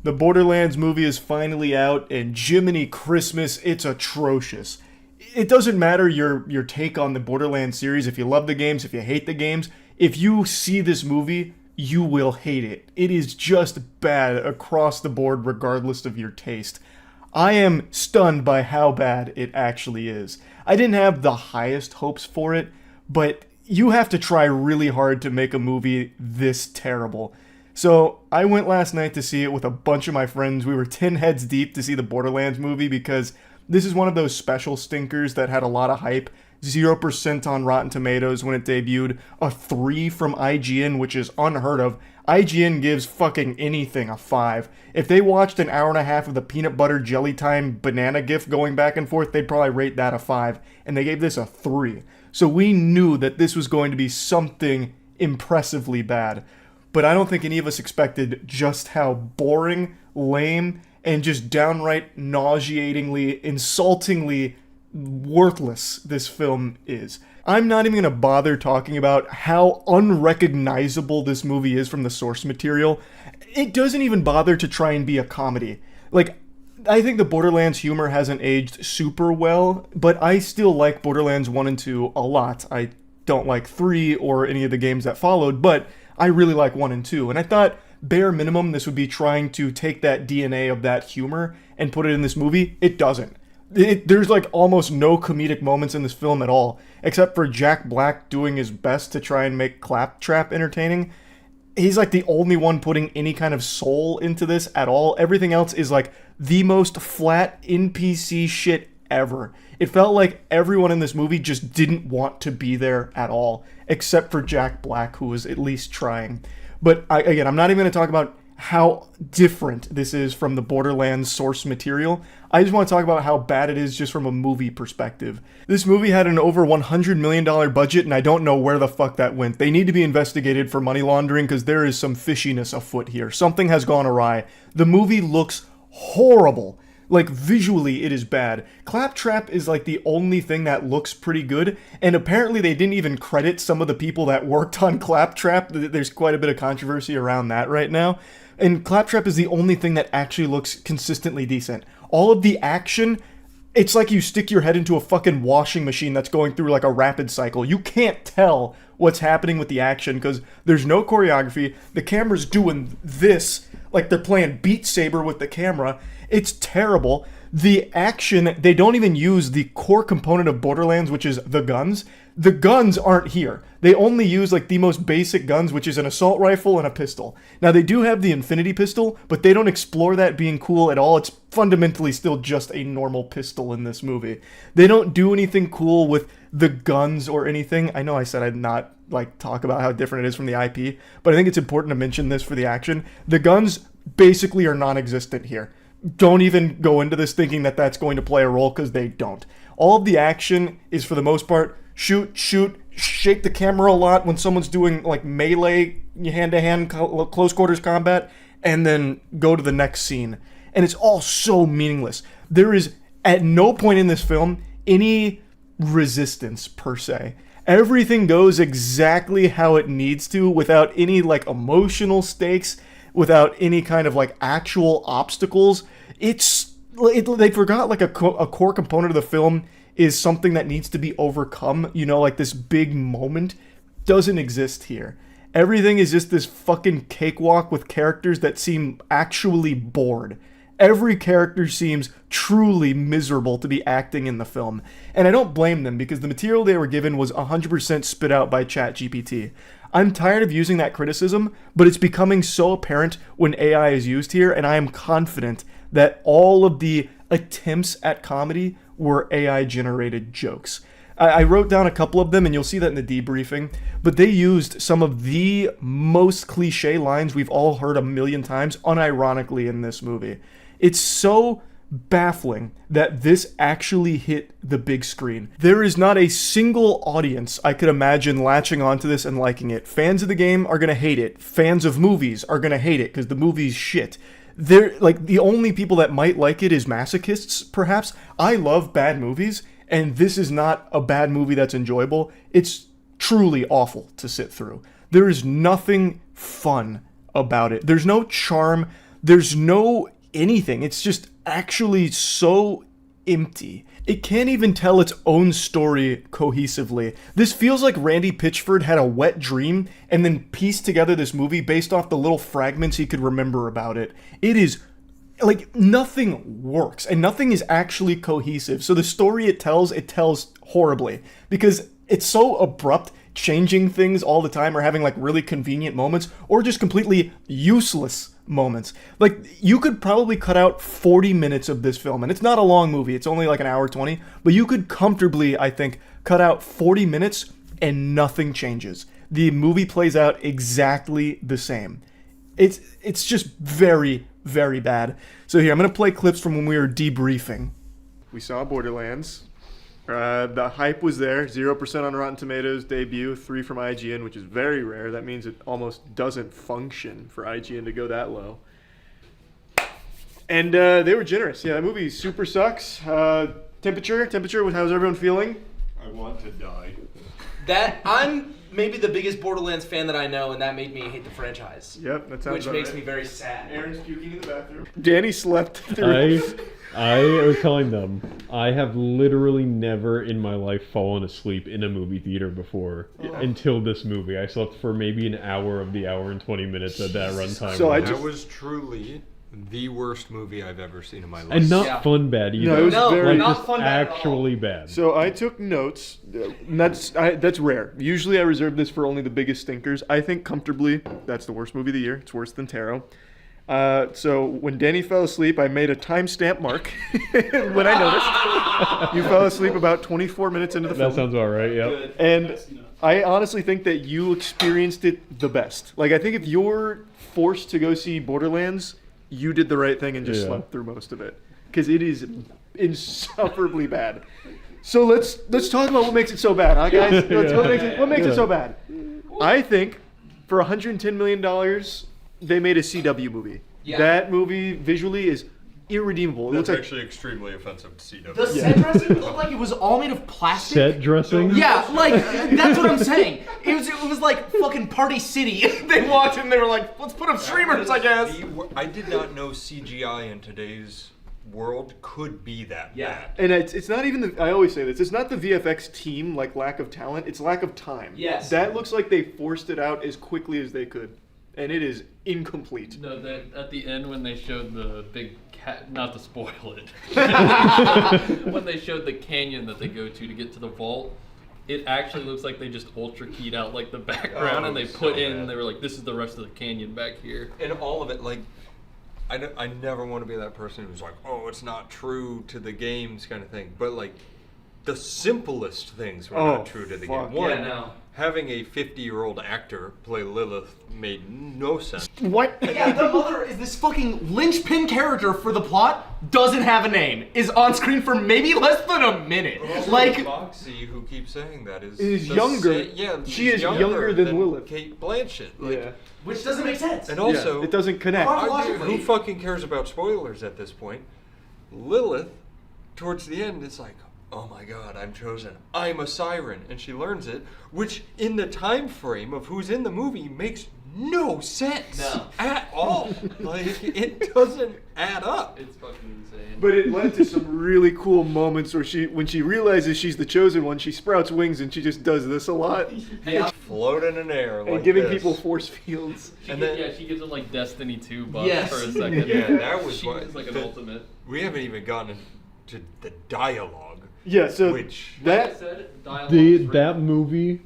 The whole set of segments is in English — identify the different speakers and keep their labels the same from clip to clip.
Speaker 1: The Borderlands movie is finally out, and Jiminy Christmas, it's atrocious. It doesn't matter your take on the Borderlands series, if you love the games, if you hate the games. If you see this movie, you will hate it. It is just bad across the board, regardless of your taste. I am stunned by how bad it actually is. I didn't have the highest hopes for it, but you have to try really hard to make a movie this terrible. So I went last night to see it with a bunch of my friends. We were 10 heads deep to see the Borderlands movie because this is one of those special stinkers that had a lot of hype. 0% on Rotten Tomatoes when it debuted. A 3 from IGN, which is unheard of. IGN gives fucking anything a 5. If they watched an hour and a half of the peanut butter jelly time banana gif going back and forth, they'd probably rate that a 5. And they gave this a 3. So we knew that this was going to be something impressively bad. But I don't think any of us expected just how boring, lame, and just downright nauseatingly, insultingly worthless this film is. I'm not even going to bother talking about how unrecognizable this movie is from the source material. It doesn't even bother to try and be a comedy. Like, I think the Borderlands humor hasn't aged super well, but I still like Borderlands 1 and 2 a lot. I don't like 3 or any of the games that followed, but I really like 1 and 2. And I thought, bare minimum, this would be trying to take that DNA of that humor and put it in this movie. It doesn't. There's like almost no comedic moments in this film at all, except for Jack Black doing his best to try and make Claptrap entertaining. He's like the only one putting any kind of soul into this at all. Everything else is like the most flat NPC shit ever. It felt like everyone in this movie just didn't want to be there at all, except for Jack Black, who was at least trying. But again, I'm not even going to talk about how different this is from the Borderlands source material. I just want to talk about how bad it is just from a movie perspective. This movie had an over $100 million budget, and I don't know where the fuck that went. They need to be investigated for money laundering because there is some fishiness afoot here. Something has gone awry. The movie looks horrible. Like, visually, it is bad. Claptrap is like the only thing that looks pretty good, and apparently they didn't even credit some of the people that worked on Claptrap. There's quite a bit of controversy around that right now. And Claptrap is the only thing that actually looks consistently decent. All of the action, it's like you stick your head into a fucking washing machine that's going through like a rapid cycle. You can't tell what's happening with the action because there's no choreography. The camera's doing this, like they're playing Beat Saber with the camera. It's terrible. The action, they don't even use the core component of Borderlands, which is the guns. The guns aren't here. They only use like the most basic guns, which is an assault rifle and a pistol. Now they do have the Infinity pistol, but they don't explore that being cool at all. It's fundamentally still just a normal pistol in this movie. They don't do anything cool with the guns or anything. I know I said I'd not like talk about how different it is from the IP, but I think it's important to mention this for the action. The guns basically are non-existent here. Don't even go into this thinking that that's going to play a role because they don't. All of the action is for the most part shoot, shake the camera a lot when someone's doing like melee, hand-to-hand, close quarters combat, and then go to the next scene. And it's all so meaningless. There is at no point in this film any resistance per se. Everything goes exactly how it needs to without any like emotional stakes, without any kind of like actual obstacles. They forgot like a core component of the film is something that needs to be overcome. You know, like this big moment doesn't exist here. Everything is just this fucking cakewalk with characters that seem actually bored. Every character seems truly miserable to be acting in the film. And I don't blame them because the material they were given was 100% spit out by ChatGPT. I'm tired of using that criticism, but it's becoming so apparent when AI is used here, and I am confident that all of the attempts at comedy were AI-generated jokes. I wrote down a couple of them, and you'll see that in the debriefing, but they used some of the most cliche lines we've all heard a million times unironically in this movie. It's so baffling that this actually hit the big screen. There is not a single audience I could imagine latching onto this and liking it. Fans of the game are going to hate it. Fans of movies are going to hate it because the movie's shit. They're like the only people that might like it is masochists, perhaps. I love bad movies, and this is not a bad movie that's enjoyable. It's truly awful to sit through. There is nothing fun about it. There's no charm. There's no anything. It's just actually so empty. It can't even tell its own story cohesively. This feels like Randy Pitchford had a wet dream and then pieced together this movie based off the little fragments he could remember about it. It is like nothing works and nothing is actually cohesive. So the story it tells horribly because it's so abrupt, changing things all the time or having like really convenient moments or just completely useless moments. Like you could probably cut out 40 minutes of this film, and it's not a long movie, it's only like an hour 20, but you could comfortably, I think, cut out 40 minutes and nothing changes. The movie plays out exactly the same. It's just very, very bad. So here, I'm gonna play clips from when we were debriefing. We saw Borderlands. The hype was there. 0% on Rotten Tomatoes debut, 3 from IGN, which is very rare. That means it almost doesn't function for IGN to go that low. And they were generous. Yeah, that movie super sucks. Temperature, how's everyone feeling?
Speaker 2: I want to die.
Speaker 3: I'm maybe the biggest Borderlands fan that I know, and that made me hate the franchise.
Speaker 1: Yep, that sounds
Speaker 3: which makes me very sad.
Speaker 1: Aaron's puking in the bathroom. Danny slept
Speaker 4: through. I was telling them, I have literally never in my life fallen asleep in a movie theater before until this movie. I slept for maybe an hour of the hour and 20 minutes at that runtime.
Speaker 2: So that was truly the worst movie I've ever seen in my life.
Speaker 4: And not fun bad either.
Speaker 1: No, it was very
Speaker 3: not fun bad
Speaker 4: actually bad.
Speaker 1: So I took notes. That's rare. Usually I reserve this for only the biggest stinkers. I think comfortably that's the worst movie of the year. It's worse than Tarot. So when Danny fell asleep, I made a timestamp mark when I noticed. You fell asleep about 24 minutes into the film.
Speaker 4: That sounds about right, yep.
Speaker 1: And I honestly think that you experienced it the best. Like, I think if you're forced to go see Borderlands, you did the right thing and just slept through most of it. Because it is insufferably bad. So let's talk about what makes it so bad, huh, guys? What makes it so bad? I think for $110 million, they made a CW movie. Yeah. That movie visually is irredeemable.
Speaker 2: That's actually extremely offensive to CW.
Speaker 3: The set dressing looked like it was all made of plastic.
Speaker 4: Set dressing?
Speaker 3: Yeah, like that's what I'm saying. It was like fucking Party City. They walked in and they were like, let's put up streamers, I guess.
Speaker 2: I did not know CGI in today's world could be that bad.
Speaker 1: And it's not even I always say this, it's not the VFX team, like lack of talent, it's lack of time.
Speaker 3: Yes.
Speaker 1: That looks like they forced it out as quickly as they could. And it is incomplete.
Speaker 5: No, at the end when they showed the big cat, not to spoil it, when they showed the canyon that they go to get to the vault, it actually looks like they just ultra keyed out like the background and they put in, and they were like, this is the rest of the canyon back here.
Speaker 2: And all of it, like, I never want to be that person who's like, oh, it's not true to the games kind of thing. But like, the simplest things were not true to the game. One, having a 50-year-old actor play Lilith made no sense.
Speaker 1: What?
Speaker 3: Yeah, the mother is this fucking linchpin character for the plot, doesn't have a name, is on screen for maybe less than a minute. Like
Speaker 2: Foxy, who keeps saying that, is
Speaker 1: younger. She is younger than Lilith.
Speaker 2: Kate Blanchett. Like,
Speaker 3: which doesn't make sense.
Speaker 2: And also,
Speaker 1: it doesn't connect.
Speaker 2: Who fucking cares about spoilers at this point? Lilith, towards the end, it's like, oh my god, I'm chosen. I'm a siren. And she learns it, which in the time frame of who's in the movie makes no sense at all. Like, it doesn't add up.
Speaker 5: It's fucking insane.
Speaker 1: But it led to some really cool moments where when she realizes she's the chosen one, she sprouts wings and she just does this a lot.
Speaker 2: Floating in air like
Speaker 1: and giving
Speaker 2: this.
Speaker 1: People force fields.
Speaker 5: She gives them like Destiny 2 buffs for a second.
Speaker 2: Yeah, that was
Speaker 5: like an ultimate.
Speaker 2: We haven't even gotten into the dialogue.
Speaker 1: Yeah, so
Speaker 4: that movie,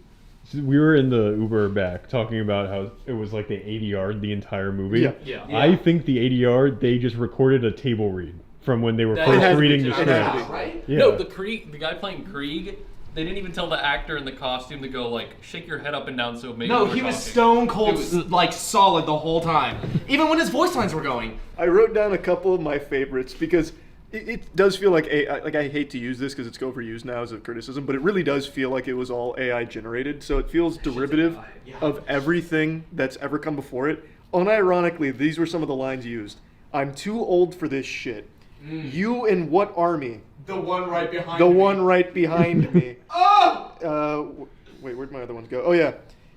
Speaker 4: we were in the Uber back talking about how it was like the ADR the entire movie.
Speaker 1: Yeah.
Speaker 4: I think the ADR, they just recorded a table read from when they were first reading the script.
Speaker 3: Right?
Speaker 4: Yeah.
Speaker 5: No, the guy playing Krieg, they didn't even tell the actor in the costume to go like shake your head up and down so maybe.
Speaker 3: No, he was stone cold, like solid the whole time, even when his voice lines were going.
Speaker 1: I wrote down a couple of my favorites because it does feel like I hate to use this because it's overused now as a criticism, but it really does feel like it was all AI generated. So it feels derivative of everything that's ever come before it. Unironically, these were some of the lines used. I'm too old for this shit. You in what army?
Speaker 3: The one right behind
Speaker 1: me.
Speaker 3: The
Speaker 1: one right behind me.
Speaker 3: Oh!
Speaker 1: Wait, where'd my other ones go? Oh, yeah.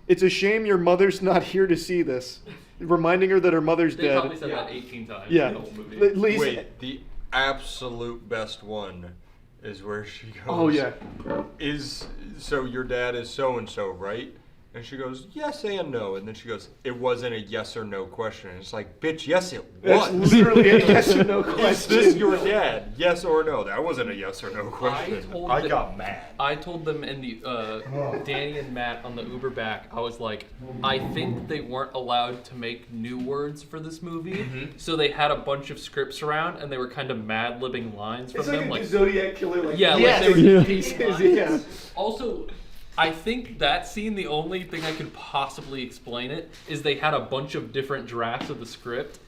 Speaker 1: It's a shame your mother's not here to see this. reminding her that her mother's
Speaker 5: They
Speaker 1: dead.
Speaker 5: probably said that 18 times
Speaker 1: Yeah.
Speaker 5: in the whole movie.
Speaker 1: Lisa,
Speaker 2: Wait, the absolute best one is where she goes.
Speaker 1: Oh yeah.
Speaker 2: So your dad is so and so, right? And she goes, yes and no. And then she goes, it wasn't a yes or no question. And it's like, bitch, yes it
Speaker 1: That's
Speaker 2: was.
Speaker 1: literally a yes or no
Speaker 2: Is
Speaker 1: question.
Speaker 2: this your dad? Yes or no? That wasn't a yes or no question. I got mad.
Speaker 5: I told them in the Danny and Matt on the Uber back, I was like, I think they weren't allowed to make new words for this movie, so they had a bunch of scripts around and they were kind of mad-libbing lines from
Speaker 1: It's
Speaker 5: them,
Speaker 1: like a Zodiac killer. Like,
Speaker 5: yeah,
Speaker 1: yes.
Speaker 5: like they were just pasting
Speaker 1: Yeah.
Speaker 5: lines.
Speaker 1: Yeah.
Speaker 5: Also, I think that scene, the only thing I could possibly explain it is they had a bunch of different drafts of the script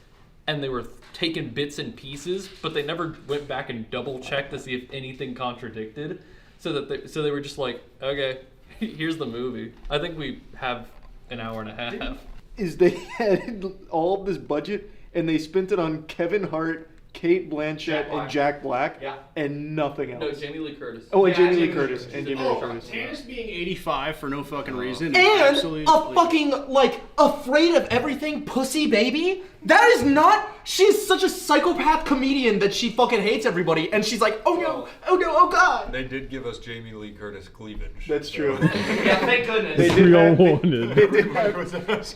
Speaker 5: and they were taking bits and pieces, but they never went back and double checked to see if anything contradicted. So they were just like, okay, here's the movie. I think we have an hour and a half.
Speaker 1: Is they had all of this budget and they spent it on Kevin Hart, Kate Blanchett, and Jack Black,
Speaker 3: Yeah.
Speaker 1: and nothing else.
Speaker 5: No, Jamie Lee Curtis.
Speaker 1: Oh, and
Speaker 3: Yeah,
Speaker 1: Jamie Lee
Speaker 3: Jamie Lee
Speaker 1: Curtis.
Speaker 3: Curtis.
Speaker 1: And Jamie
Speaker 3: Oh,
Speaker 1: Lee Curtis.
Speaker 6: Tannis being 85 for no fucking reason. is
Speaker 3: And
Speaker 6: absolutely
Speaker 3: a fucking, like, afraid of everything pussy baby? That is not... She's such a psychopath comedian that she fucking hates everybody. And she's like, oh no, oh god.
Speaker 2: They did give us Jamie Lee Curtis cleavage.
Speaker 1: That's true.
Speaker 3: Yeah, thank goodness.
Speaker 1: They
Speaker 4: We
Speaker 1: did
Speaker 4: all
Speaker 1: have,
Speaker 4: wanted.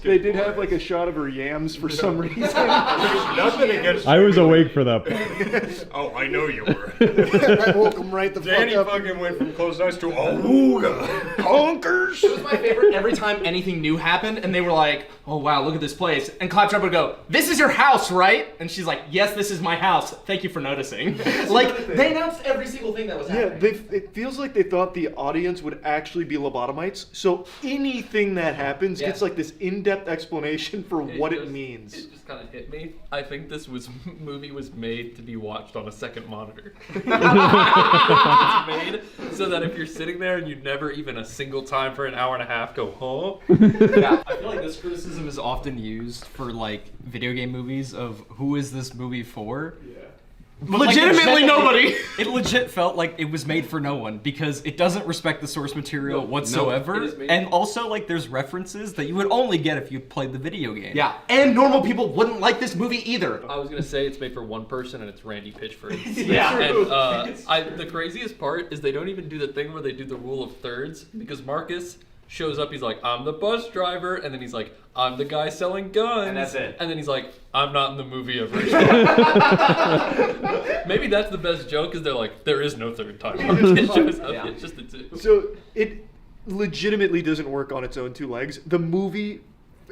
Speaker 1: they did have like a shot of her yams for some reason.
Speaker 2: Nothing against.
Speaker 4: I was awake for that part.
Speaker 2: Oh, I know you were.
Speaker 1: I woke him right the
Speaker 2: Danny
Speaker 1: fuck up.
Speaker 2: fucking went from closed eyes to ooga conkers.
Speaker 3: It was my favorite every time anything new happened and they were like, oh wow, look at this place. And Claptrap would go, this is your house, right? And she's like, yes, this is my house. Thank you for noticing. Like, they announced every single thing that was
Speaker 1: Yeah,
Speaker 3: happening.
Speaker 1: it feels like they thought the audience would actually be lobotomites. So anything that happens
Speaker 3: Yeah.
Speaker 1: gets like this in-depth explanation for what it
Speaker 5: just-
Speaker 1: means.
Speaker 5: It just kind of hit me. I think this movie was made to be watched on a second monitor. It's made so that if you're sitting there and you never even a single time for an hour and a half go, huh?
Speaker 7: Yeah, I feel like this criticism is often used for like video game movies of who is this movie for? But, like,
Speaker 3: Legitimately nobody.
Speaker 7: It legit felt like it was made for no one because it doesn't respect the source material whatsoever.
Speaker 5: it is made-
Speaker 7: And also like there's references that you would only get if you played the video game.
Speaker 3: Yeah, and normal people wouldn't like this movie either.
Speaker 5: I was gonna say it's made for one person and it's Randy Pitchford.
Speaker 3: Yeah.
Speaker 5: And the craziest part is they don't even do the thing where they do the rule of thirds because Marcus shows up. He's like, I'm the bus driver, and then he's like, I'm the guy selling guns,
Speaker 3: And that's it.
Speaker 5: And then he's like, I'm not in the movie originally. Maybe that's the best joke because they're like, there is no third time. Marcus shows up.
Speaker 3: Yeah.
Speaker 5: It's just the two.
Speaker 1: So it legitimately doesn't work on its own two legs. The movie,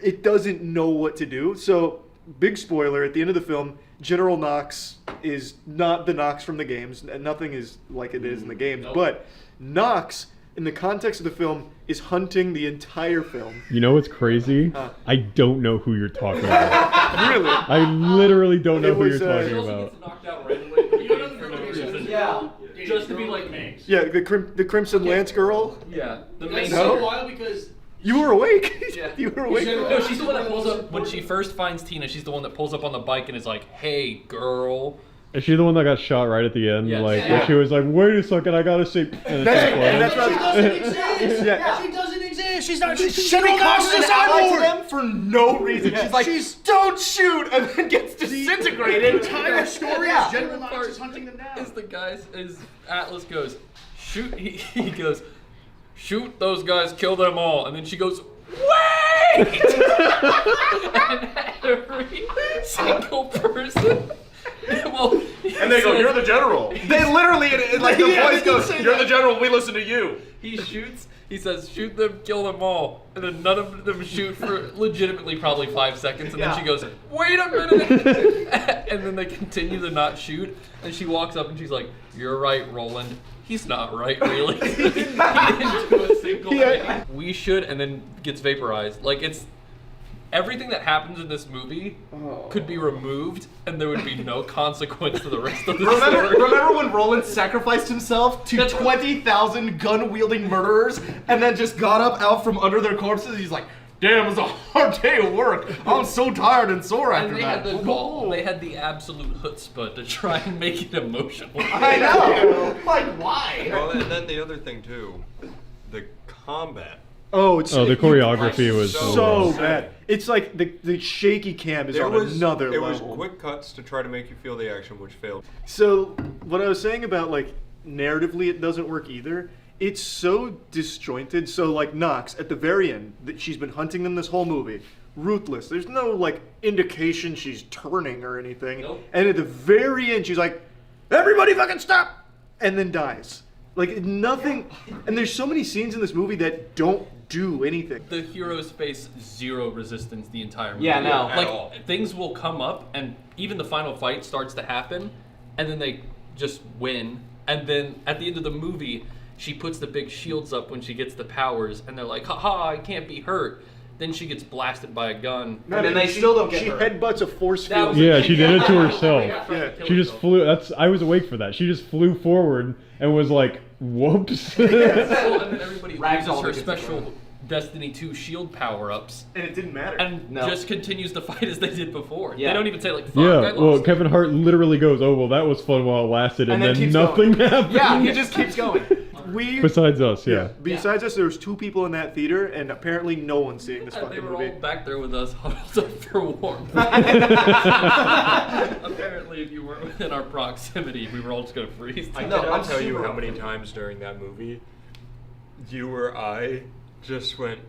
Speaker 1: it doesn't know what to do. So big spoiler, at the end of the film, General Knox is not the Knox from the games. Nothing is like it is in the games.
Speaker 5: Nope.
Speaker 1: But Knox, in the context of the film, is hunting the entire film.
Speaker 4: You know what's crazy? I don't know who you're talking about.
Speaker 1: Really?
Speaker 4: I literally don't know
Speaker 1: It
Speaker 4: who
Speaker 1: was,
Speaker 4: you're
Speaker 5: He
Speaker 4: talking
Speaker 5: also
Speaker 4: about.
Speaker 5: gets knocked out randomly at the
Speaker 6: You know
Speaker 5: beginning
Speaker 6: the
Speaker 5: for no
Speaker 6: movie
Speaker 5: reason.
Speaker 6: is-
Speaker 3: Yeah.
Speaker 5: Just to be like,
Speaker 1: Yeah, the Crimson Lance girl.
Speaker 5: yeah, the
Speaker 6: That's
Speaker 5: main
Speaker 6: so
Speaker 5: girl.
Speaker 6: wild because
Speaker 1: You were awake.
Speaker 5: Yeah.
Speaker 1: You were awake.
Speaker 5: No, she's the one that pulls up when she first finds Tina. She's the one that pulls up on the bike and is like, "Hey, girl."
Speaker 4: Is she the one that got shot right at the end?
Speaker 5: Yes.
Speaker 4: Like,
Speaker 5: Yeah.
Speaker 4: when she was like, wait a second, I gotta say. And
Speaker 1: That's
Speaker 6: she
Speaker 1: right.
Speaker 6: doesn't exist.
Speaker 1: Yeah.
Speaker 6: She doesn't exist. She's not.
Speaker 3: She
Speaker 6: She's
Speaker 3: becomes an ally to
Speaker 6: cyborg.
Speaker 3: them for no reason. She's like, don't shoot, and then gets disintegrated.
Speaker 6: The entire story
Speaker 3: Yeah.
Speaker 6: is General Knox is hunting them down.
Speaker 5: Is the guys? Is Atlas goes, shoot? He goes, shoot those guys, kill them all, and then she goes, wait! And every single person. Well,
Speaker 2: And they go, "You're the general."
Speaker 3: They literally, like the
Speaker 2: Yeah,
Speaker 3: voice
Speaker 2: they
Speaker 3: goes,
Speaker 2: did say
Speaker 3: "You're
Speaker 2: that.
Speaker 3: the general. We listen to you."
Speaker 5: He shoots. He says, "Shoot them, kill them all," and then none of them shoot for legitimately probably 5 seconds, and
Speaker 3: Yeah.
Speaker 5: then she goes, "Wait a minute!" And then they continue to not shoot, and she walks up and she's like, "You're right, Roland. He's not right, really. He didn't do a single thing. We should," and then gets vaporized. Like it's. Everything that happens in this movie could be removed, and there would be no consequence to the rest of the story.
Speaker 3: Remember when Roland sacrificed himself to
Speaker 5: That's-
Speaker 3: 20,000 gun-wielding murderers and then just got up out from under their corpses? He's like, damn, it was a hard day of work. I'm so tired and sore after
Speaker 5: And they
Speaker 3: that.
Speaker 5: had the gall. They had the absolute chutzpah to try and make it emotional.
Speaker 3: I know. Like, why?
Speaker 2: Well, and then the other thing too, the combat
Speaker 1: Oh, it's
Speaker 4: the choreography was
Speaker 1: so bad. It's like the shaky cam is on another
Speaker 2: There
Speaker 1: level.
Speaker 2: was quick cuts to try to make you feel the action, which failed.
Speaker 1: So what I was saying about like narratively, it doesn't work either. It's so disjointed. So like Nox at the very end, that she's been hunting them this whole movie. Ruthless. There's no like indication she's turning or anything.
Speaker 5: Nope.
Speaker 1: And at the very end, she's like, "Everybody, fucking stop!" and then dies. Like nothing. And there's so many scenes in this movie that don't do anything.
Speaker 5: The heroes face zero resistance the entire movie.
Speaker 3: Yeah, no.
Speaker 5: Like,
Speaker 2: At all.
Speaker 5: things will come up, and even the final fight starts to happen, and then they just win. And then at the end of the movie, she puts the big shields up when she gets the powers, and they're like, haha, I can't be hurt. Then she gets blasted by a gun.
Speaker 3: And then they still don't get
Speaker 1: She
Speaker 3: hurt.
Speaker 1: headbutts a force
Speaker 5: That
Speaker 1: field.
Speaker 5: was-
Speaker 4: Yeah, she did it to herself.
Speaker 1: Yeah.
Speaker 4: She just flew. I was awake for that. She just flew forward and was like, "Whoops."
Speaker 5: Well, and then everybody
Speaker 3: Ragdoll
Speaker 5: uses her
Speaker 3: gets the
Speaker 5: special Destiny 2 shield power-ups,
Speaker 1: And it didn't matter.
Speaker 5: and
Speaker 3: No.
Speaker 5: just continues to fight as they did before.
Speaker 3: Yeah.
Speaker 5: They don't even say like, fuck,
Speaker 4: Yeah,
Speaker 5: I
Speaker 4: well,
Speaker 5: lost.
Speaker 4: Kevin Hart literally goes, "Oh, well, that was fun while it lasted," and, then
Speaker 3: keeps
Speaker 4: nothing
Speaker 3: going.
Speaker 4: happened.
Speaker 3: Yeah, he just keeps going.
Speaker 1: we
Speaker 4: Besides us, yeah.
Speaker 1: Besides us, there was 2 people in that theater, and apparently no one's seeing this
Speaker 5: And they
Speaker 1: fucking
Speaker 5: were
Speaker 1: movie.
Speaker 5: all back there with us, huddled up for warmth. Apparently, if you weren't within our proximity, we were all just gonna freeze.
Speaker 2: I
Speaker 3: No,
Speaker 2: cannot
Speaker 3: I'm
Speaker 2: tell you
Speaker 3: super
Speaker 2: how many
Speaker 3: open.
Speaker 2: times during that movie you or I just went.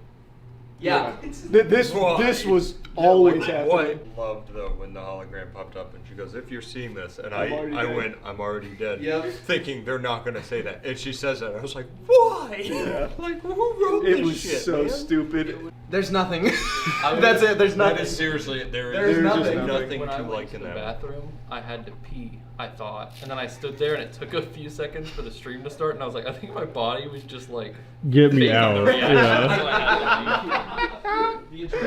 Speaker 3: Yeah.
Speaker 1: This
Speaker 2: Why?
Speaker 1: was always
Speaker 2: like,
Speaker 1: happening.
Speaker 2: what? Loved though when the hologram popped up and she goes, "If you're seeing this," and
Speaker 1: I'm already
Speaker 2: I
Speaker 1: dead.
Speaker 2: went, "I'm already dead,"
Speaker 3: Yep.
Speaker 2: thinking they're not gonna say that, and she says that, and I was like, "Why?
Speaker 1: Yeah.
Speaker 2: Like who wrote
Speaker 1: It
Speaker 2: this
Speaker 1: was
Speaker 2: shit,
Speaker 1: so
Speaker 2: man?"
Speaker 1: stupid.
Speaker 3: There's nothing.
Speaker 5: I was-
Speaker 3: That's it. There's
Speaker 2: That
Speaker 3: nothing.
Speaker 2: is seriously
Speaker 3: There's
Speaker 2: there's
Speaker 3: nothing.
Speaker 2: nothing
Speaker 5: When I
Speaker 2: to
Speaker 5: went
Speaker 2: like
Speaker 5: to
Speaker 2: in
Speaker 5: the
Speaker 2: that.
Speaker 5: bathroom, I had to pee, I thought. And then I stood there and it took a few seconds for the stream to start and I was like, I think my body was just like
Speaker 4: Get me
Speaker 5: faking
Speaker 4: out.
Speaker 5: the reaction.
Speaker 4: Yeah.
Speaker 5: So I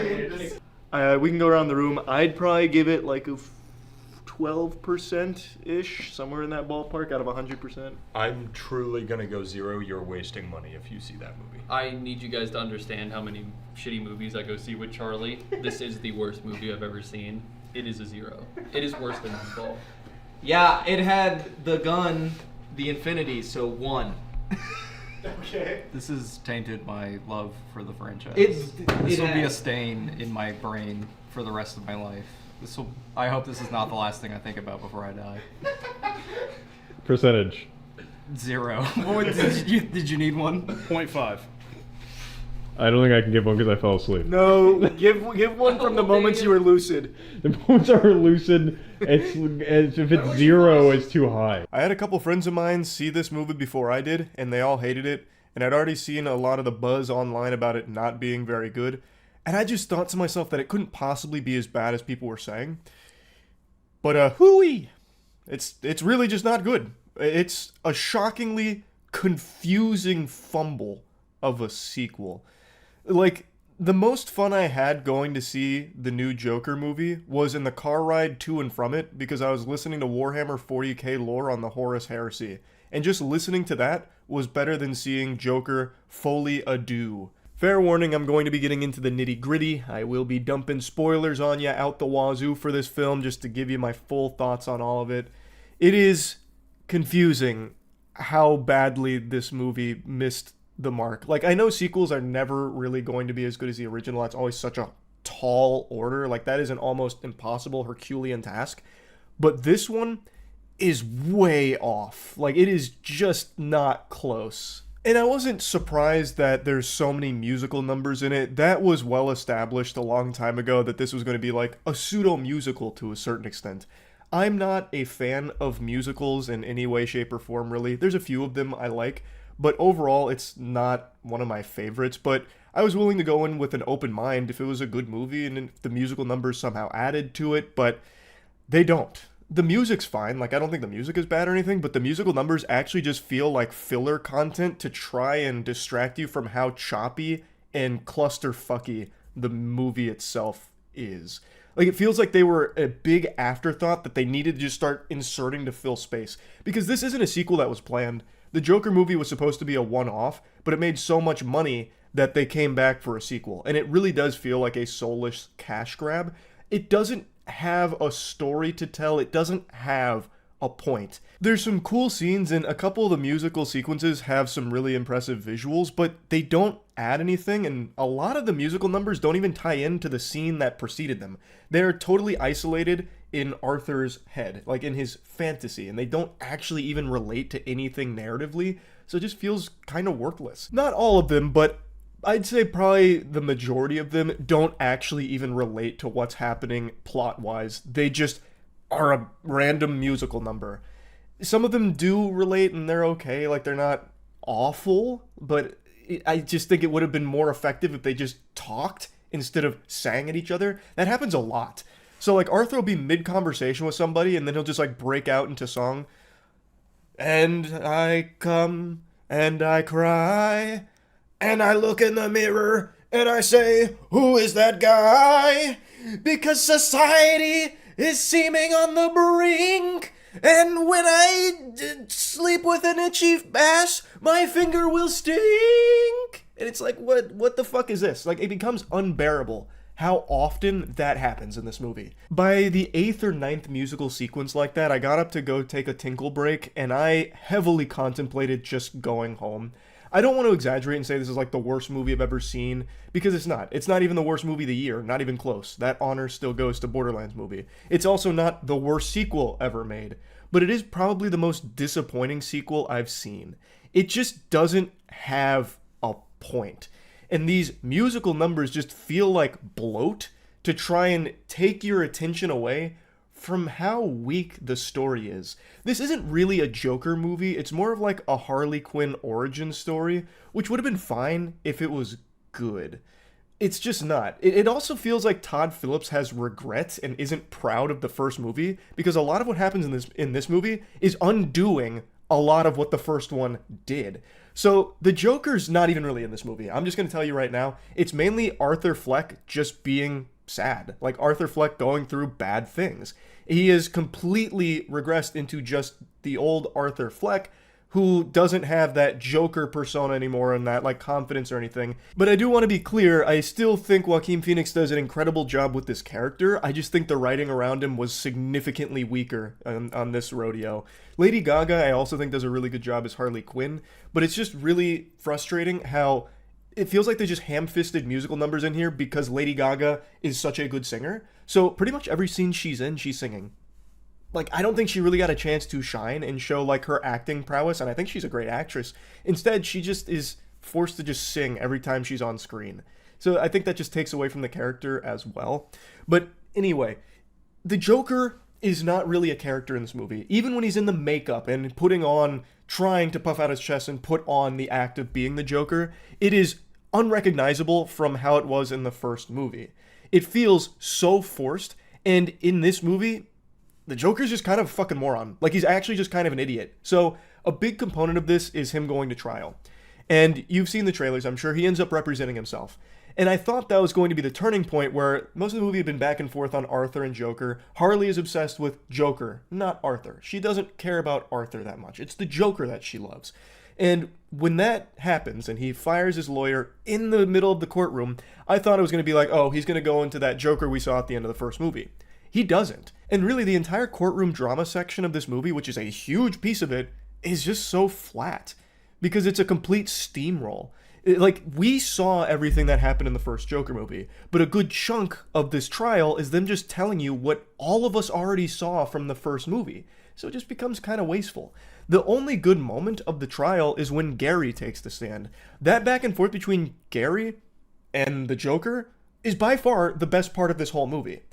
Speaker 5: had to leave.
Speaker 1: We can go around the room. I'd probably give it like a 12%-ish, somewhere in that ballpark out of 100%.
Speaker 2: I'm truly gonna go 0. You're wasting money if you see that movie.
Speaker 5: I need you guys to understand how many shitty movies I go see with Charlie. This is the worst movie I've ever seen. It is a 0. It is worse than Moonfall.
Speaker 3: Yeah, it had the gun, the infinity, so 1.
Speaker 1: Okay.
Speaker 7: This has tainted my love for the franchise.
Speaker 3: This
Speaker 7: This will be a stain in my brain for the rest of my life. I hope this is not the last thing I think about before I die.
Speaker 4: Percentage.
Speaker 7: 0. Did you need one?
Speaker 6: 0.5.
Speaker 4: I don't think I can give one because I fell asleep.
Speaker 1: No, give one from the moments you were lucid.
Speaker 4: The moments are lucid. It's if it's 0, it's too high.
Speaker 1: I had a couple friends of mine see this movie before I did, and they all hated it. And I'd already seen a lot of the buzz online about it not being very good. And I just thought to myself that it couldn't possibly be as bad as people were saying. But hooey! It's really just not good. It's a shockingly confusing fumble of a sequel. Like, the most fun I had going to see the new Joker movie was in the car ride to and from it because I was listening to Warhammer 40k lore on the Horus Heresy. And just listening to that was better than seeing Joker fully ado. Fair warning, I'm going to be getting into the nitty gritty. I will be dumping spoilers on you out the wazoo for this film just to give you my full thoughts on all of it. It is confusing how badly this movie missed the mark. Like, I know sequels are never really going to be as good as the original. That's always such a tall order. Like, that is an almost impossible Herculean task. But this one is way off. Like, it is just not close. And I wasn't surprised that there's so many musical numbers in it. That was well established a long time ago that this was going to be like a pseudo-musical to a certain extent. I'm not a fan of musicals in any way, shape, or form, really. There's a few of them I like, but overall, it's not one of my favorites. But I was willing to go in with an open mind if it was a good movie and if the musical numbers somehow added to it, but they don't. The music's fine, like I don't think the music is bad or anything, but the musical numbers actually just feel like filler content to try and distract you from how choppy and clusterfucky the movie itself is. Like, it feels like they were a big afterthought that they needed to just start inserting to fill space. Because this isn't a sequel that was planned. The Joker movie was supposed to be a one-off, but it made so much money that they came back for a sequel. And it really does feel like a soulless cash grab. It doesn't have a story to tell. It doesn't have a point. There's some cool scenes, and a couple of the musical sequences have some really impressive visuals, but they don't add anything, and a lot of the musical numbers don't even tie into the scene that preceded them. They're totally isolated in Arthur's head, like in his fantasy, and they don't actually even relate to anything narratively, so it just feels kind of worthless. Not all of them, but I'd say probably the majority of them don't actually even relate to what's happening plot-wise. They just are a random musical number. Some of them do relate and they're okay, like they're not awful, but I just think it would have been more effective if they just talked instead of sang at each other. That happens a lot. So like Arthur will be mid-conversation with somebody and then he'll just like break out into song. And I come and I cry and I look in the mirror and I say, who is that guy? Because society is seeming on the brink. And when I sleep with an itchy ass, my finger will stink. And it's like, what the fuck is this? Like, it becomes unbearable how often that happens in this movie. By the 8th or 9th musical sequence like that, I got up to go take a tinkle break, and I heavily contemplated just going home. I don't want to exaggerate and say this is like the worst movie I've ever seen, because it's not. It's not even the worst movie of the year, not even close. That honor still goes to Borderlands movie. It's also not the worst sequel ever made, but it is probably the most disappointing sequel I've seen. It just doesn't have a point. And these musical numbers just feel like bloat to try and take your attention away from how weak the story is. This isn't really a Joker movie, it's more of like a Harley Quinn origin story, which would have been fine if it was good. It's just not. It also feels like Todd Phillips has regret and isn't proud of the first movie, because a lot of what happens in this movie is undoing a lot of what the first one did. So the Joker's not even really in this movie. I'm just going to tell you right now, it's mainly Arthur Fleck just being sad. Like Arthur Fleck going through bad things. He is completely regressed into just the old Arthur Fleck, who doesn't have that Joker persona anymore and that like confidence or anything. But I do want to be clear, I still think Joaquin Phoenix does an incredible job with this character. I just think the writing around him was significantly weaker on this rodeo. Lady Gaga, I also think does a really good job as Harley Quinn, but it's just really frustrating how it feels like they just ham-fisted musical numbers in here because Lady Gaga is such a good singer. So pretty much every scene she's in, she's singing. Like, I don't think she really got a chance to shine and show, like, her acting prowess, and I think she's a great actress. Instead, she just is forced to just sing every time she's on screen. So I think that just takes away from the character as well. But anyway, the Joker is not really a character in this movie. Even when he's in the makeup and trying to puff out his chest and put on the act of being the Joker, it is unrecognizable from how it was in the first movie. It feels so forced, and in this movie, the Joker's just kind of a fucking moron. Like, he's actually just kind of an idiot. So, a big component of this is him going to trial. And you've seen the trailers, I'm sure. He ends up representing himself. And I thought that was going to be the turning point where most of the movie had been back and forth on Arthur and Joker. Harley is obsessed with Joker, not Arthur. She doesn't care about Arthur that much. It's the Joker that she loves. And when that happens, and he fires his lawyer in the middle of the courtroom, I thought it was going to be like, oh, he's going to go into that Joker we saw at the end of the first movie. He doesn't. And really, the entire courtroom drama section of this movie, which is a huge piece of it, is just so flat. Because it's a complete steamroll. We saw everything that happened in the first Joker movie, but a good chunk of this trial is them just telling you what all of us already saw from the first movie. So it just becomes kind of wasteful. The only good moment of the trial is when Gary takes the stand. That back and forth between Gary and the Joker is by far the best part of this whole movie.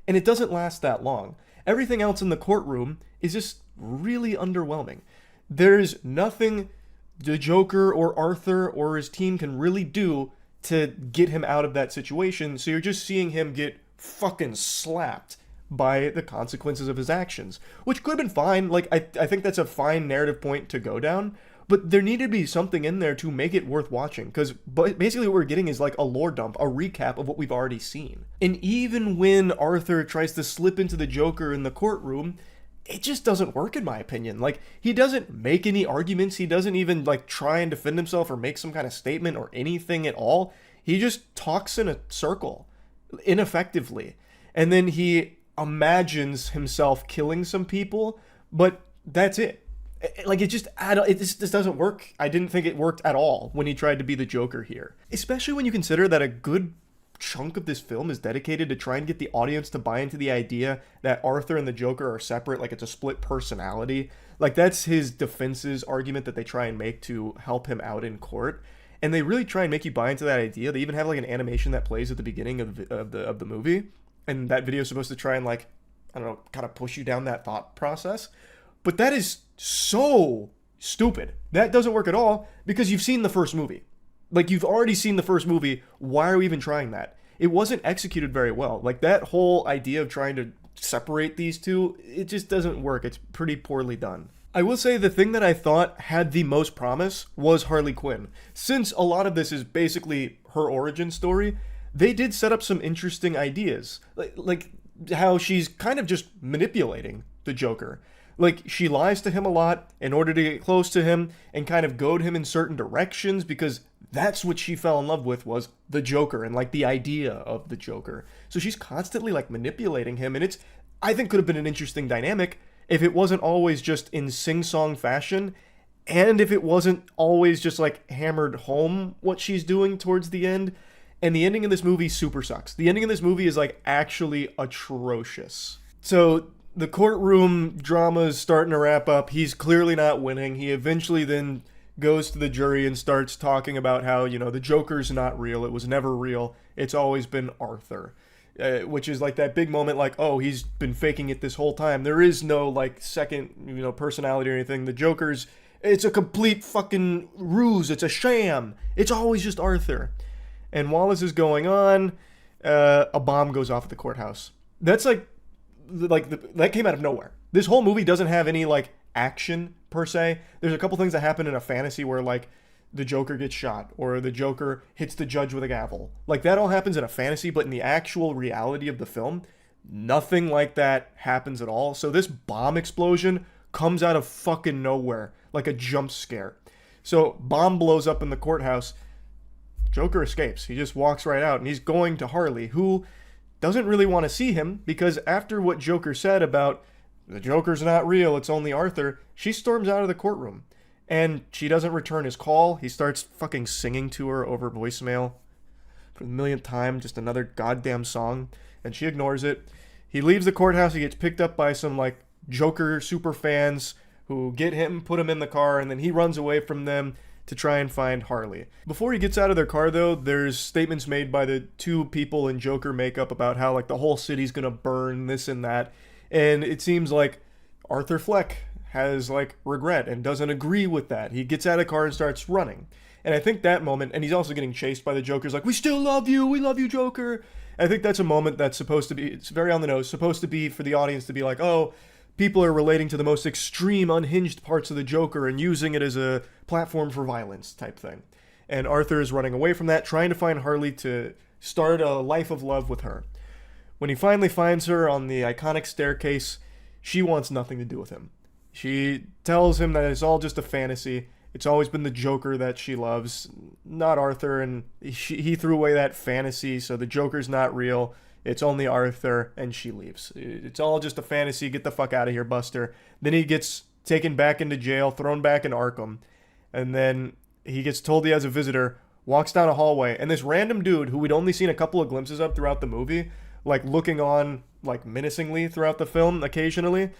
Speaker 1: And it doesn't last that long. Everything else in the courtroom is just really underwhelming. There's nothing the Joker or Arthur or his team can really do to get him out of that situation, so you're just seeing him get fucking slapped by the consequences of his actions, which could have been fine. Like, I think that's a fine narrative point to go down, but there needed to be something in there to make it worth watching, because basically what we're getting is like a lore dump, a recap of what we've already seen. And even when Arthur tries to slip into the Joker in the courtroom, it just doesn't work in my opinion. Like, he doesn't make any arguments, he doesn't even like try and defend himself or make some kind of statement or anything at all. He just talks in a circle, ineffectively. And then he imagines himself killing some people, but that's it. Like, it just doesn't work. I didn't think it worked at all when he tried to be the Joker here. Especially when you consider that a good chunk of this film is dedicated to trying to get the audience to buy into the idea that Arthur and the Joker are separate, like it's a split personality. Like, that's his defense's argument that they try and make to help him out in court. And they really try and make you buy into that idea. They even have like an animation that plays at the beginning of the movie. And that video is supposed to try and, like, I don't know, kind of push you down that thought process. But that is so stupid. That doesn't work at all because you've seen the first movie. Like, you've already seen the first movie. Why are we even trying that? It wasn't executed very well. Like, that whole idea of trying to separate these two, it just doesn't work. It's pretty poorly done. I will say the thing that I thought had the most promise was Harley Quinn. Since a lot of this is basically her origin story, they did set up some interesting ideas. Like how she's kind of just manipulating the Joker. Like, she lies to him a lot in order to get close to him and kind of goad him in certain directions because that's what she fell in love with, was the Joker and, like, the idea of the Joker. So she's constantly, like, manipulating him, and it's, I think, could have been an interesting dynamic if it wasn't always just in sing-song fashion, and if it wasn't always just, like, hammered home what she's doing towards the end. And the ending of this movie super sucks. The ending of this movie is, like, actually atrocious. So the courtroom drama is starting to wrap up. He's clearly not winning. He eventually then goes to the jury and starts talking about how, you know, the Joker's not real. It was never real. It's always been Arthur. Which is like that big moment, like, oh, he's been faking it this whole time. There is no, like, second, you know, personality or anything. The Joker's, it's a complete fucking ruse. It's a sham. It's always just Arthur. And while this is going on, a bomb goes off at the courthouse. That's that came out of nowhere. This whole movie doesn't have any, like, action per se. There's a couple things that happen in a fantasy where, like, the Joker gets shot or the Joker hits the judge with a gavel. Like, that all happens in a fantasy, but in the actual reality of the film, nothing like that happens at all. So this bomb explosion comes out of fucking nowhere, like a jump scare. So bomb blows up in the courthouse. Joker escapes. He just walks right out, and he's going to Harley, who doesn't really want to see him because after what Joker said about the Joker's not real, it's only Arthur, she storms out of the courtroom. And she doesn't return his call. He starts fucking singing to her over voicemail for the millionth time, just another goddamn song, and she ignores it. He leaves the courthouse. He gets picked up by some, like, Joker super fans who get him, put him in the car, and then he runs away from them to try and find Harley. Before he gets out of their car, though, there's statements made by the two people in Joker makeup about how, like, the whole city's gonna burn, this and that. And it seems like Arthur Fleck has, like, regret and doesn't agree with that. He gets out of the car and starts running. And I think that moment, and he's also getting chased by the Joker's like, we still love you, we love you, Joker. And I think that's a moment that's supposed to be, it's very on the nose, supposed to be for the audience to be like, oh, people are relating to the most extreme, unhinged parts of the Joker and using it as a platform for violence type thing. And Arthur is running away from that, trying to find Harley to start a life of love with her. When he finally finds her on the iconic staircase, she wants nothing to do with him. She tells him that it's all just a fantasy. It's always been the Joker that she loves, not Arthur, and he threw away that fantasy, so the Joker's not real. It's only Arthur, and she leaves. It's all just a fantasy. Get the fuck out of here, Buster. Then he gets taken back into jail, thrown back in Arkham, and then he gets told he has a visitor, walks down a hallway, and this random dude who we'd only seen a couple of glimpses of throughout the movie, like looking on, like, menacingly throughout the film occasionally,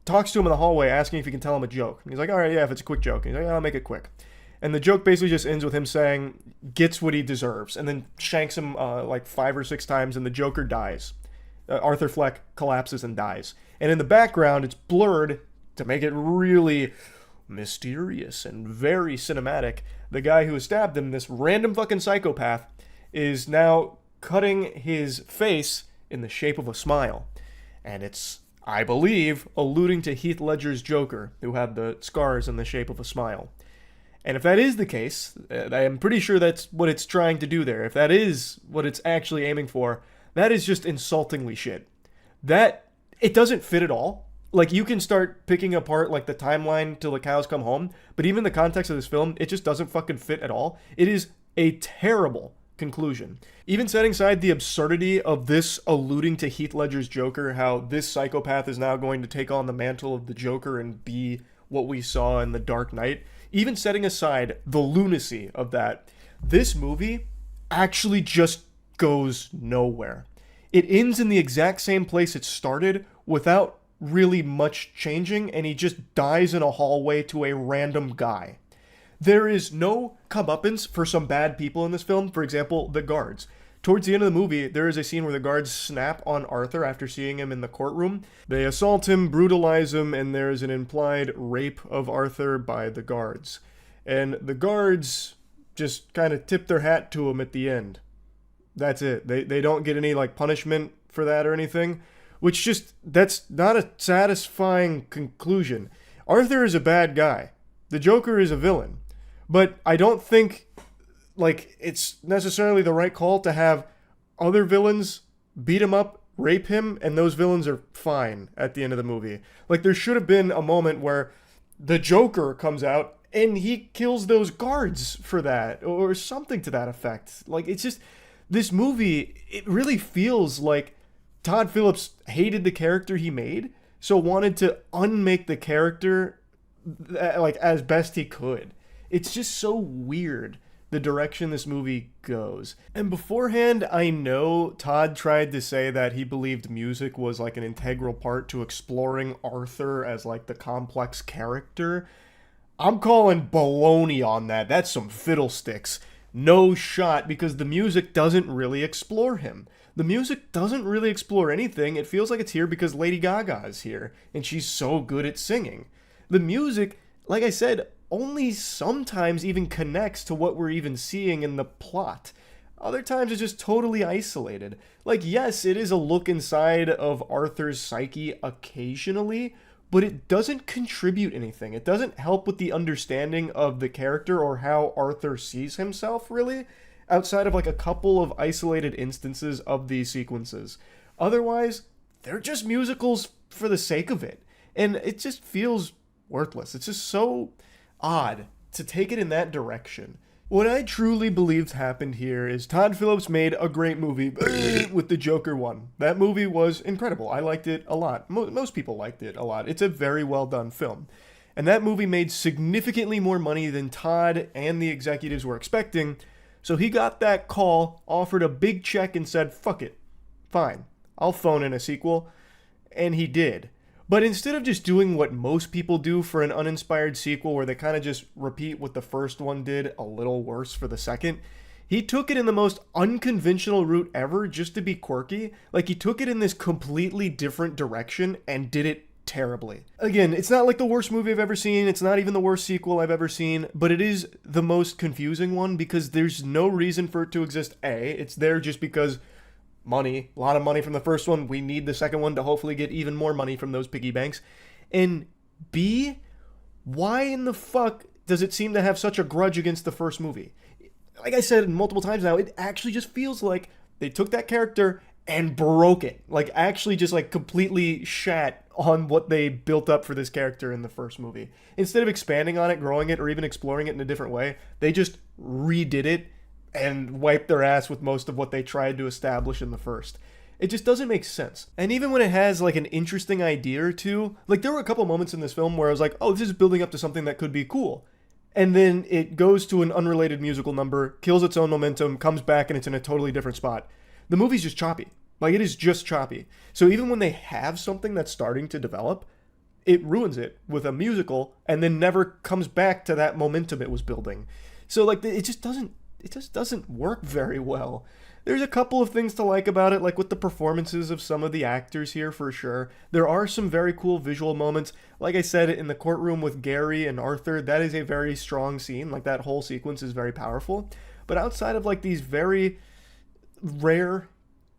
Speaker 1: talks to him in the hallway asking if he can tell him a joke. And he's like, all right, yeah, if it's a quick joke. And he's like, I'll make it quick. And the joke basically just ends with him saying, gets what he deserves, and then shanks him like 5 or 6 times, and the Joker dies. Arthur Fleck collapses and dies. And in the background, it's blurred to make it really mysterious and very cinematic. The guy who stabbed him, this random fucking psychopath, is now cutting his face in the shape of a smile. And it's, I believe, alluding to Heath Ledger's Joker, who had the scars in the shape of a smile. And if that is the case, I am pretty sure that's what it's trying to do there. If that is what it's actually aiming for, that is just insultingly shit. That, it doesn't fit at all. Like, you can start picking apart, like, the timeline till the cows come home, but even the context of this film, it just doesn't fucking fit at all. It is a terrible conclusion. Even setting aside the absurdity of this alluding to Heath Ledger's Joker, how this psychopath is now going to take on the mantle of the Joker and be what we saw in The Dark Knight, even setting aside the lunacy of that, this movie actually just goes nowhere. It ends in the exact same place it started without really much changing, and he just dies in a hallway to a random guy. There is no comeuppance for some bad people in this film. For example, the guards. Towards the end of the movie, there is a scene where the guards snap on Arthur after seeing him in the courtroom. They assault him, brutalize him, and there is an implied rape of Arthur by the guards. And the guards just kind of tip their hat to him at the end. That's it. They don't get any like punishment for that or anything, which just, that's not a satisfying conclusion. Arthur is a bad guy. The Joker is a villain. But I don't think like it's necessarily the right call to have other villains beat him up, rape him, and those villains are fine at the end of the movie. Like there should have been a moment where the Joker comes out and he kills those guards for that, or something to that effect. Like it's just, this movie, it really feels like Todd Phillips hated the character he made, so wanted to unmake the character like as best he could. It's just so weird, the direction this movie goes. And beforehand, I know Todd tried to say that he believed music was like an integral part to exploring Arthur as like the complex character. I'm calling baloney on that. That's some fiddlesticks. No shot, because the music doesn't really explore him. The music doesn't really explore anything. It feels like it's here because Lady Gaga is here, and she's so good at singing. The music, like I said, only sometimes even connects to what we're even seeing in the plot. Other times it's just totally isolated. Like, yes, it is a look inside of Arthur's psyche occasionally, but it doesn't contribute anything. It doesn't help with the understanding of the character or how Arthur sees himself, really, outside of like a couple of isolated instances of these sequences. Otherwise, they're just musicals for the sake of it. And it just feels worthless. It's just so odd to take it in that direction. What I truly believed happened here is Todd Phillips made a great movie with the Joker one. That movie was incredible. I liked it a lot. Most people liked it a lot. It's a very well done film. And that movie made significantly more money than Todd and the executives were expecting. So he got that call, offered a big check, and said, fuck it. Fine. I'll phone in a sequel. And he did. But instead of just doing what most people do for an uninspired sequel where they kind of just repeat what the first one did a little worse for the second, he took it in the most unconventional route ever just to be quirky. Like, he took it in this completely different direction and did it terribly. Again, it's not like the worst movie I've ever seen. It's not even the worst sequel I've ever seen, but it is the most confusing one because there's no reason for it to exist. It's there just because money, a lot of money from the first one. We need the second one to hopefully get even more money from those piggy banks. And B, why in the fuck does it seem to have such a grudge against the first movie? Like I said multiple times now, it actually just feels like they took that character and broke it. Like, actually just like completely shat on what they built up for this character in the first movie. Instead of expanding on it, growing it, or even exploring it in a different way, they just redid it and wiped their ass with most of what they tried to establish in the first. It just doesn't make sense. And even when it has like an interesting idea or two, like there were a couple moments in this film where I was like, oh, this is building up to something that could be cool. And then it goes to an unrelated musical number, kills its own momentum, comes back, and it's in a totally different spot. The movie's just choppy. Like, it is just choppy. So even when they have something that's starting to develop, it ruins it with a musical and then never comes back to that momentum it was building. So like it just doesn't work very well. There's a couple of things to like about it, like with the performances of some of the actors here for sure. There are some very cool visual moments. Like I said, in the courtroom with Gary and Arthur, that is a very strong scene. Like, that whole sequence is very powerful. But outside of like these very rare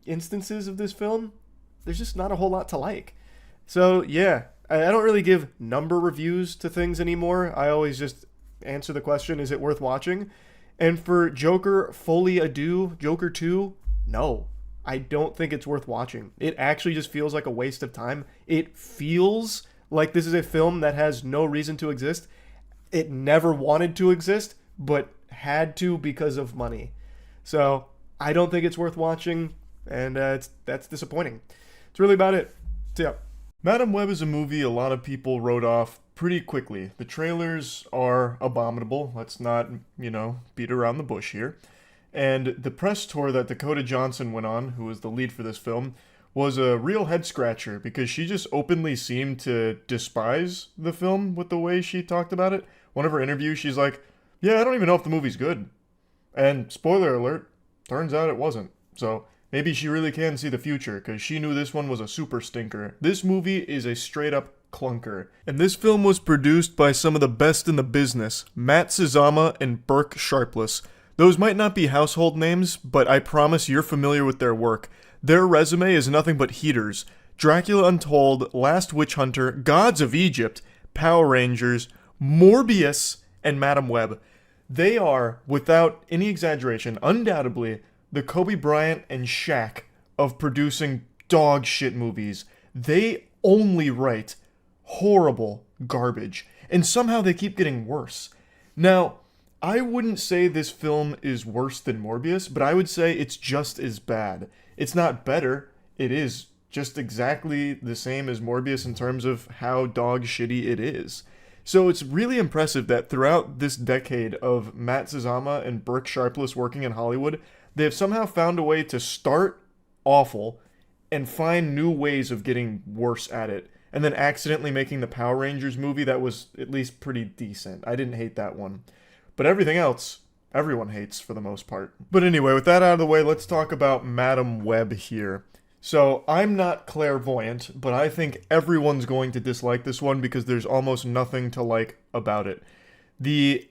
Speaker 1: instances of this film, there's just not a whole lot to like. So yeah, I don't really give number reviews to things anymore. I always just answer the question, is it worth watching? And for Joker Folie à Deux, Joker 2, no. I don't think it's worth watching. It actually just feels like a waste of time. It feels like this is a film that has no reason to exist. It never wanted to exist, but had to because of money. So I don't think it's worth watching, and that's disappointing. That's really about it. So yeah. Madam Web is a movie a lot of people wrote off pretty quickly. The trailers are abominable. Let's not, beat around the bush here. And the press tour that Dakota Johnson went on, who was the lead for this film, was a real head-scratcher because she just openly seemed to despise the film with the way she talked about it. One of her interviews, she's like, yeah, I don't even know if the movie's good. And spoiler alert, turns out it wasn't. So maybe she really can see the future because she knew this one was a super stinker. This movie is a straight-up clunker. And this film was produced by some of the best in the business, Matt Sazama and Burke Sharpless. Those might not be household names, but I promise you're familiar with their work. Their resume is nothing but heaters. Dracula Untold, Last Witch Hunter, Gods of Egypt, Power Rangers, Morbius, and Madam Web. They are, without any exaggeration, undoubtedly the Kobe Bryant and Shaq of producing dog shit movies. They only write horrible garbage, and somehow they keep getting worse. Now, I wouldn't say this film is worse than Morbius, but I would say it's just as bad. It's not better, it is just exactly the same as Morbius in terms of how dog shitty it is. So it's really impressive that throughout this decade of Matt Sazama and Burke Sharpless working in Hollywood, they have somehow found a way to start awful and find new ways of getting worse at it, and then accidentally making the Power Rangers movie that was at least pretty decent. I didn't hate that one. But everything else, everyone hates for the most part. But anyway, with that out of the way, let's talk about Madam Web here. So, I'm not clairvoyant, but I think everyone's going to dislike this one because there's almost nothing to like about it. The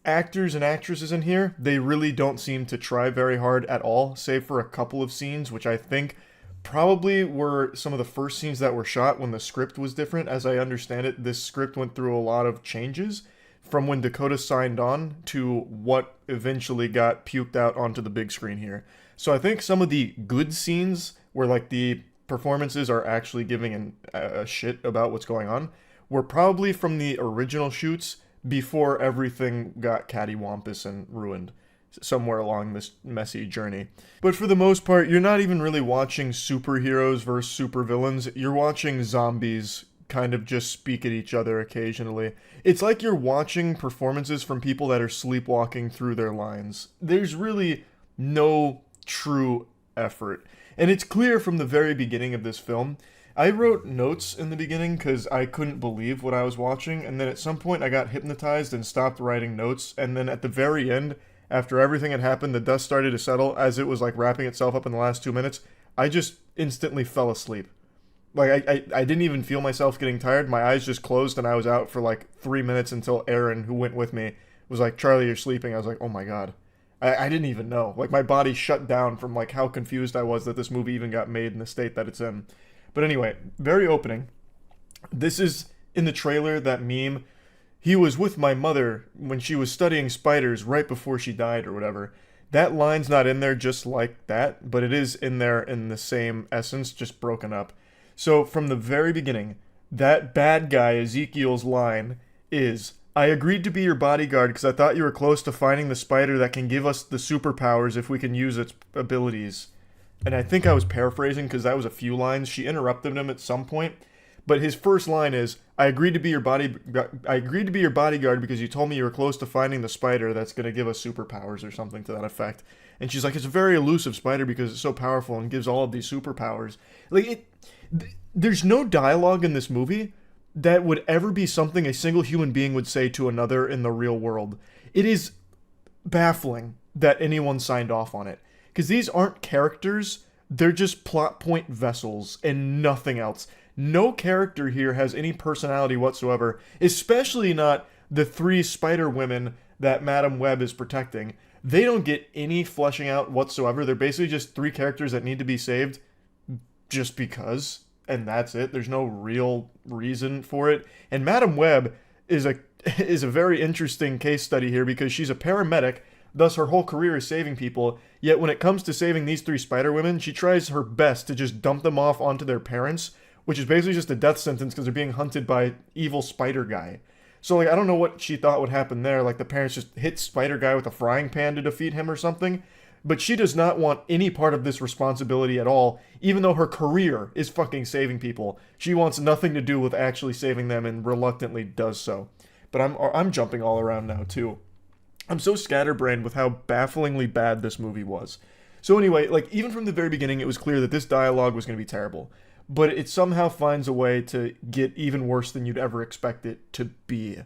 Speaker 1: actors and actresses in here, they really don't seem to try very hard at all, save for a couple of scenes, which I think probably were some of the first scenes that were shot when the script was different. As I understand it, this script went through a lot of changes from when Dakota signed on to what eventually got puked out onto the big screen here. So I think some of the good scenes where like the performances are actually giving a shit about what's going on were probably from the original shoots before everything got cattywampus and ruined somewhere along this messy journey. But for the most part, you're not even really watching superheroes versus supervillains. You're watching zombies kind of just speak at each other occasionally. It's like you're watching performances from people that are sleepwalking through their lines. There's really no true effort. And it's clear from the very beginning of this film. I wrote notes in the beginning because I couldn't believe what I was watching, and then at some point I got hypnotized and stopped writing notes, and then at the very end, after everything had happened, the dust started to settle as it was like wrapping itself up in the last 2 minutes, I just instantly fell asleep. Like, I didn't even feel myself getting tired. My eyes just closed, and I was out for like 3 minutes until Aaron, who went with me, was like, Charlie, you're sleeping. I was like, oh my god. I didn't even know. Like, my body shut down from like how confused I was that this movie even got made in the state that it's in. But anyway, very opening. This is in the trailer, that meme. He was with my mother when she was studying spiders right before she died or whatever. That line's not in there just like that, but it is in there in the same essence, just broken up. So from the very beginning, that bad guy Ezekiel's line is, I agreed to be your bodyguard because I thought you were close to finding the spider that can give us the superpowers if we can use its abilities. And I think I was paraphrasing because that was a few lines. She interrupted him at some point. But his first line is, I agreed to be your bodyguard because you told me you were close to finding the spider that's going to give us superpowers or something to that effect. And she's like, it's a very elusive spider because it's so powerful and gives all of these superpowers. Like, there's no dialogue in this movie that would ever be something a single human being would say to another in the real world. It is baffling that anyone signed off on it. Because these aren't characters, they're just plot point vessels and nothing else. No character here has any personality whatsoever, especially not the 3 spider women that Madam Web is protecting. They don't get any fleshing out whatsoever. They're basically just 3 characters that need to be saved just because, and that's it. There's no real reason for it. And Madam Web is a very interesting case study here because she's a paramedic, thus her whole career is saving people, yet when it comes to saving these 3 spider women, she tries her best to just dump them off onto their parents, which is basically just a death sentence because they're being hunted by evil spider guy. So, like, I don't know what she thought would happen there. Like, the parents just hit spider guy with a frying pan to defeat him or something. but she does not want any part of this responsibility at all, even though her career is fucking saving people. She wants nothing to do with actually saving them and reluctantly does so. But I'm jumping all around now too. I'm so scatterbrained with how bafflingly bad this movie was. So anyway, like, even from the very beginning, it was clear that this dialogue was going to be terrible. But it somehow finds a way to get even worse than you'd ever expect it to be.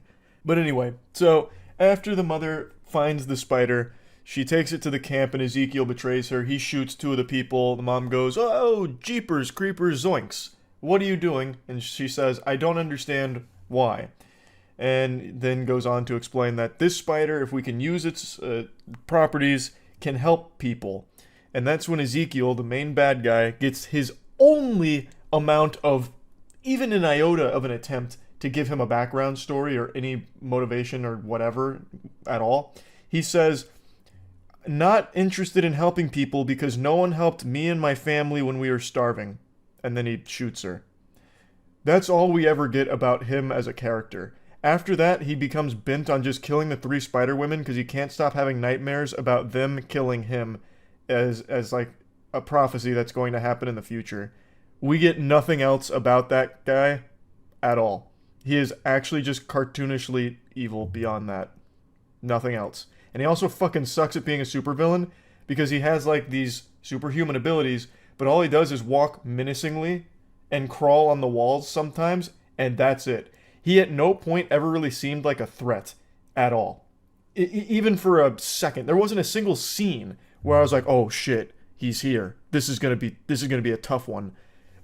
Speaker 1: But anyway, so after the mother finds the spider, she takes it to the camp and Ezekiel betrays her. He shoots 2 of the people. The mom goes, "Oh, jeepers, creepers, zoinks. What are you doing?" And she says, "I don't understand why." And then goes on to explain that this spider, if we can use its properties, can help people. And that's when Ezekiel, the main bad guy, gets his only amount of, even an iota of an attempt to give him a background story or any motivation or whatever at all. He says, "Not interested in helping people because no one helped me and my family when we were starving." And then he shoots her. That's all we ever get about him as a character. After that, he becomes bent on just killing the 3 spider women because he can't stop having nightmares about them killing him as like a prophecy that's going to happen in the future. We get nothing else about that guy at all. He is actually just cartoonishly evil beyond that. Nothing else. And he also fucking sucks at being a supervillain because he has like these superhuman abilities, but all he does is walk menacingly and crawl on the walls sometimes, and that's it. He at no point ever really seemed like a threat at all. Even for a second. There wasn't a single scene where I was like, "Oh shit, he's here. This is gonna be a tough one."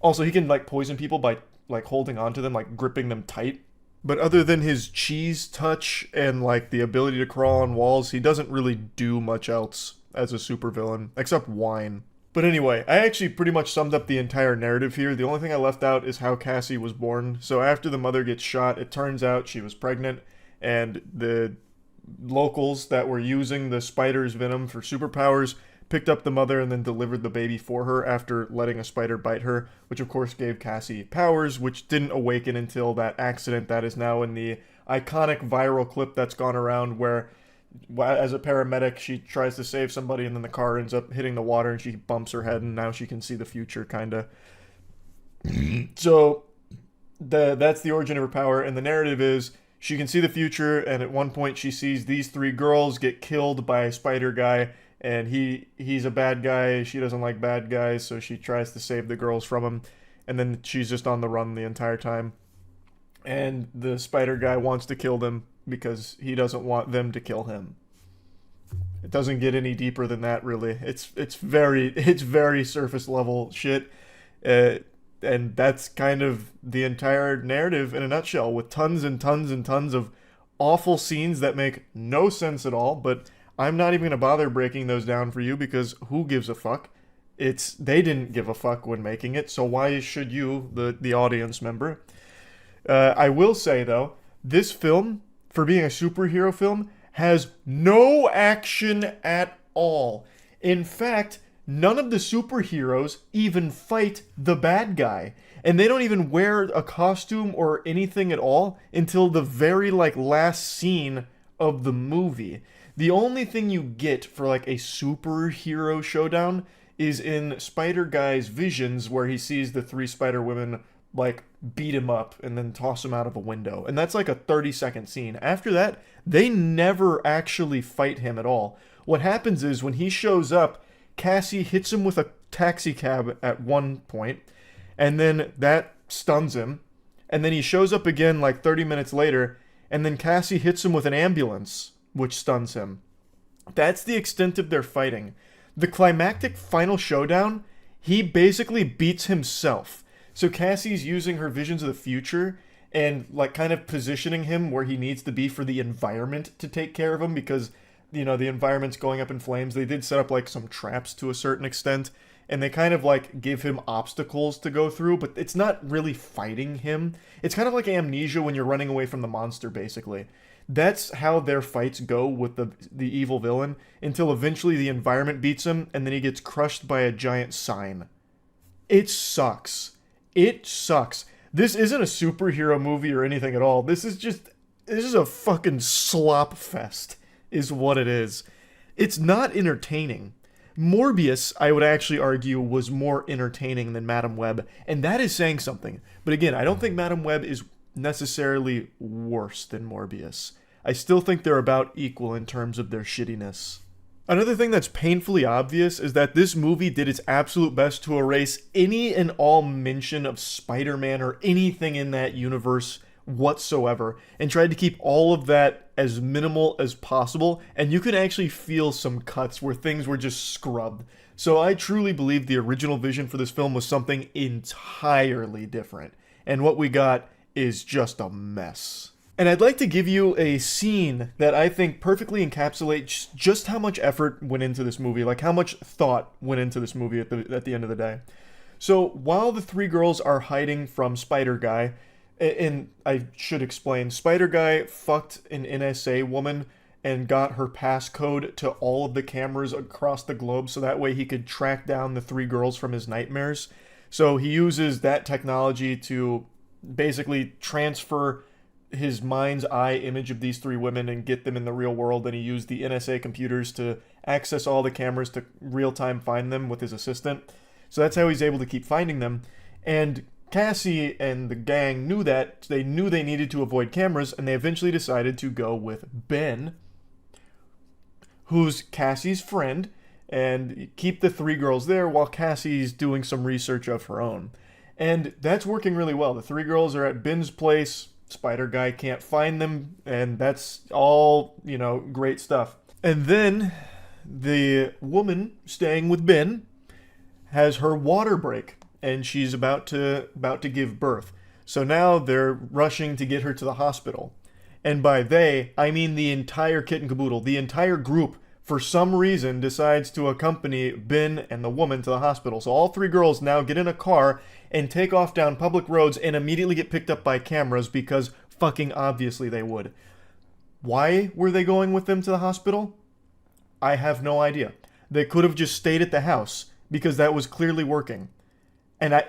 Speaker 1: Also, he can like poison people by like holding onto them, like gripping them tight. But other than his cheese touch and like the ability to crawl on walls, he doesn't really do much else as a supervillain, except whine. But anyway, I actually pretty much summed up the entire narrative here. The only thing I left out is how Cassie was born. So after the mother gets shot, it turns out she was pregnant, and the locals that were using the spider's venom for superpowers picked up the mother and then delivered the baby for her after letting a spider bite her, which of course gave Cassie powers, which didn't awaken until that accident that is now in the iconic viral clip that's gone around where, as a paramedic, she tries to save somebody and then the car ends up hitting the water and she bumps her head and now she can see the future, kinda. So that's the origin of her power, and the narrative is she can see the future, and at one point she sees these 3 girls get killed by a spider guy, and he's a bad guy. She doesn't like bad guys, so she tries to save the girls from him, and then she's just on the run the entire time. And the spider guy wants to kill them because he doesn't want them to kill him. It doesn't get any deeper than that, really. It's very surface level shit, and that's kind of the entire narrative in a nutshell, with tons and tons and tons of awful scenes that make no sense at all. But I'm not even gonna bother breaking those down for you because who gives a fuck? They didn't give a fuck when making it, so why should you, the audience member? I will say though, this film, for being a superhero film, has no action at all. In fact, none of the superheroes even fight the bad guy. And they don't even wear a costume or anything at all until the very last scene of the movie. The only thing you get for like a superhero showdown is in Spider Guy's visions, where he sees the 3 spider women like beat him up and then toss him out of a window. And that's like a 30-second scene. After that, they never actually fight him at all. What happens is when he shows up, Cassie hits him with a taxi cab at one point, and then that stuns him. And then he shows up again like 30 minutes later, and then Cassie hits him with an ambulance, which stuns him. That's the extent of their fighting. The climactic final showdown, he basically beats himself. So Cassie's using her visions of the future and like kind of positioning him where he needs to be for the environment to take care of him, because, you know, the environment's going up in flames. They did set up like some traps to a certain extent, and they kind of like give him obstacles to go through, but it's not really fighting him. It's kind of like Amnesia when you're running away from the monster, basically. That's how their fights go with the evil villain, until eventually the environment beats him, and then he gets crushed by a giant sign. It sucks. It sucks. This isn't a superhero movie or anything at all. This is a fucking slop fest, is what it is. It's not entertaining. Morbius, I would actually argue, was more entertaining than Madam Web, and that is saying something. But again, I don't think Madam Web is necessarily worse than Morbius. I still think they're about equal in terms of their shittiness. Another thing that's painfully obvious is that this movie did its absolute best to erase any and all mention of Spider-Man or anything in that universe whatsoever, and tried to keep all of that as minimal as possible, and you could actually feel some cuts where things were just scrubbed. So I truly believe the original vision for this film was something entirely different, and what we got is just a mess. And I'd like to give you a scene that I think perfectly encapsulates just how much effort went into this movie, like how much thought went into this movie at the end of the day. So while the three girls are hiding from Spider Guy, and I should explain, Spider Guy fucked an NSA woman and got her passcode to all of the cameras across the globe so that way he could track down the three girls from his nightmares. So he uses that technology to basically transfer his mind's eye image of these three women and get them in the real world, and he used the NSA computers to access all the cameras to real-time find them with his assistant. So that's how he's able to keep finding them. And Cassie and the gang knew that. They knew they needed to avoid cameras, and they eventually decided to go with Ben, who's Cassie's friend, and keep the three girls there while Cassie's doing some research of her own. And that's working really well. The three girls are at Ben's place. Spider Guy can't find them, and that's all, great stuff. And then the woman staying with Ben has her water break, and she's about to give birth. So now they're rushing to get her to the hospital. And by they, I mean the entire kit and caboodle. The entire group, for some reason, decides to accompany Ben and the woman to the hospital. So all three girls now get in a car and take off down public roads and immediately get picked up by cameras because fucking obviously they would. Why were they going with them to the hospital? I have no idea. They could have just stayed at the house because that was clearly working. And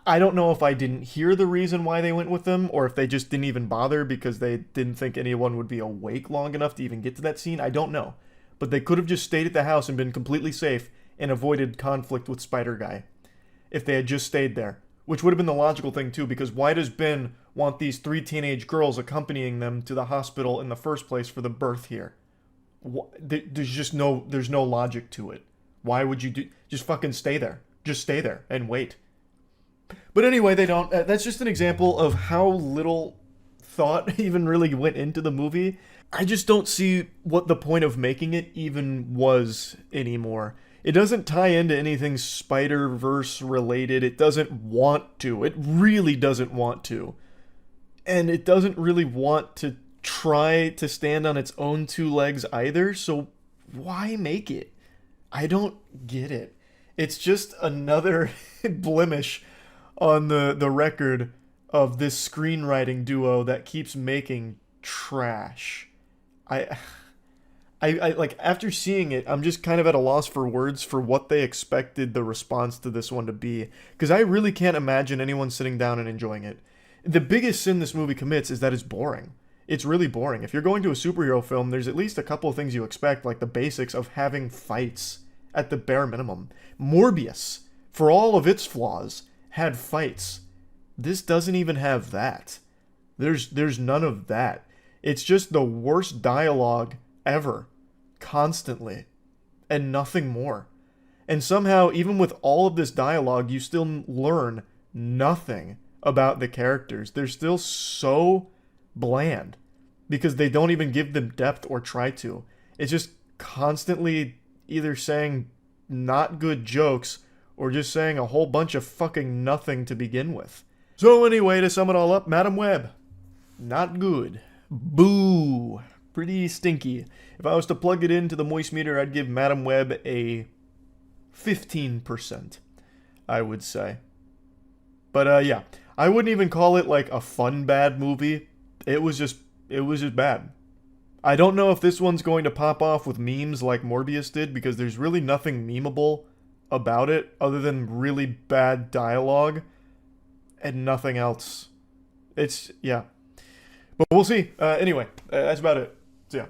Speaker 1: I don't know if I didn't hear the reason why they went with them or if they just didn't even bother because they didn't think anyone would be awake long enough to even get to that scene. I don't know. But they could have just stayed at the house and been completely safe and avoided conflict with Spider Guy if they had just stayed there. Which would have been the logical thing too, because why does Ben want these three teenage girls accompanying them to the hospital in the first place for the birth here? There's no logic to it. Why would you just fucking stay there? Just stay there and wait. But anyway, they don't. That's just an example of how little thought even really went into the movie. I just don't see what the point of making it even was anymore. It doesn't tie into anything Spider-Verse related. It doesn't want to. It really doesn't want to. And it doesn't really want to try to stand on its own two legs either, so why make it? I don't get it. It's just another blemish on the record of this screenwriting duo that keeps making trash. I like, after seeing it, I'm just kind of at a loss for words for what they expected the response to this one to be, because I really can't imagine anyone sitting down and enjoying it. The biggest sin this movie commits is that it's boring. It's really boring. If you're going to a superhero film, there's at least a couple of things you expect, like the basics of having fights at the bare minimum. Morbius, for all of its flaws, had fights. This doesn't even have that. There's none of that. It's just the worst dialogue ever, constantly, and nothing more. And somehow, even with all of this dialogue, you still learn nothing about the characters. They're still so bland because they don't even give them depth or try to. It's just constantly either saying not good jokes or just saying a whole bunch of fucking nothing to begin with. So anyway, to sum it all up, Madam Web, not good. Boo. Pretty stinky. If I was to plug it into the moist meter, I'd give Madam Web a 15%, I would say. But yeah, I wouldn't even call it like a fun bad movie. It was just bad. I don't know if this one's going to pop off with memes like Morbius did, because there's really nothing memeable about it other than really bad dialogue and nothing else. It's, yeah. But we'll see. Anyway, that's about it. So yeah.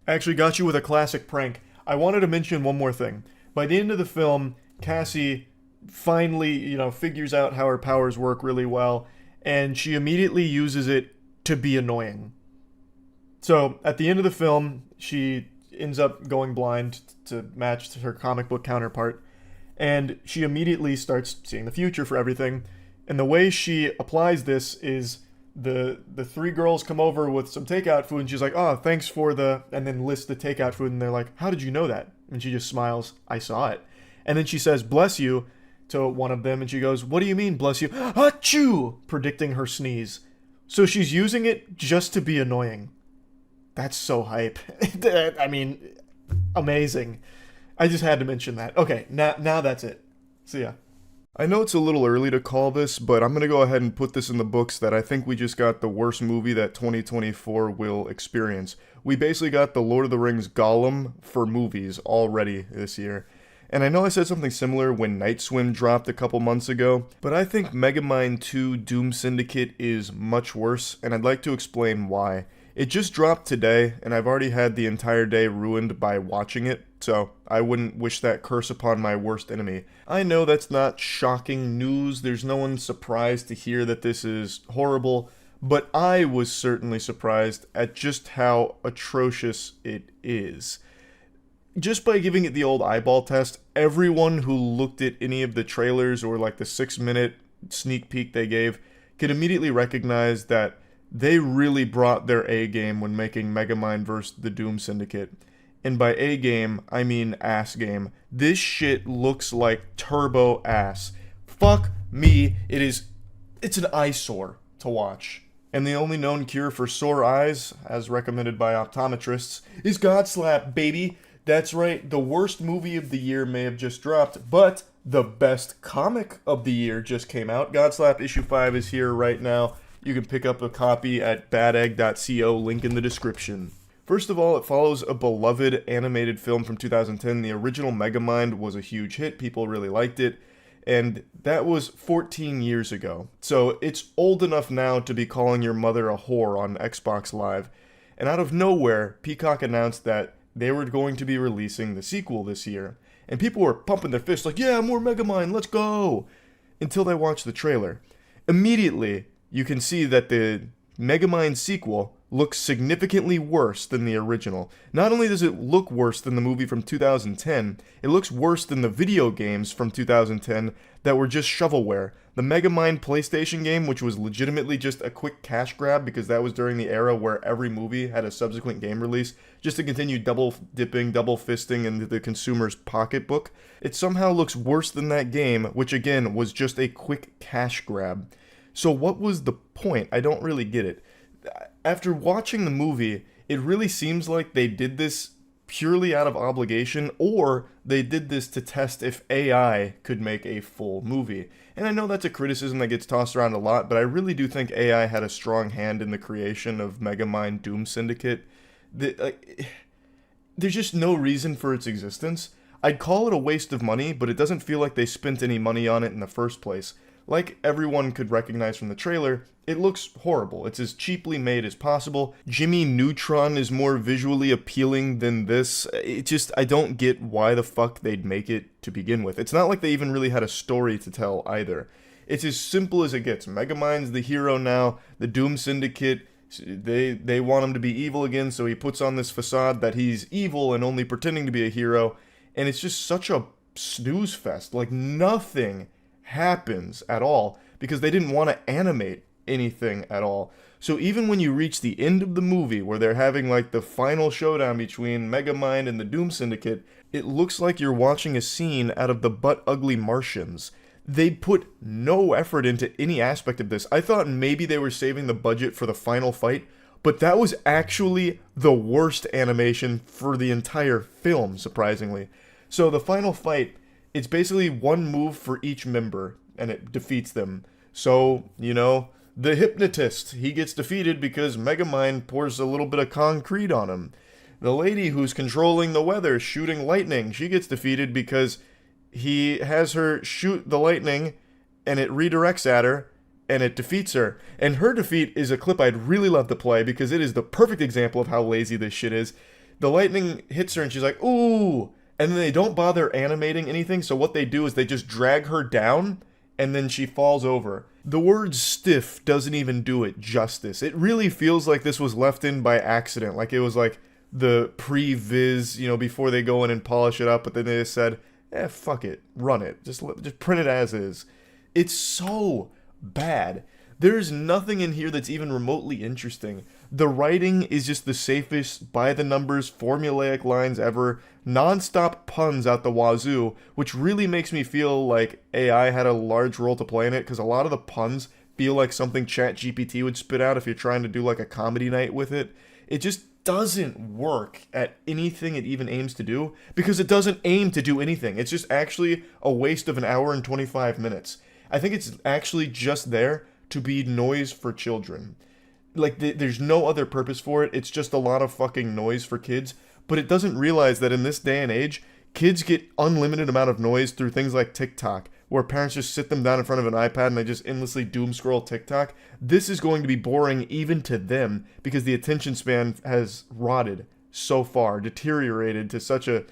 Speaker 1: I actually got you with a classic prank. I wanted to mention one more thing. By the end of the film, Cassie finally, figures out how her powers work really well, and she immediately uses it to be annoying. So, at the end of the film, she ends up going blind to match her comic book counterpart, and she immediately starts seeing the future for everything. And the way she applies this is the three girls come over with some takeout food, and she's like, "Oh, thanks for the," and then lists the takeout food, and they're like, "How did you know that?" And she just smiles, "I saw it." And then she says, "Bless you," to one of them, and she goes, "What do you mean, bless you?" Achoo! Predicting her sneeze. So she's using it just to be annoying. That's so hype. I mean, amazing. I just had to mention that. Okay, now that's it. See ya. I know it's a little early to call this, but I'm going to go ahead and put this in the books that I think we just got the worst movie that 2024 will experience. We basically got the Lord of the Rings Gollum for movies already this year. And I know I said something similar when Night Swim dropped a couple months ago, but I think Megamind 2 Doom Syndicate is much worse, and I'd like to explain why. It just dropped today, and I've already had the entire day ruined by watching it, so I wouldn't wish that curse upon my worst enemy. I know that's not shocking news, there's no one surprised to hear that this is horrible, but I was certainly surprised at just how atrocious it is. Just by giving it the old eyeball test, everyone who looked at any of the trailers or like the 6-minute sneak peek they gave could immediately recognize that they really brought their A game when making Megamind vs. the Doom Syndicate. And by A game, I mean ass game. This shit looks like turbo ass. Fuck me, it's an eyesore to watch. And the only known cure for sore eyes, as recommended by optometrists, is Godslap, baby. That's right, the worst movie of the year may have just dropped, but the best comic of the year just came out. Godslap issue 5 is here right now. You can pick up a copy at badegg.co, link in the description. First of all, it follows a beloved animated film from 2010. The original Megamind was a huge hit. People really liked it. And that was 14 years ago. So it's old enough now to be calling your mother a whore on Xbox Live. And out of nowhere, Peacock announced that they were going to be releasing the sequel this year. And people were pumping their fists like, yeah, more Megamind, let's go! Until they watched the trailer. Immediately, you can see that the Megamind sequel looks significantly worse than the original. Not only does it look worse than the movie from 2010, it looks worse than the video games from 2010 that were just shovelware. The Megamind PlayStation game, which was legitimately just a quick cash grab because that was during the era where every movie had a subsequent game release, just to continue double dipping, double fisting into the consumer's pocketbook. It somehow looks worse than that game, which again was just a quick cash grab. So what was the point? I don't really get it. After watching the movie, it really seems like they did this purely out of obligation, or they did this to test if AI could make a full movie. And I know that's a criticism that gets tossed around a lot, but I really do think AI had a strong hand in the creation of Megamind Doom Syndicate. There's just no reason for its existence. I'd call it a waste of money, but it doesn't feel like they spent any money on it in the first place. Like everyone could recognize from the trailer, it looks horrible. It's as cheaply made as possible. Jimmy Neutron is more visually appealing than this. I don't get why the fuck they'd make it to begin with. It's not like they even really had a story to tell either. It's as simple as it gets. Megamind's the hero now. The Doom Syndicate, they want him to be evil again, so he puts on this facade that he's evil and only pretending to be a hero. And it's just such a snooze fest. Like nothing happens at all because they didn't want to animate anything at all. So even when you reach the end of the movie where they're having like the final showdown between Megamind and the Doom Syndicate, it looks like you're watching a scene out of the Butt Ugly Martians. They put no effort into any aspect of this. I thought maybe they were saving the budget for the final fight, but that was actually the worst animation for the entire film, surprisingly. So the final fight, it's basically one move for each member, and it defeats them. So, the hypnotist, he gets defeated because Megamind pours a little bit of concrete on him. The lady who's controlling the weather, shooting lightning, she gets defeated because he has her shoot the lightning, and it redirects at her, and it defeats her. And her defeat is a clip I'd really love to play because it is the perfect example of how lazy this shit is. The lightning hits her, and she's like, ooh! and then they don't bother animating anything, so what they do is they just drag her down, and then she falls over. The word stiff doesn't even do it justice. It really feels like this was left in by accident, like it was like the pre-viz, before they go in and polish it up, but then they just said, fuck it, run it, just print it as is. It's so bad. There's nothing in here that's even remotely interesting. The writing is just the safest, by-the-numbers, formulaic lines ever, non-stop puns out the wazoo, which really makes me feel like AI had a large role to play in it, because a lot of the puns feel like something ChatGPT would spit out if you're trying to do like a comedy night with it. It just doesn't work at anything it even aims to do, because it doesn't aim to do anything. It's just actually a waste of an hour and 25 minutes. I think it's actually just there to be noise for children. Like, there's no other purpose for it. It's just a lot of fucking noise for kids. But it doesn't realize that in this day and age, kids get unlimited amount of noise through things like TikTok, where parents just sit them down in front of an iPad and they just endlessly doom scroll TikTok. This is going to be boring even to them, because the attention span has rotted so far, deteriorated to such a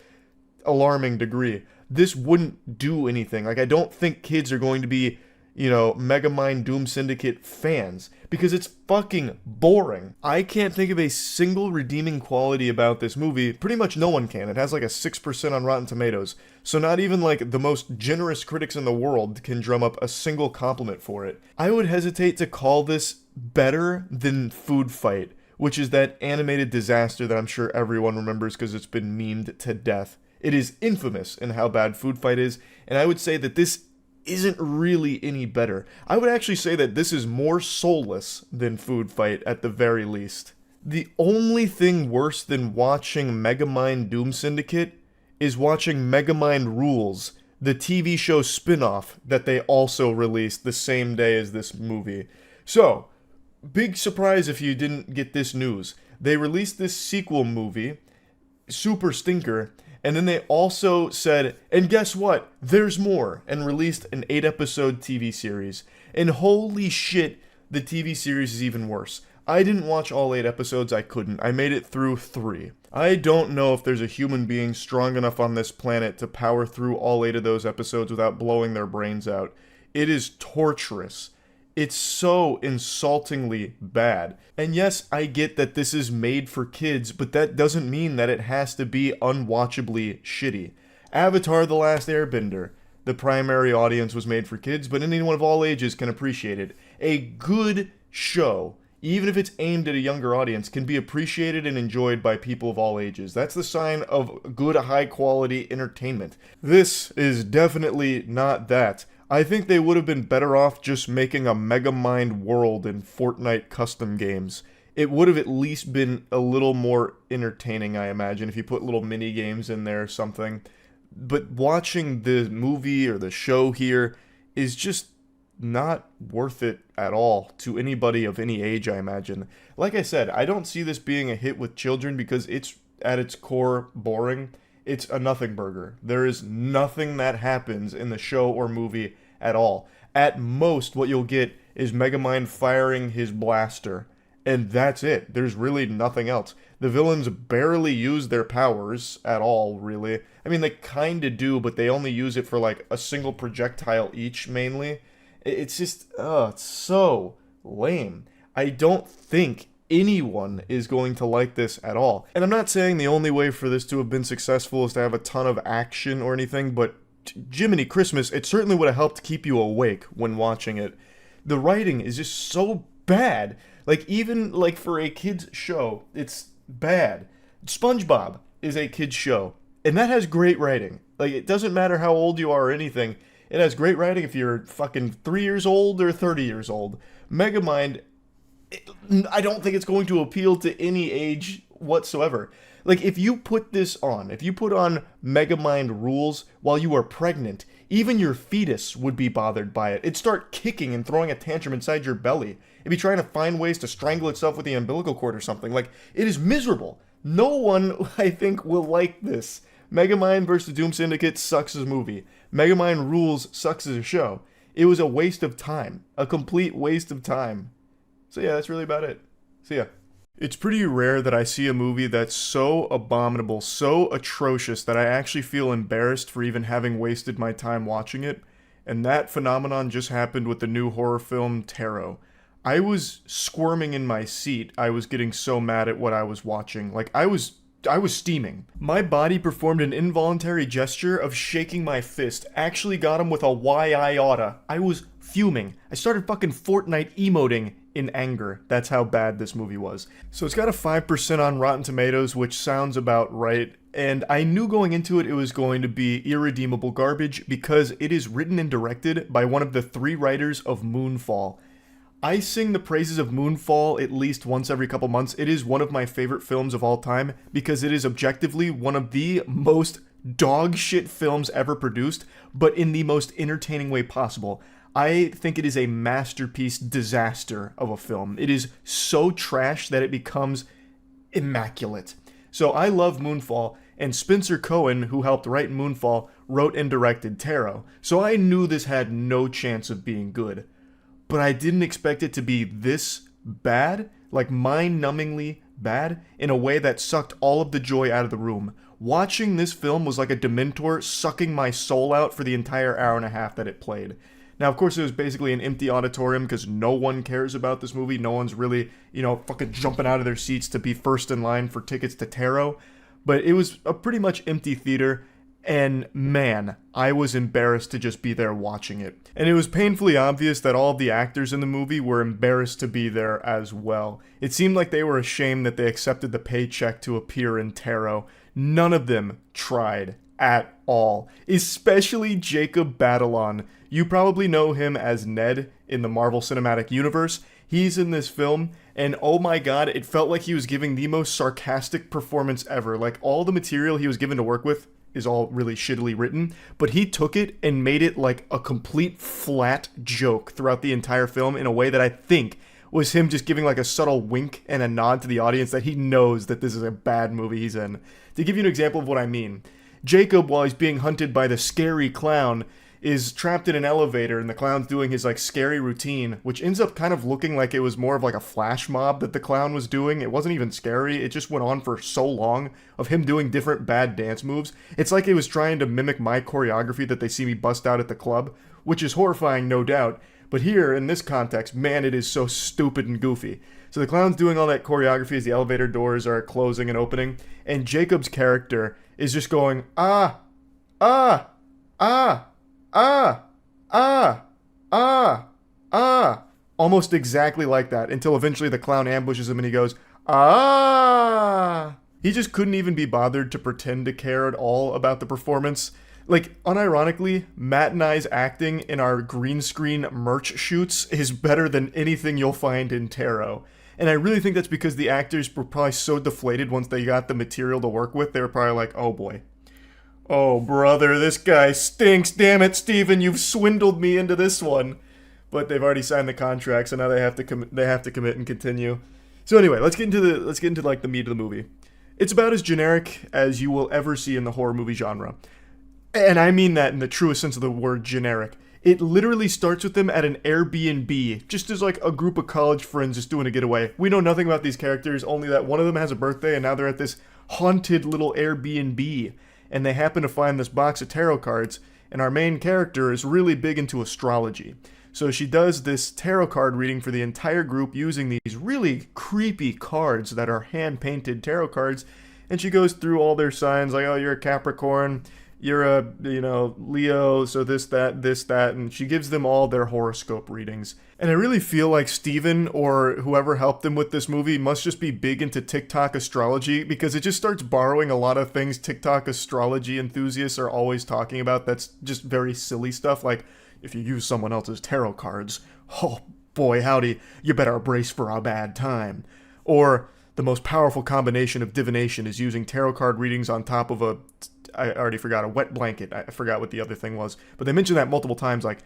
Speaker 1: alarming degree. This wouldn't do anything. Like, I don't think kids are going to be, Megamind Doom Syndicate fans, because it's fucking boring. I can't think of a single redeeming quality about this movie. Pretty much no one can. It has like a 6% on Rotten Tomatoes, so not even like the most generous critics in the world can drum up a single compliment for it. I would hesitate to call this better than Food Fight, which is that animated disaster that I'm sure everyone remembers because it's been memed to death. It is infamous in how bad Food Fight is, and I would say that this isn't really any better. I would actually say that this is more soulless than Food Fight at the very least. The only thing worse than watching Megamind Doom Syndicate is watching Megamind Rules, the TV show spin-off that they also released the same day as this movie. So, big surprise if you didn't get this news. They released this sequel movie, Super Stinker, and then they also said, and guess what? There's more, and released an 8-episode TV series. And holy shit, the TV series is even worse. I didn't watch all 8 episodes, I couldn't. I made it through 3. I don't know if there's a human being strong enough on this planet to power through all 8 of those episodes without blowing their brains out. It is torturous. It's so insultingly bad. And yes, I get that this is made for kids, but that doesn't mean that it has to be unwatchably shitty. Avatar: The Last Airbender. The primary audience was made for kids, but anyone of all ages can appreciate it. A good show, even if it's aimed at a younger audience, can be appreciated and enjoyed by people of all ages. That's the sign of good, high-quality entertainment. This is definitely not that. I think they would have been better off just making a Megamind world in Fortnite custom games. It would have at least been a little more entertaining, I imagine, if you put little mini games in there or something. But watching the movie or the show here is just not worth it at all to anybody of any age, I imagine. Like I said, I don't see this being a hit with children because it's, at its core, boring. It's a nothing burger. There is nothing that happens in the show or movie at all. At most, what you'll get is Megamind firing his blaster, and that's it. There's really nothing else. The villains barely use their powers at all, really. I mean, they kinda do, but they only use it for like a single projectile each, mainly. It's just, it's so lame. I don't think anyone is going to like this at all. And I'm not saying the only way for this to have been successful is to have a ton of action or anything, but Jiminy Christmas, it certainly would have helped keep you awake when watching it. The writing is just so bad. Like, even like for a kid's show, it's bad. SpongeBob is a kid's show, and that has great writing. Like, it doesn't matter how old you are or anything. It has great writing if you're fucking 3 years old or 30 years old. Megamind, I don't think it's going to appeal to any age whatsoever. Like, if you put this on, if you put on Megamind Rules while you are pregnant, even your fetus would be bothered by it. It'd start kicking and throwing a tantrum inside your belly. It'd be trying to find ways to strangle itself with the umbilical cord or something. Like, it is miserable. No one, I think, will like this. Megamind vs. Doom Syndicate sucks as a movie. Megamind Rules sucks as a show. It was a waste of time. A complete waste of time. So yeah, that's really about it. See ya. It's pretty rare that I see a movie that's so abominable, so atrocious that I actually feel embarrassed for even having wasted my time watching it. And that phenomenon just happened with the new horror film Tarot. I was squirming in my seat. I was getting so mad at what I was watching. Like, I was steaming. My body performed an involuntary gesture of shaking my fist. Actually got him with a why I oughta. I was fuming. I started fucking Fortnite emoting in anger. That's how bad this movie was. So it's got a 5% on Rotten Tomatoes, which sounds about right. And I knew going into it was going to be irredeemable garbage because it is written and directed by one of the 3 writers of Moonfall. I sing the praises of Moonfall at least once every couple months. It is one of my favorite films of all time because it is objectively one of the most dog shit films ever produced, but in the most entertaining way possible. I think it is a masterpiece disaster of a film. It is so trash that it becomes immaculate. So I love Moonfall, and Spencer Cohen, who helped write Moonfall, wrote and directed Tarot. So I knew this had no chance of being good. But I didn't expect it to be this bad, like mind-numbingly bad, in a way that sucked all of the joy out of the room. Watching this film was like a Dementor sucking my soul out for the entire hour and a half that it played. Now, of course, it was basically an empty auditorium because no one cares about this movie. No one's really, fucking jumping out of their seats to be first in line for tickets to Tarot. But it was a pretty much empty theater, and man, I was embarrassed to just be there watching it. And it was painfully obvious that all of the actors in the movie were embarrassed to be there as well. It seemed like they were ashamed that they accepted the paycheck to appear in Tarot. None of them tried at all, especially Jacob Batalon. You probably know him as Ned in the Marvel Cinematic Universe. He's in this film, and oh my god, it felt like he was giving the most sarcastic performance ever. Like, all the material he was given to work with is all really shittily written, but he took it and made it like a complete flat joke throughout the entire film in a way that I think was him just giving like a subtle wink and a nod to the audience that he knows that this is a bad movie he's in. To give you an example of what I mean, Jacob, while he's being hunted by the scary clown, is trapped in an elevator, and the clown's doing his like scary routine, which ends up kind of looking like it was more of like a flash mob that the clown was doing. It wasn't even scary. It just went on for so long of him doing different bad dance moves. It's like it was trying to mimic my choreography that they see me bust out at the club, which is horrifying, no doubt. But here, in this context, man, it is so stupid and goofy. So the clown's doing all that choreography as the elevator doors are closing and opening, and Jacob's character is just going, ah, ah, ah, ah, ah, ah, ah, almost exactly like that, until eventually the clown ambushes him and he goes, ah. He just couldn't even be bothered to pretend to care at all about the performance. Like, unironically, Matt and I's acting in our green screen merch shoots is better than anything you'll find in Tarot. And I really think that's because the actors were probably so deflated once they got the material to work with. They were probably like, oh boy. Oh, brother, this guy stinks. Damn it, Steven, you've swindled me into this one. But they've already signed the contract, so now they have to commit and continue. So anyway, let's get into like the meat of the movie. It's about as generic as you will ever see in the horror movie genre. And I mean that in the truest sense of the word generic. It literally starts with them at an Airbnb, just as like a group of college friends just doing a getaway. We know nothing about these characters, only that one of them has a birthday and now they're at this haunted little Airbnb. And they happen to find this box of tarot cards, and our main character is really big into astrology. So she does this tarot card reading for the entire group using these really creepy cards that are hand-painted tarot cards, and she goes through all their signs, like, oh, you're a Capricorn, you're a, Leo, so this, that, and she gives them all their horoscope readings. And I really feel like Steven, or whoever helped them with this movie, must just be big into TikTok astrology, because it just starts borrowing a lot of things TikTok astrology enthusiasts are always talking about that's just very silly stuff, like, if you use someone else's tarot cards, oh boy howdy, you better brace for a bad time. Or, the most powerful combination of divination is using tarot card readings on top of I already forgot, a wet blanket. I forgot what the other thing was. But they mention that multiple times, like,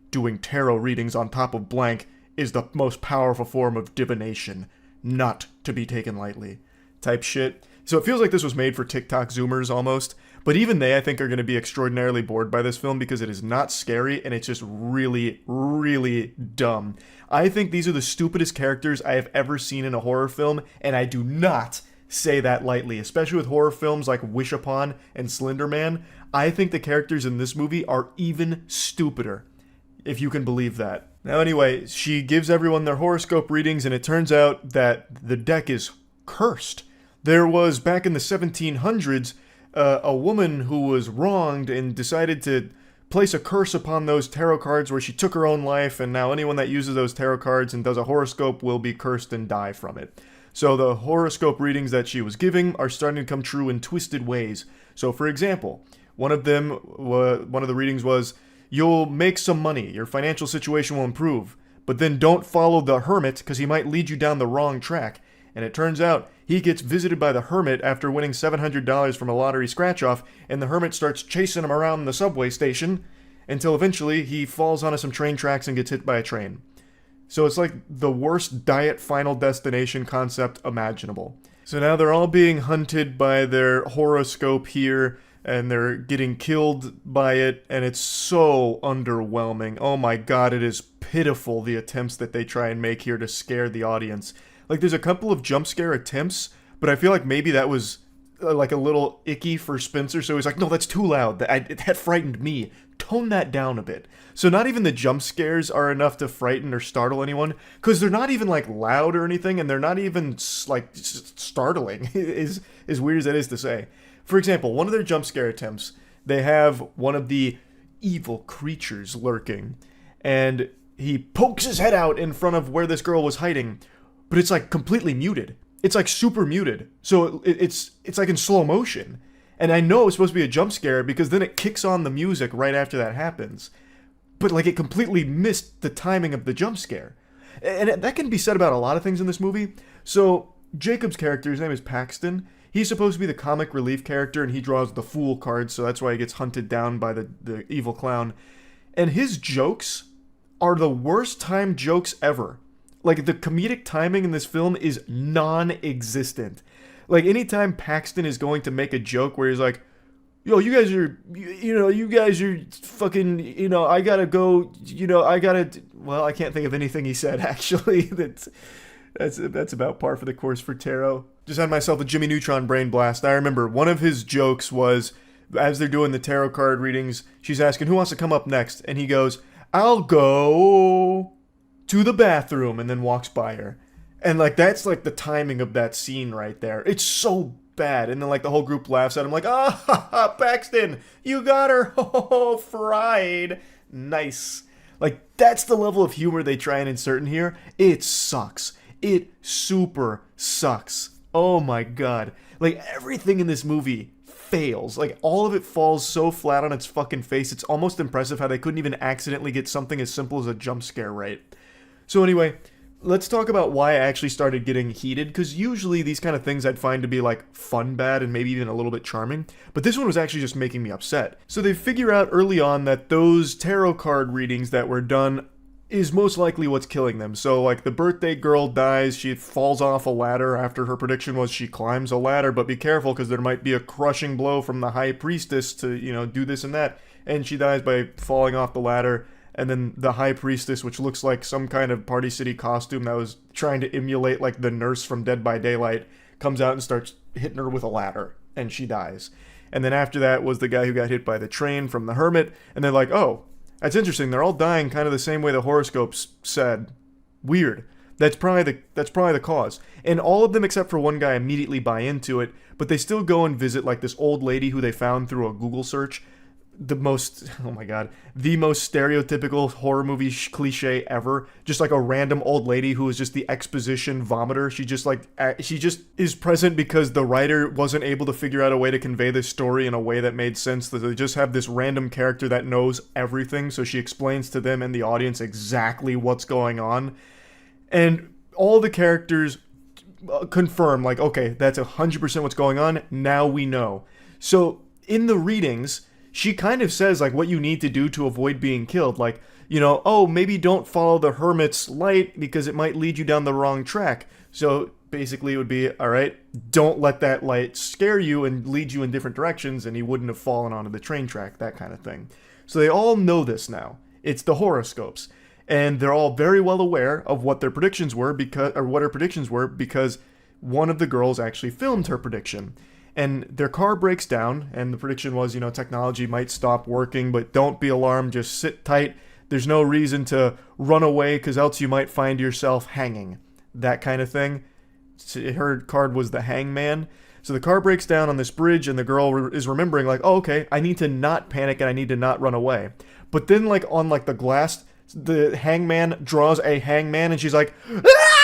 Speaker 1: doing tarot readings on top of blank is the most powerful form of divination, not to be taken lightly, type shit. So it feels like this was made for TikTok Zoomers almost. But even they, I think, are going to be extraordinarily bored by this film because it is not scary and it's just really, really dumb. I think these are the stupidest characters I have ever seen in a horror film, and I do not say that lightly, especially with horror films like Wish Upon and Slender Man. I think the characters in this movie are even stupider, if you can believe that. Now anyway, she gives everyone their horoscope readings, and it turns out that the deck is cursed. There was, back in the 1700s, a woman who was wronged and decided to place a curse upon those tarot cards where she took her own life, and now anyone that uses those tarot cards and does a horoscope will be cursed and die from it. So the horoscope readings that she was giving are starting to come true in twisted ways. So for example, one of the readings was, you'll make some money, your financial situation will improve, but then don't follow the hermit because he might lead you down the wrong track. And it turns out he gets visited by the hermit after winning $700 from a lottery scratch-off, and the hermit starts chasing him around the subway station until eventually he falls onto some train tracks and gets hit by a train. So it's like the worst diet Final Destination concept imaginable. So now they're all being hunted by their horoscope here, and they're getting killed by it, and it's so underwhelming. Oh my god, it is pitiful, the attempts that they try and make here to scare the audience. Like, there's a couple of jump scare attempts, but I feel like maybe that was like a little icky for Spencer, so he's like, no, that's too loud, that frightened me. Tone that down a bit. So not even the jump scares are enough to frighten or startle anyone, because they're not even like loud or anything, and they're not even like startling, as weird as that is to say. For example, one of their jump scare attempts, they have one of the evil creatures lurking, and he pokes his head out in front of where this girl was hiding, but it's like completely muted. It's like super muted. So it's like in slow motion. And I know it's supposed to be a jump scare because then it kicks on the music right after that happens. But like it completely missed the timing of the jump scare. And that can be said about a lot of things in this movie. So Jacob's character, his name is Paxton. He's supposed to be the comic relief character, and he draws the Fool card, so that's why he gets hunted down by the evil clown. And his jokes are the worst timed jokes ever. Like, the comedic timing in this film is non-existent. Like, anytime Paxton is going to make a joke where he's like, yo, you guys are fucking, I gotta go, well, I can't think of anything he said, actually. That's about par for the course for Taro. Just had myself a Jimmy Neutron brain blast. I remember one of his jokes was, as they're doing the tarot card readings, she's asking, who wants to come up next? And he goes, I'll go to the bathroom, and then walks by her. And like, that's like the timing of that scene right there. It's so bad. And then like the whole group laughs at him like, ah, Paxton, you got her. Oh, fried. Nice. Like, that's the level of humor they try and insert in here. It sucks. It super sucks. Oh my god. Like, everything in this movie fails. Like, all of it falls so flat on its fucking face. It's almost impressive how they couldn't even accidentally get something as simple as a jump scare right. So anyway, let's talk about why I actually started getting heated, because usually these kind of things I'd find to be like fun bad and maybe even a little bit charming, but this one was actually just making me upset. So they figure out early on that those tarot card readings that were done is most likely what's killing them. So like the birthday girl dies, she falls off a ladder after her prediction was she climbs a ladder, but be careful because there might be a crushing blow from the high priestess to, do this and that, and she dies by falling off the ladder. And then the high priestess, which looks like some kind of Party City costume that was trying to emulate like the nurse from Dead by Daylight, comes out and starts hitting her with a ladder, and she dies. And then after that was the guy who got hit by the train from the hermit, and they're like, oh, that's interesting, they're all dying kind of the same way the horoscopes said. Weird. That's probably the cause. And all of them except for one guy immediately buy into it, but they still go and visit like this old lady who they found through a Google search. The most stereotypical horror movie cliche ever. Just like a random old lady who is just the exposition vomiter. She just is present because the writer wasn't able to figure out a way to convey this story in a way that made sense. That they just have this random character that knows everything, so she explains to them and the audience exactly what's going on. And all the characters confirm, like, okay, that's 100% what's going on. Now we know. So in the readings, she kind of says, like, what you need to do to avoid being killed. Like, maybe don't follow the hermit's light because it might lead you down the wrong track. So basically it would be, all right, don't let that light scare you and lead you in different directions, and he wouldn't have fallen onto the train track, that kind of thing. So they all know this now. It's the horoscopes. And they're all very well aware of what their predictions were what her predictions were because one of the girls actually filmed her prediction. And their car breaks down, and the prediction was, technology might stop working, but don't be alarmed, just sit tight. There's no reason to run away, because else you might find yourself hanging. That kind of thing. Her card was the hangman. So the car breaks down on this bridge, and the girl is remembering, like, oh, okay, I need to not panic, and I need to not run away. But then, like, on, like, the glass, the hangman draws a hangman, and she's like, ah!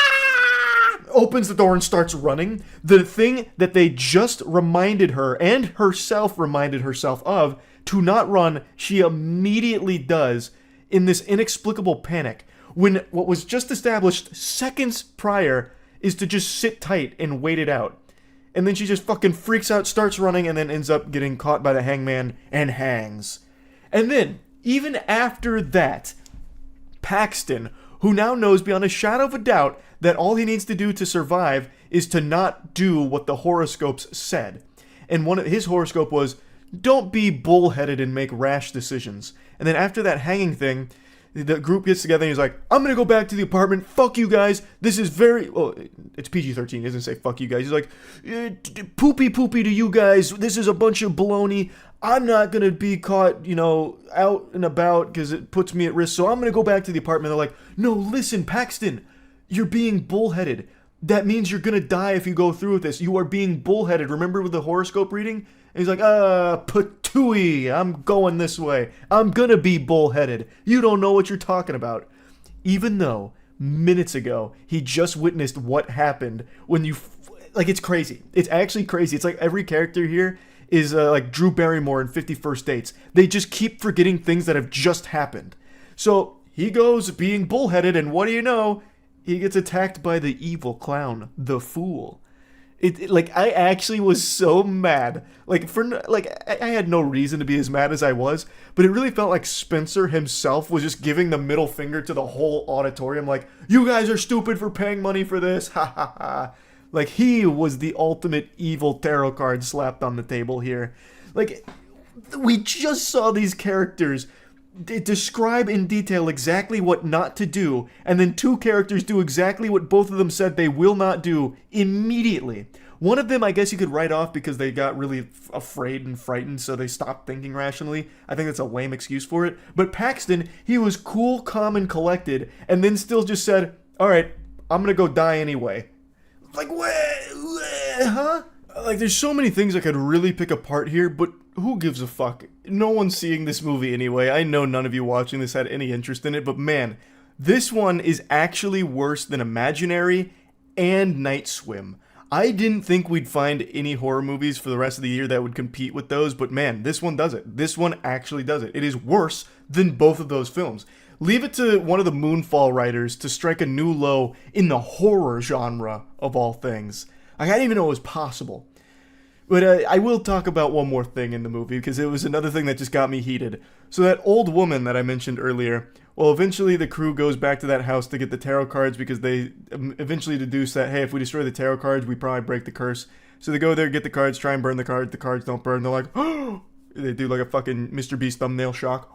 Speaker 1: Opens the door and starts running. The thing that they just reminded her and herself reminded herself of to not run, she immediately does in this inexplicable panic when what was just established seconds prior is to just sit tight and wait it out. And then she just fucking freaks out, starts running, and then ends up getting caught by the hangman and hangs. And then, even after that, Paxton, who now knows beyond a shadow of a doubt that all he needs to do to survive is to not do what the horoscopes said. And his horoscope was, don't be bullheaded and make rash decisions. And then after that hanging thing, the group gets together and he's like, I'm gonna go back to the apartment, fuck you guys, this is very, well, it's PG-13, he doesn't say fuck you guys, he's like, poopy to you guys, this is a bunch of baloney, I'm not gonna be caught, out and about, because it puts me at risk, so I'm gonna go back to the apartment. They're like, no, listen, Paxton, you're being bullheaded. That means you're gonna die if you go through with this. You are being bullheaded. Remember with the horoscope reading? And he's like, patooey, I'm going this way. I'm gonna be bullheaded. You don't know what you're talking about. Even though, minutes ago, he just witnessed what happened when it's crazy. It's actually crazy. It's like every character here is like Drew Barrymore in 50 First Dates. They just keep forgetting things that have just happened. So, he goes being bullheaded, and what do you know? He gets attacked by the evil clown, the Fool. I actually was so mad. I had no reason to be as mad as I was, but it really felt like Spencer himself was just giving the middle finger to the whole auditorium, like, you guys are stupid for paying money for this, ha ha ha. Like, he was the ultimate evil tarot card slapped on the table here. Like, we just saw these characters describe in detail exactly what not to do, and then two characters do exactly what both of them said they will not do immediately. One of them, I guess you could write off because they got really afraid and frightened, so they stopped thinking rationally. I think that's a lame excuse for it. But Paxton, he was cool, calm, and collected, and then still just said, alright, I'm gonna go die anyway. Like, what? Huh? Like, there's so many things I could really pick apart here, but who gives a fuck? No one's seeing this movie anyway. I know none of you watching this had any interest in it, but man, this one is actually worse than Imaginary and Night Swim. I didn't think we'd find any horror movies for the rest of the year that would compete with those, but man, this one does it. This one actually does it. It is worse than both of those films. Leave it to one of the Moonfall writers to strike a new low in the horror genre of all things. I didn't even know it was possible. But I will talk about one more thing in the movie, because it was another thing that just got me heated. So that old woman that I mentioned earlier, well, eventually the crew goes back to that house to get the tarot cards, because they eventually deduce that, hey, if we destroy the tarot cards, we probably break the curse. So they go there, get the cards, try and burn the cards don't burn. They're like, oh! They do like a fucking Mr. Beast thumbnail shock.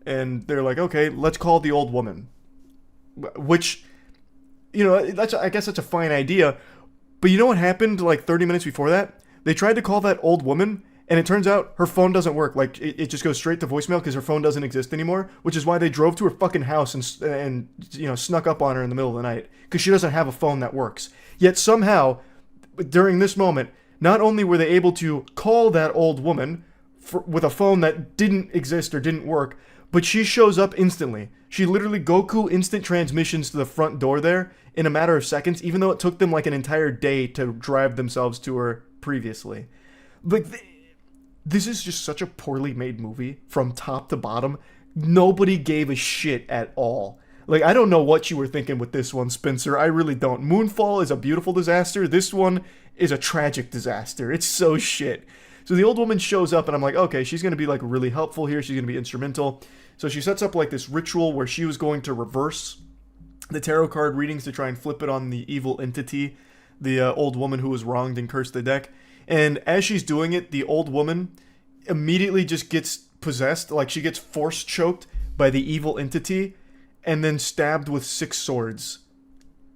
Speaker 1: And they're like, okay, let's call the old woman. Which, I guess that's a fine idea. But you know what happened like 30 minutes before that? They tried to call that old woman, and it turns out her phone doesn't work. Like, it just goes straight to voicemail because her phone doesn't exist anymore, which is why they drove to her fucking house and snuck up on her in the middle of the night, because she doesn't have a phone that works. Yet somehow, during this moment, not only were they able to call that old woman with a phone that didn't exist or didn't work, but she shows up instantly. She literally Goku instant transmissions to the front door there in a matter of seconds, even though it took them like an entire day to drive themselves to her previously. Like, this is just such a poorly made movie from top to bottom. Nobody gave a shit at all. Like, I don't know what you were thinking with this one, Spencer. I really don't. Moonfall is a beautiful disaster. This one is a tragic disaster. It's so shit. So the old woman shows up, and I'm like, okay, she's going to be, like, really helpful here. She's going to be instrumental. So she sets up, like, this ritual where she was going to reverse the tarot card readings to try and flip it on the evil entity the old woman who was wronged and cursed the deck. And as she's doing it, the old woman immediately just gets possessed. Like, she gets force choked by the evil entity and then stabbed with 6 swords.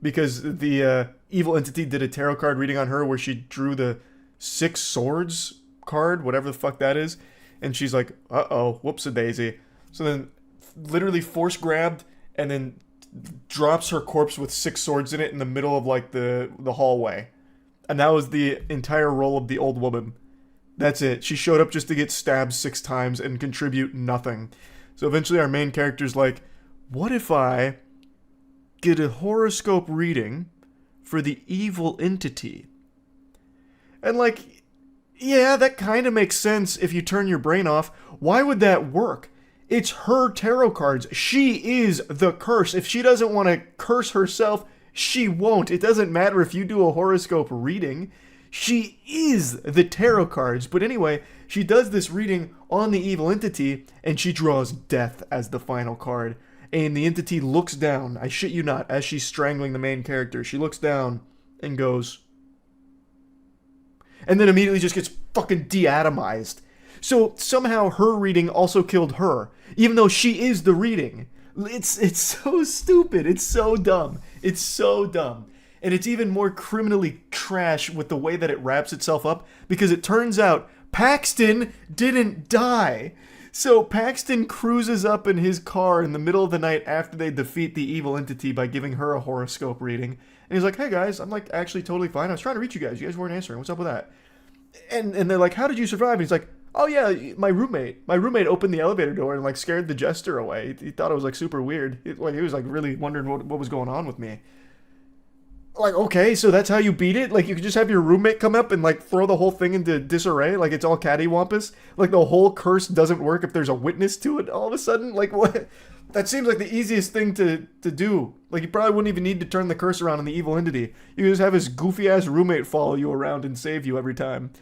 Speaker 1: Because the evil entity did a tarot card reading on her where she drew the 6 swords card, whatever the fuck that is. And she's like, uh-oh, whoops-a-daisy. So then literally force grabbed and then drops her corpse with 6 swords in it in the middle of, like, the hallway. And that was the entire role of the old woman. That's it. She showed up just to get stabbed 6 times and contribute nothing. So eventually our main character's like, what if I get a horoscope reading for the evil entity? And like, yeah, that kind of makes sense if you turn your brain off. Why would that work? It's her tarot cards. She is the curse. If she doesn't want to curse herself, she won't. It doesn't matter if you do a horoscope reading. She is the tarot cards. But anyway, she does this reading on the evil entity, and she draws death as the final card. And the entity looks down, I shit you not, as she's strangling the main character. She looks down and goes... and then immediately just gets fucking deatomized. So somehow her reading also killed her, even though she is the reading. It's so stupid. It's so dumb. It's so dumb. And it's even more criminally trash with the way that it wraps itself up, because it turns out Paxton didn't die. So Paxton cruises up in his car in the middle of the night after they defeat the evil entity by giving her a horoscope reading. And he's like, hey guys, I'm like actually totally fine. I was trying to reach you guys. You guys weren't answering. What's up with that? And they're like, how did you survive? And he's like, oh yeah, my roommate opened the elevator door and like scared the jester away. He thought it was like super weird. He was like really wondering what was going on with me. Like, okay, so that's how you beat it? Like, you could just have your roommate come up and, like, throw the whole thing into disarray? Like, it's all cattywampus? Like, the whole curse doesn't work if there's a witness to it all of a sudden? Like, what? That seems like the easiest thing to do. Like, you probably wouldn't even need to turn the curse around on the evil entity. You could just have his goofy-ass roommate follow you around and save you every time.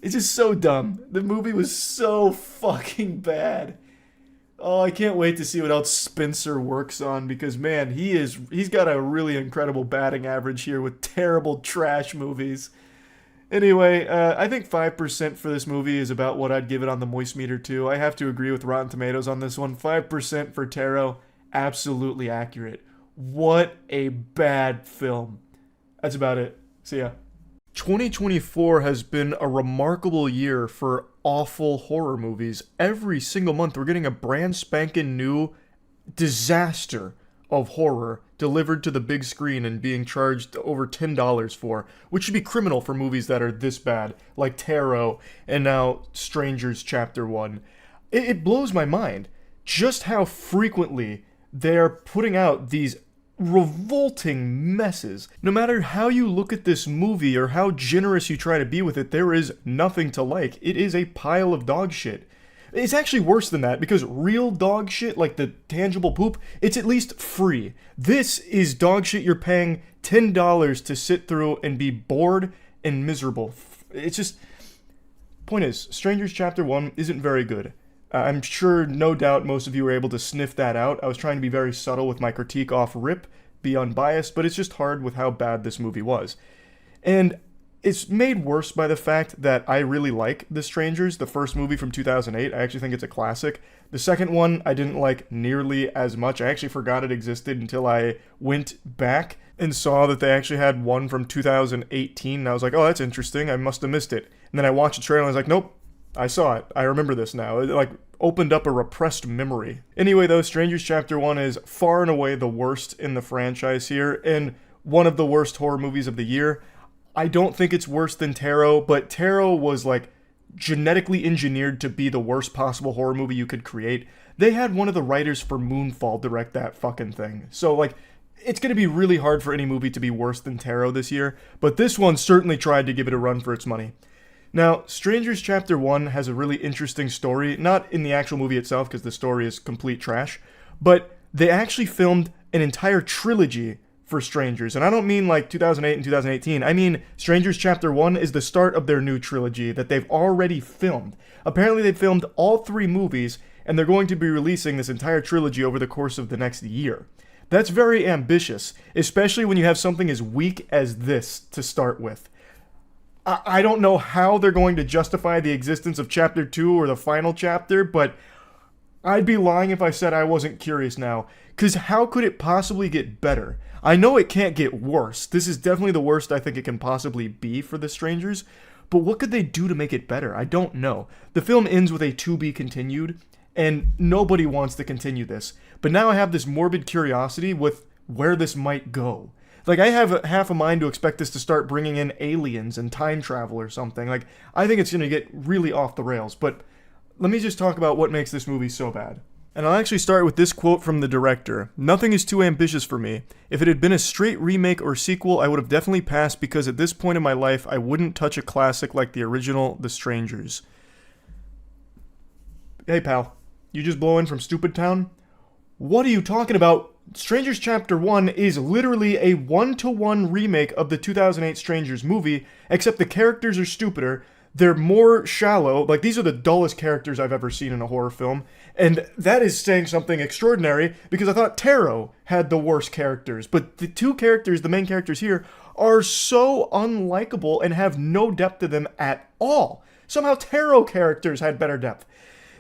Speaker 1: It's just so dumb. The movie was so fucking bad. Oh, I can't wait to see what else Spencer works on, because man, he's got a really incredible batting average here with terrible trash movies. Anyway, I think 5% for this movie is about what I'd give it on the Moist Meter too. I have to agree with Rotten Tomatoes on this one. 5% for Tarot, absolutely accurate. What a bad film. That's about it. See ya. 2024 has been a remarkable year for awful horror movies. Every single month we're getting a brand spanking new disaster of horror delivered to the big screen and being charged over $10 for, which should be criminal for movies that are this bad, like Tarot and now Strangers Chapter 1. It blows my mind just how frequently they're putting out these revolting messes. No matter how you look at this movie or how generous you try to be with it, there is nothing to like. It is a pile of dog shit. It's actually worse than that, because real dog shit, like the tangible poop, it's at least free. This is dog shit you're paying $10 to sit through and be bored and miserable. It's just... Point is, Strangers Chapter 1 isn't very good. I'm sure, no doubt, most of you were able to sniff that out. I was trying to be very subtle with my critique off rip, be unbiased, but it's just hard with how bad this movie was. And it's made worse by the fact that I really like The Strangers, the first movie from 2008. I actually think it's a classic. The second one, I didn't like nearly as much. I actually forgot it existed until I went back and saw that they actually had one from 2018. And I was like, oh, that's interesting. I must have missed it. And then I watched the trailer and I was like, nope. I saw it. I remember this now. It like opened up a repressed memory. Anyway though, Strangers Chapter 1 is far and away the worst in the franchise here, and one of the worst horror movies of the year. I don't think it's worse than Tarot, but Tarot was like genetically engineered to be the worst possible horror movie you could create. They had one of the writers for Moonfall direct that fucking thing. So like, it's going to be really hard for any movie to be worse than Tarot this year, but this one certainly tried to give it a run for its money. Now, Strangers Chapter 1 has a really interesting story, not in the actual movie itself, because the story is complete trash, but they actually filmed an entire trilogy for Strangers, and I don't mean like 2008 and 2018, I mean Strangers Chapter 1 is the start of their new trilogy that they've already filmed. Apparently they filmed all 3 movies, and they're going to be releasing this entire trilogy over the course of the next year. That's very ambitious, especially when you have something as weak as this to start with. I don't know how they're going to justify the existence of Chapter 2 or the final chapter, but I'd be lying if I said I wasn't curious now. Because how could it possibly get better? I know it can't get worse. This is definitely the worst I think it can possibly be for the Strangers. But what could they do to make it better? I don't know. The film ends with a to be continued, and nobody wants to continue this. But now I have this morbid curiosity with where this might go. Like, I have half a mind to expect this to start bringing in aliens and time travel or something. Like, I think it's going to get really off the rails. But let me just talk about what makes this movie so bad. And I'll actually start with this quote from the director. "Nothing is too ambitious for me. If it had been a straight remake or sequel, I would have definitely passed because at this point in my life, I wouldn't touch a classic like the original The Strangers." Hey, pal. You just blow in from Stupid Town? What are you talking about? Strangers Chapter 1 is literally a 1-to-1 remake of the 2008 Strangers movie, except the characters are stupider, they're more shallow, like these are the dullest characters I've ever seen in a horror film, and that is saying something extraordinary, because I thought Tarot had the worst characters, but the two characters, the main characters here, are so unlikable and have no depth to them at all. Somehow Tarot characters had better depth.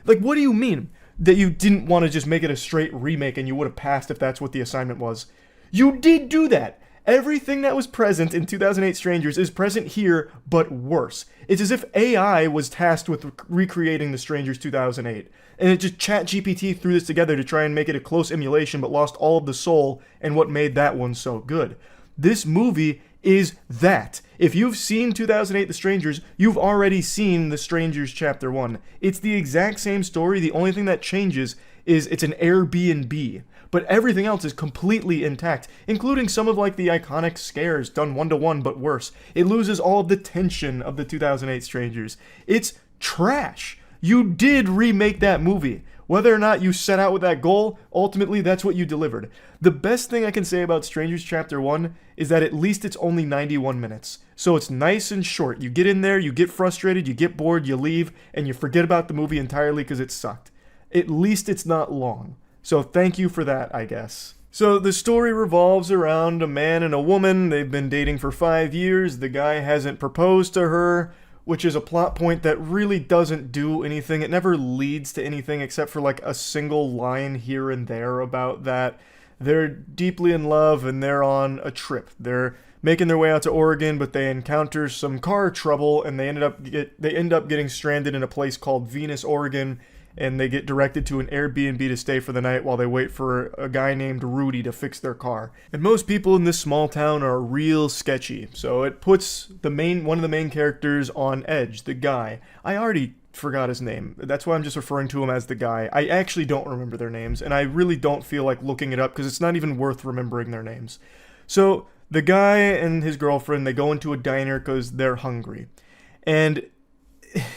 Speaker 1: Like, what do you mean? That you didn't want to just make it a straight remake and you would have passed if that's what the assignment was. You did do that! Everything that was present in 2008 Strangers is present here, but worse. It's as if AI was tasked with recreating the Strangers 2008. And it just ChatGPT threw this together to try and make it a close emulation, but lost all of the soul and what made that one so good. This movie is that. If you've seen 2008 The Strangers, you've already seen The Strangers Chapter 1. It's the exact same story, the only thing that changes is it's an Airbnb. But everything else is completely intact, including some of like the iconic scares done 1-to-1 but worse. It loses all of the tension of the 2008 Strangers. It's trash. You did remake that movie. Whether or not you set out with that goal, ultimately that's what you delivered. The best thing I can say about Strangers Chapter 1 is that at least it's only 91 minutes. So it's nice and short. You get in there, you get frustrated, you get bored, you leave, and you forget about the movie entirely because it sucked. At least it's not long. So thank you for that, I guess. So the story revolves around a man and a woman. They've been dating for 5 years. The guy hasn't proposed to her, which is a plot point that really doesn't do anything. It never leads to anything except for like a single line here and there about that. They're deeply in love and they're on a trip. They're making their way out to Oregon, but they encounter some car trouble and they end up getting stranded in a place called Venus, Oregon, and they get directed to an Airbnb to stay for the night while they wait for a guy named Rudy to fix their car. And most people in this small town are real sketchy, so it puts one of the main characters on edge, the guy. I already forgot his name. That's why I'm just referring to him as the guy. I actually don't remember their names, and I really don't feel like looking it up because it's not even worth remembering their names. So the guy and his girlfriend, they go into a diner because they're hungry. And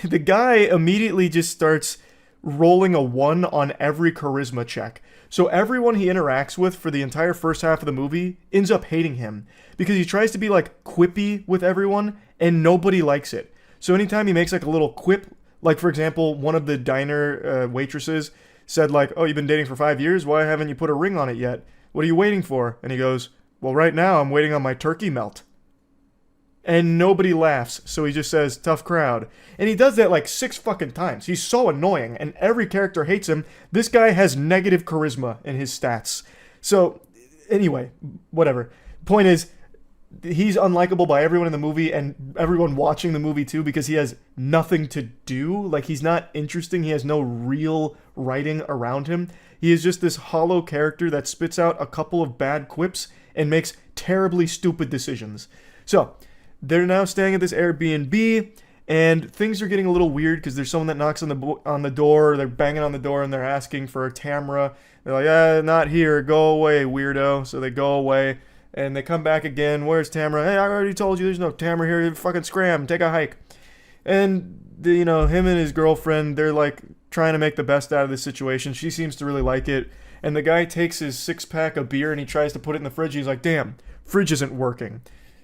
Speaker 1: the guy immediately just starts rolling a 1 on every charisma check. So everyone he interacts with for the entire first half of the movie ends up hating him because he tries to be like quippy with everyone and nobody likes it. So anytime he makes like a little quip, like for example, one of the diner waitresses said like, "Oh, you've been dating for 5 years? Why haven't you put a ring on it yet? What are you waiting for?" And he goes, "Well, right now I'm waiting on my turkey melt." And nobody laughs, so he just says, "Tough crowd." And he does that like 6 fucking times. He's so annoying, and every character hates him. This guy has negative charisma in his stats. So, anyway, whatever. Point is, he's unlikable by everyone in the movie, and everyone watching the movie too, because he has nothing to do. Like, he's not interesting. He has no real writing around him. He is just this hollow character that spits out a couple of bad quips and makes terribly stupid decisions. So, they're now staying at this Airbnb, and things are getting a little weird because there's someone that knocks on the door. They're banging on the door, and they're asking for a Tamara. They're like, "Not here. Go away, weirdo." So they go away, and they come back again. "Where's Tamara?" "Hey, I already told you there's no Tamara here. Fucking scram. Take a hike." And, him and his girlfriend, they're like trying to make the best out of this situation. She seems to really like it. And the guy takes his 6-pack of beer, and he tries to put it in the fridge. He's like, "Damn, fridge isn't working."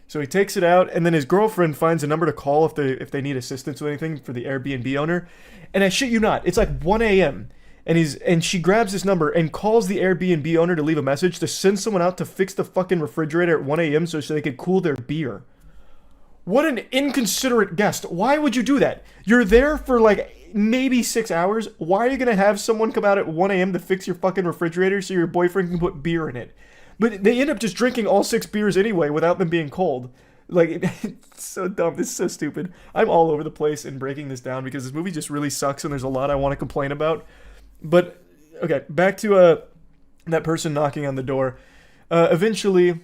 Speaker 1: So he takes it out, and then his girlfriend finds a number to call if they need assistance with anything for the Airbnb owner. And I shit you not, it's like 1 a.m. and she grabs this number and calls the Airbnb owner to leave a message to send someone out to fix the fucking refrigerator at 1 a.m. so they could cool their beer. What an inconsiderate guest. Why would you do that? You're there for like maybe 6 hours. Why are you going to have someone come out at 1 a.m. to fix your fucking refrigerator so your boyfriend can put beer in it? But they end up just drinking all 6 beers anyway without them being cold. Like, it's so dumb. This is so stupid. I'm all over the place in breaking this down because this movie just really sucks and there's a lot I want to complain about. But, okay, back to that person knocking on the door. Eventually,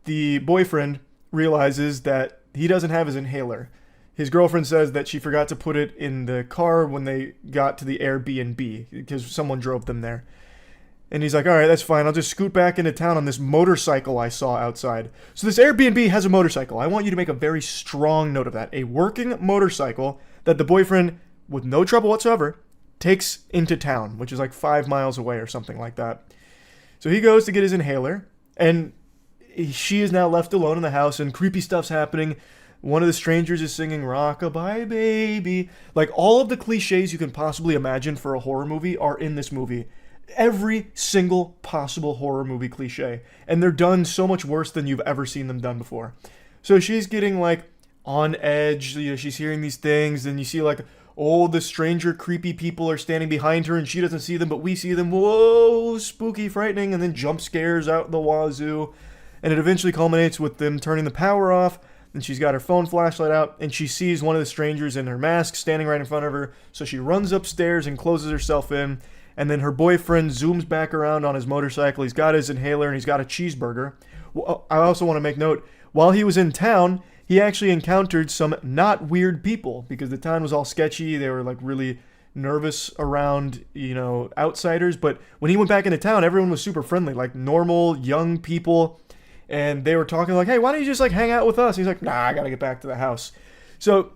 Speaker 1: the boyfriend realizes that he doesn't have his inhaler. His girlfriend says that she forgot to put it in the car when they got to the Airbnb because someone drove them there. And he's like, all right, that's fine. I'll just scoot back into town on this motorcycle I saw outside. So this Airbnb has a motorcycle. I want you to make a very strong note of that. A working motorcycle that the boyfriend, with no trouble whatsoever, takes into town, which is like 5 miles away or something like that. So he goes to get his inhaler, and she is now left alone in the house, and creepy stuff's happening. One of the strangers is singing "Rockabye Baby." Like, all of the cliches you can possibly imagine for a horror movie are in this movie. Every single possible horror movie cliche. And they're done so much worse than you've ever seen them done before. So she's getting, like, on edge. You know, she's hearing these things, and you see, like, oh, the stranger creepy people are standing behind her, and she doesn't see them, but we see them. Whoa, spooky, frightening, and then jump scares out the wazoo. And it eventually culminates with them turning the power off, and she's got her phone flashlight out, and she sees one of the strangers in her mask standing right in front of her. So she runs upstairs and closes herself in. And then her boyfriend zooms back around on his motorcycle. He's got his inhaler and he's got a cheeseburger. I also want to make note, while he was in town, he actually encountered some not weird people because the town was all sketchy. They were like really nervous around, you know, outsiders. But when he went back into town, everyone was super friendly, like normal young people. And they were talking like, hey, why don't you just like hang out with us? And he's like, nah, I got to get back to the house. So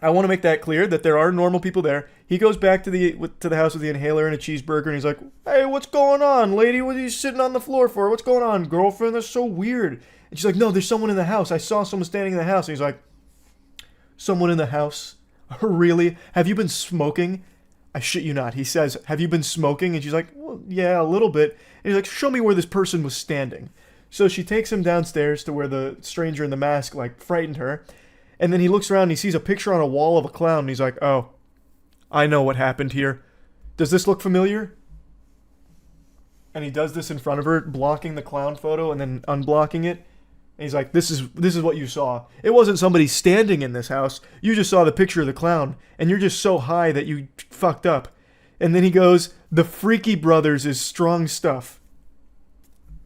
Speaker 1: I want to make that clear that there are normal people there. He goes back to the house with the inhaler and a cheeseburger, and he's like, hey, what's going on, lady? What are you sitting on the floor for? What's going on, girlfriend? That's so weird. And she's like, no, there's someone in the house. I saw someone standing in the house. And he's like, someone in the house? Really? Have you been smoking? I shit you not. He says, have you been smoking? And she's like, well, yeah, a little bit. And he's like, show me where this person was standing. So she takes him downstairs to where the stranger in the mask, like, frightened her. And then he looks around and he sees a picture on a wall of a clown. And he's like, oh, I know what happened here. Does this look familiar? And he does this in front of her, blocking the clown photo and then unblocking it. And he's like, this is what you saw. It wasn't somebody standing in this house. You just saw the picture of the clown. And you're just so high that you fucked up. And then he goes, the Freaky Brothers is strong stuff.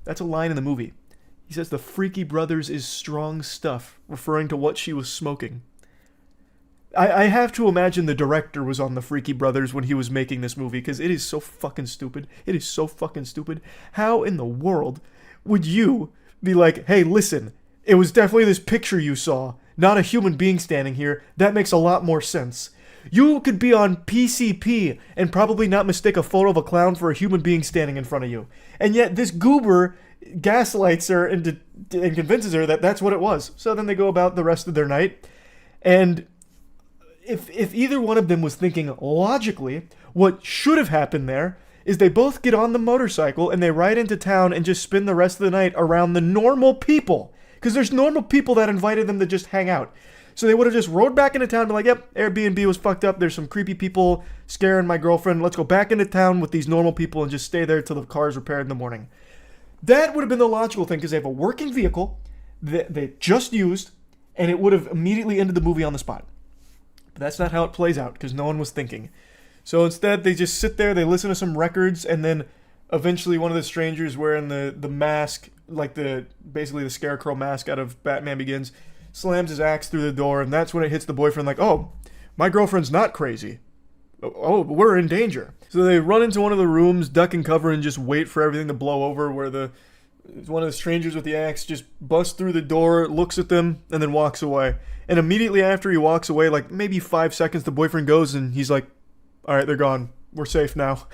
Speaker 1: That's a line in the movie. He says the Freaky Brothers is strong stuff, referring to what she was smoking. I have to imagine the director was on the Freaky Brothers when he was making this movie, because it is so fucking stupid. It is so fucking stupid. How in the world would you be like, hey, listen, it was definitely this picture you saw, not a human being standing here. That makes a lot more sense. You could be on PCP and probably not mistake a photo of a clown for a human being standing in front of you. And yet this goober gaslights her and convinces her that that's what it was. So then they go about the rest of their night. And if either one of them was thinking logically, what should have happened there is they both get on the motorcycle and they ride into town and just spend the rest of the night around the normal people. Because there's normal people that invited them to just hang out. So they would have just rode back into town and be like, yep, Airbnb was fucked up. There's some creepy people scaring my girlfriend. Let's go back into town with these normal people and just stay there till the car's repaired in the morning. That would have been the logical thing because they have a working vehicle that they just used, and it would have immediately ended the movie on the spot. But that's not how it plays out because no one was thinking. So instead, they just sit there, they listen to some records, and then eventually one of the strangers wearing the mask, like basically the scarecrow mask out of Batman Begins, slams his axe through the door, and that's when it hits the boyfriend like, oh, my girlfriend's not crazy. Oh, we're in danger. So they run into one of the rooms, duck and cover, and just wait for everything to blow over, where one of the strangers with the axe just busts through the door, looks at them, and then walks away. And immediately after he walks away, like maybe 5 seconds, the boyfriend goes and he's like, all right, they're gone. We're safe now.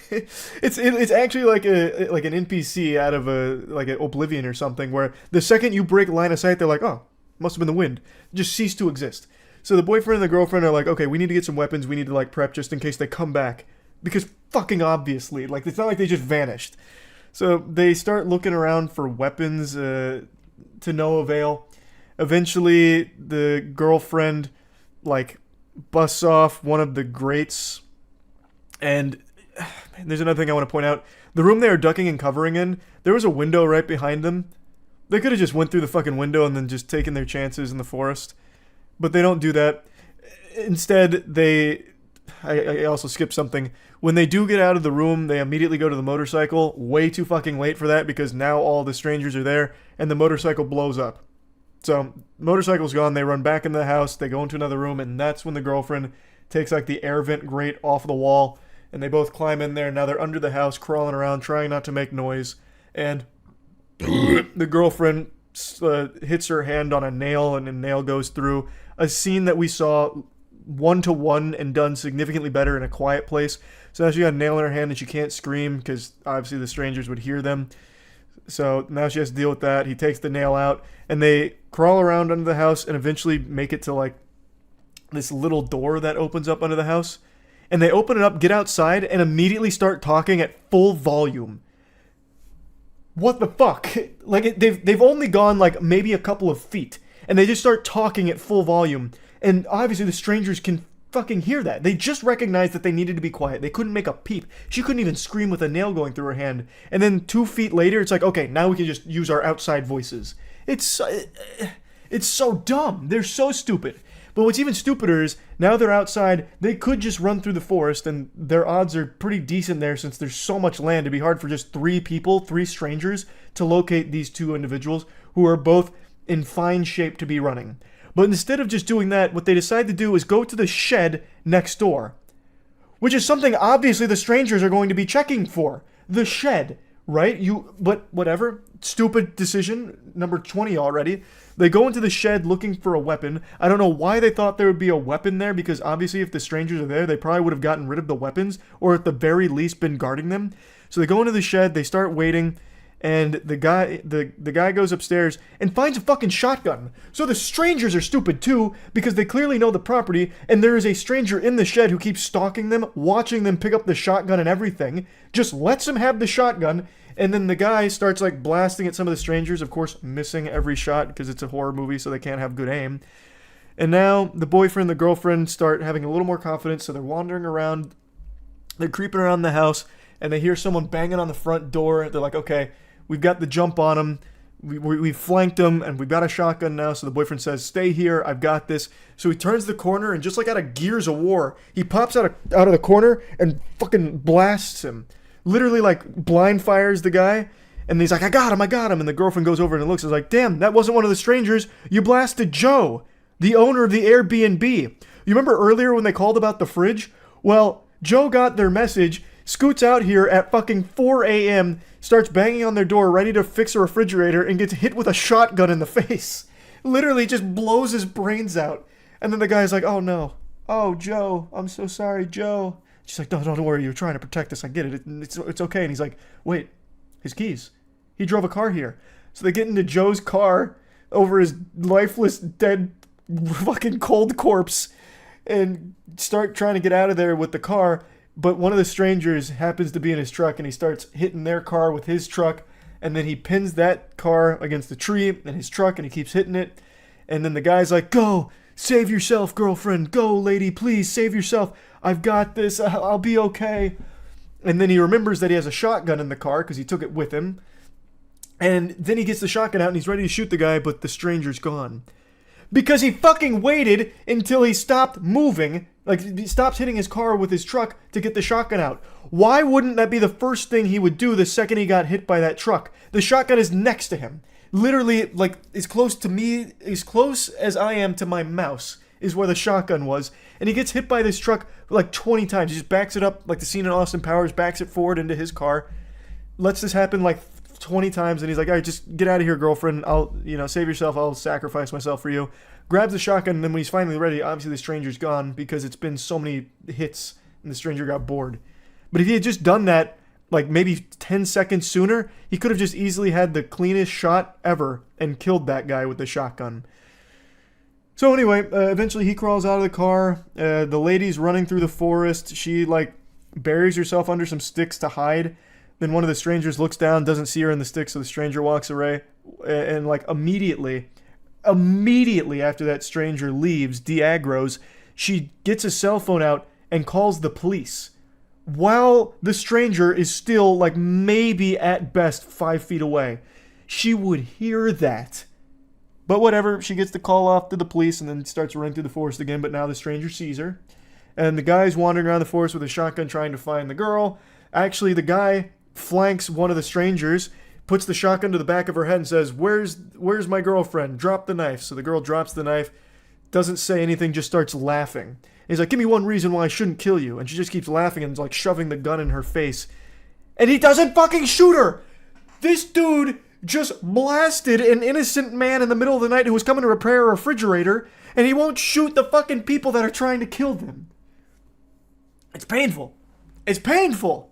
Speaker 1: It's actually like an NPC out of like an Oblivion or something, where the second you break line of sight, they're like, oh, must have been the wind. Just cease to exist. So the boyfriend and the girlfriend are like, okay, we need to get some weapons. We need to like prep just in case they come back. Because fucking obviously, like it's not like they just vanished. So they start looking around for weapons to no avail. Eventually, the girlfriend like busts off one of the grates. And there's another thing I want to point out. The room they are ducking and covering in, there was a window right behind them. They could have just went through the fucking window and then just taken their chances in the forest. But they don't do that. Instead, I also skipped something. When they do get out of the room, they immediately go to the motorcycle. Way too fucking late for that because now all the strangers are there and the motorcycle blows up. So, motorcycle's gone. They run back into the house. They go into another room, and that's when the girlfriend takes like the air vent grate off the wall. And they both climb in there. Now they're under the house, crawling around, trying not to make noise. And the girlfriend hits her hand on a nail, and a nail goes through. A scene that we saw 1-to-1 and done significantly better in A Quiet Place. So now she got a nail in her hand, and she can't scream because obviously the strangers would hear them. So now she has to deal with that. He takes the nail out, and they crawl around under the house and eventually make it to like this little door that opens up under the house. And they open it up, get outside, and immediately start talking at full volume. What the fuck? Like, they've only gone, like, maybe a couple of feet. And they just start talking at full volume. And obviously the strangers can fucking hear that. They just recognized that they needed to be quiet. They couldn't make a peep. She couldn't even scream with a nail going through her hand. And then 2 feet later, it's like, okay, now we can just use our outside voices. It's so dumb. They're so stupid. But what's even stupider is, now they're outside, they could just run through the forest, and their odds are pretty decent there since there's so much land. It'd be hard for just 3 strangers, to locate these 2 individuals who are both in fine shape to be running. But instead of just doing that, what they decide to do is go to the shed next door. Which is something obviously the strangers are going to be checking for. The shed, right? But whatever. Stupid decision. Number 20 already. They go into the shed looking for a weapon. I don't know why they thought there would be a weapon there, because obviously if the strangers are there, they probably would have gotten rid of the weapons, or at the very least been guarding them. So they go into the shed, they start waiting, and the guy goes upstairs and finds a fucking shotgun. So the strangers are stupid too, because they clearly know the property, and there is a stranger in the shed who keeps stalking them, watching them pick up the shotgun and everything, just lets them have the shotgun. And then the guy starts like blasting at some of the strangers, of course missing every shot because it's a horror movie, so they can't have good aim. And now the boyfriend and the girlfriend start having a little more confidence, so they're wandering around, they're creeping around the house, and they hear someone banging on the front door. They're like, okay, we've got the jump on them, we've flanked them, and we've got a shotgun now. So the boyfriend says, stay here, I've got this. So he turns the corner, and just like out of Gears of War, he pops out of the corner and fucking blasts him. Literally, like, blind fires the guy, and he's like, I got him, and the girlfriend goes over and looks, and is like, damn, that wasn't one of the strangers, you blasted Joe, the owner of the Airbnb. You remember earlier when they called about the fridge? Well, Joe got their message, scoots out here at fucking 4 a.m., starts banging on their door, ready to fix a refrigerator, and gets hit with a shotgun in the face. Literally just blows his brains out. And then the guy's like, oh no, oh Joe, I'm so sorry, Joe. She's like, no, don't worry, you're trying to protect us, I get it, it's okay. And he's like, wait, his keys. He drove a car here. So they get into Joe's car over his lifeless, dead, fucking cold corpse and start trying to get out of there with the car. But one of the strangers happens to be in his truck, and he starts hitting their car with his truck, and then he pins that car against the tree in his truck, and he keeps hitting it. And then the guy's like, go, save yourself, girlfriend, go, lady, please, save yourself. I've got this, I'll be okay. And then he remembers that he has a shotgun in the car because he took it with him. And then he gets the shotgun out and he's ready to shoot the guy, but the stranger's gone. Because he fucking waited until he stopped moving, like he stops hitting his car with his truck to get the shotgun out. Why wouldn't that be the first thing he would do the second he got hit by that truck? The shotgun is next to him. Literally, like, as close to me, as close as I am to my mouse is where the shotgun was. And he gets hit by this truck like 20 times. He just backs it up like the scene in Austin Powers, backs it forward into his car, lets this happen like 20 times, and he's like, all right, just get out of here, girlfriend. I'll, save yourself. I'll sacrifice myself for you. Grabs the shotgun, and then when he's finally ready, obviously the stranger's gone because it's been so many hits and the stranger got bored. But if he had just done that like maybe 10 seconds sooner, he could have just easily had the cleanest shot ever and killed that guy with the shotgun. So anyway, eventually he crawls out of the car. The lady's running through the forest. She, like, buries herself under some sticks to hide. Then one of the strangers looks down, doesn't see her in the sticks, so the stranger walks away. And like, immediately after that stranger leaves, de-aggroes, she gets a cell phone out and calls the police. While the stranger is still, like, maybe at best 5 feet away. She would hear that. But whatever, she gets the call off to the police and then starts running through the forest again, but now the stranger sees her. And the guy's wandering around the forest with a shotgun trying to find the girl. Actually, the guy flanks one of the strangers, puts the shotgun to the back of her head and says, Where's my girlfriend? Drop the knife. So the girl drops the knife, doesn't say anything, just starts laughing. He's like, give me one reason why I shouldn't kill you. And she just keeps laughing and, like, shoving the gun in her face. And he doesn't fucking shoot her! This dude just blasted an innocent man in the middle of the night who was coming to repair a refrigerator, and he won't shoot the fucking people that are trying to kill them. It's painful. It's painful!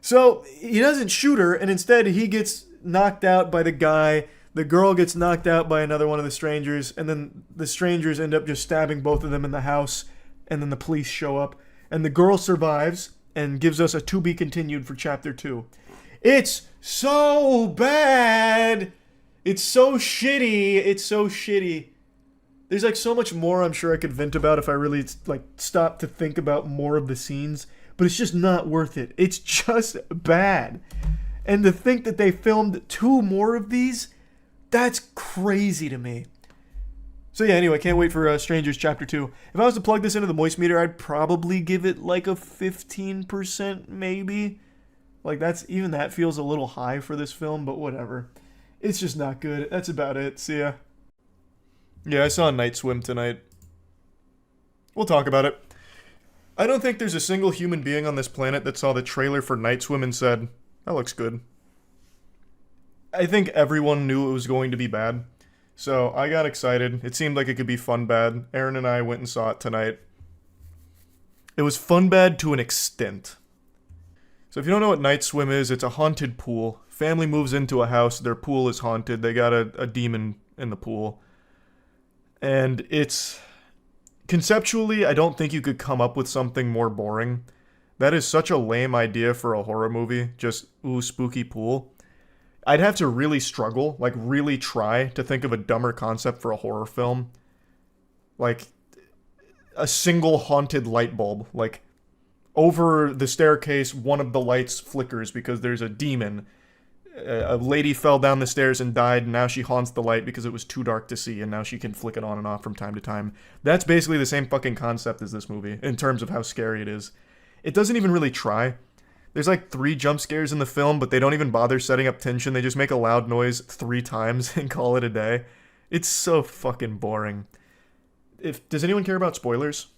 Speaker 1: So, he doesn't shoot her, and instead he gets knocked out by the guy. The girl gets knocked out by another one of the strangers, and then the strangers end up just stabbing both of them in the house, and then the police show up, and the girl survives and gives us a to be continued for chapter 2. It's so bad! It's so shitty. It's so shitty. There's, like, so much more I'm sure I could vent about if I really, like, stopped to think about more of the scenes, but it's just not worth it. It's just bad. And to think that they filmed 2 more of these, that's crazy to me. So yeah, anyway, can't wait for Strangers Chapter 2. If I was to plug this into the moist meter, I'd probably give it like a 15% maybe. Like, that feels a little high for this film, but whatever. It's just not good. That's about it. See ya. Yeah, I saw Night Swim tonight. We'll talk about it. I don't think there's a single human being on this planet that saw the trailer for Night Swim and said, that looks good. I think everyone knew it was going to be bad. So I got excited. It seemed like it could be fun bad. Aaron and I went and saw it tonight. It was fun bad to an extent. So if you don't know what Night Swim is, it's a haunted pool. Family moves into a house, their pool is haunted. They got a demon in the pool. And it's... Conceptually, I don't think you could come up with something more boring. That is such a lame idea for a horror movie. Just, ooh, spooky pool. I'd have to really struggle, like really try to think of a dumber concept for a horror film. Like, a single haunted light bulb. Like, over the staircase, one of the lights flickers because there's a demon. A lady fell down the stairs and died, and now she haunts the light because it was too dark to see, and now she can flick it on and off from time to time. That's basically the same fucking concept as this movie, in terms of how scary it is. It doesn't even really try. There's like 3 jump scares in the film, but they don't even bother setting up tension. They just make a loud noise 3 times and call it a day. It's so fucking boring. Does anyone care about spoilers?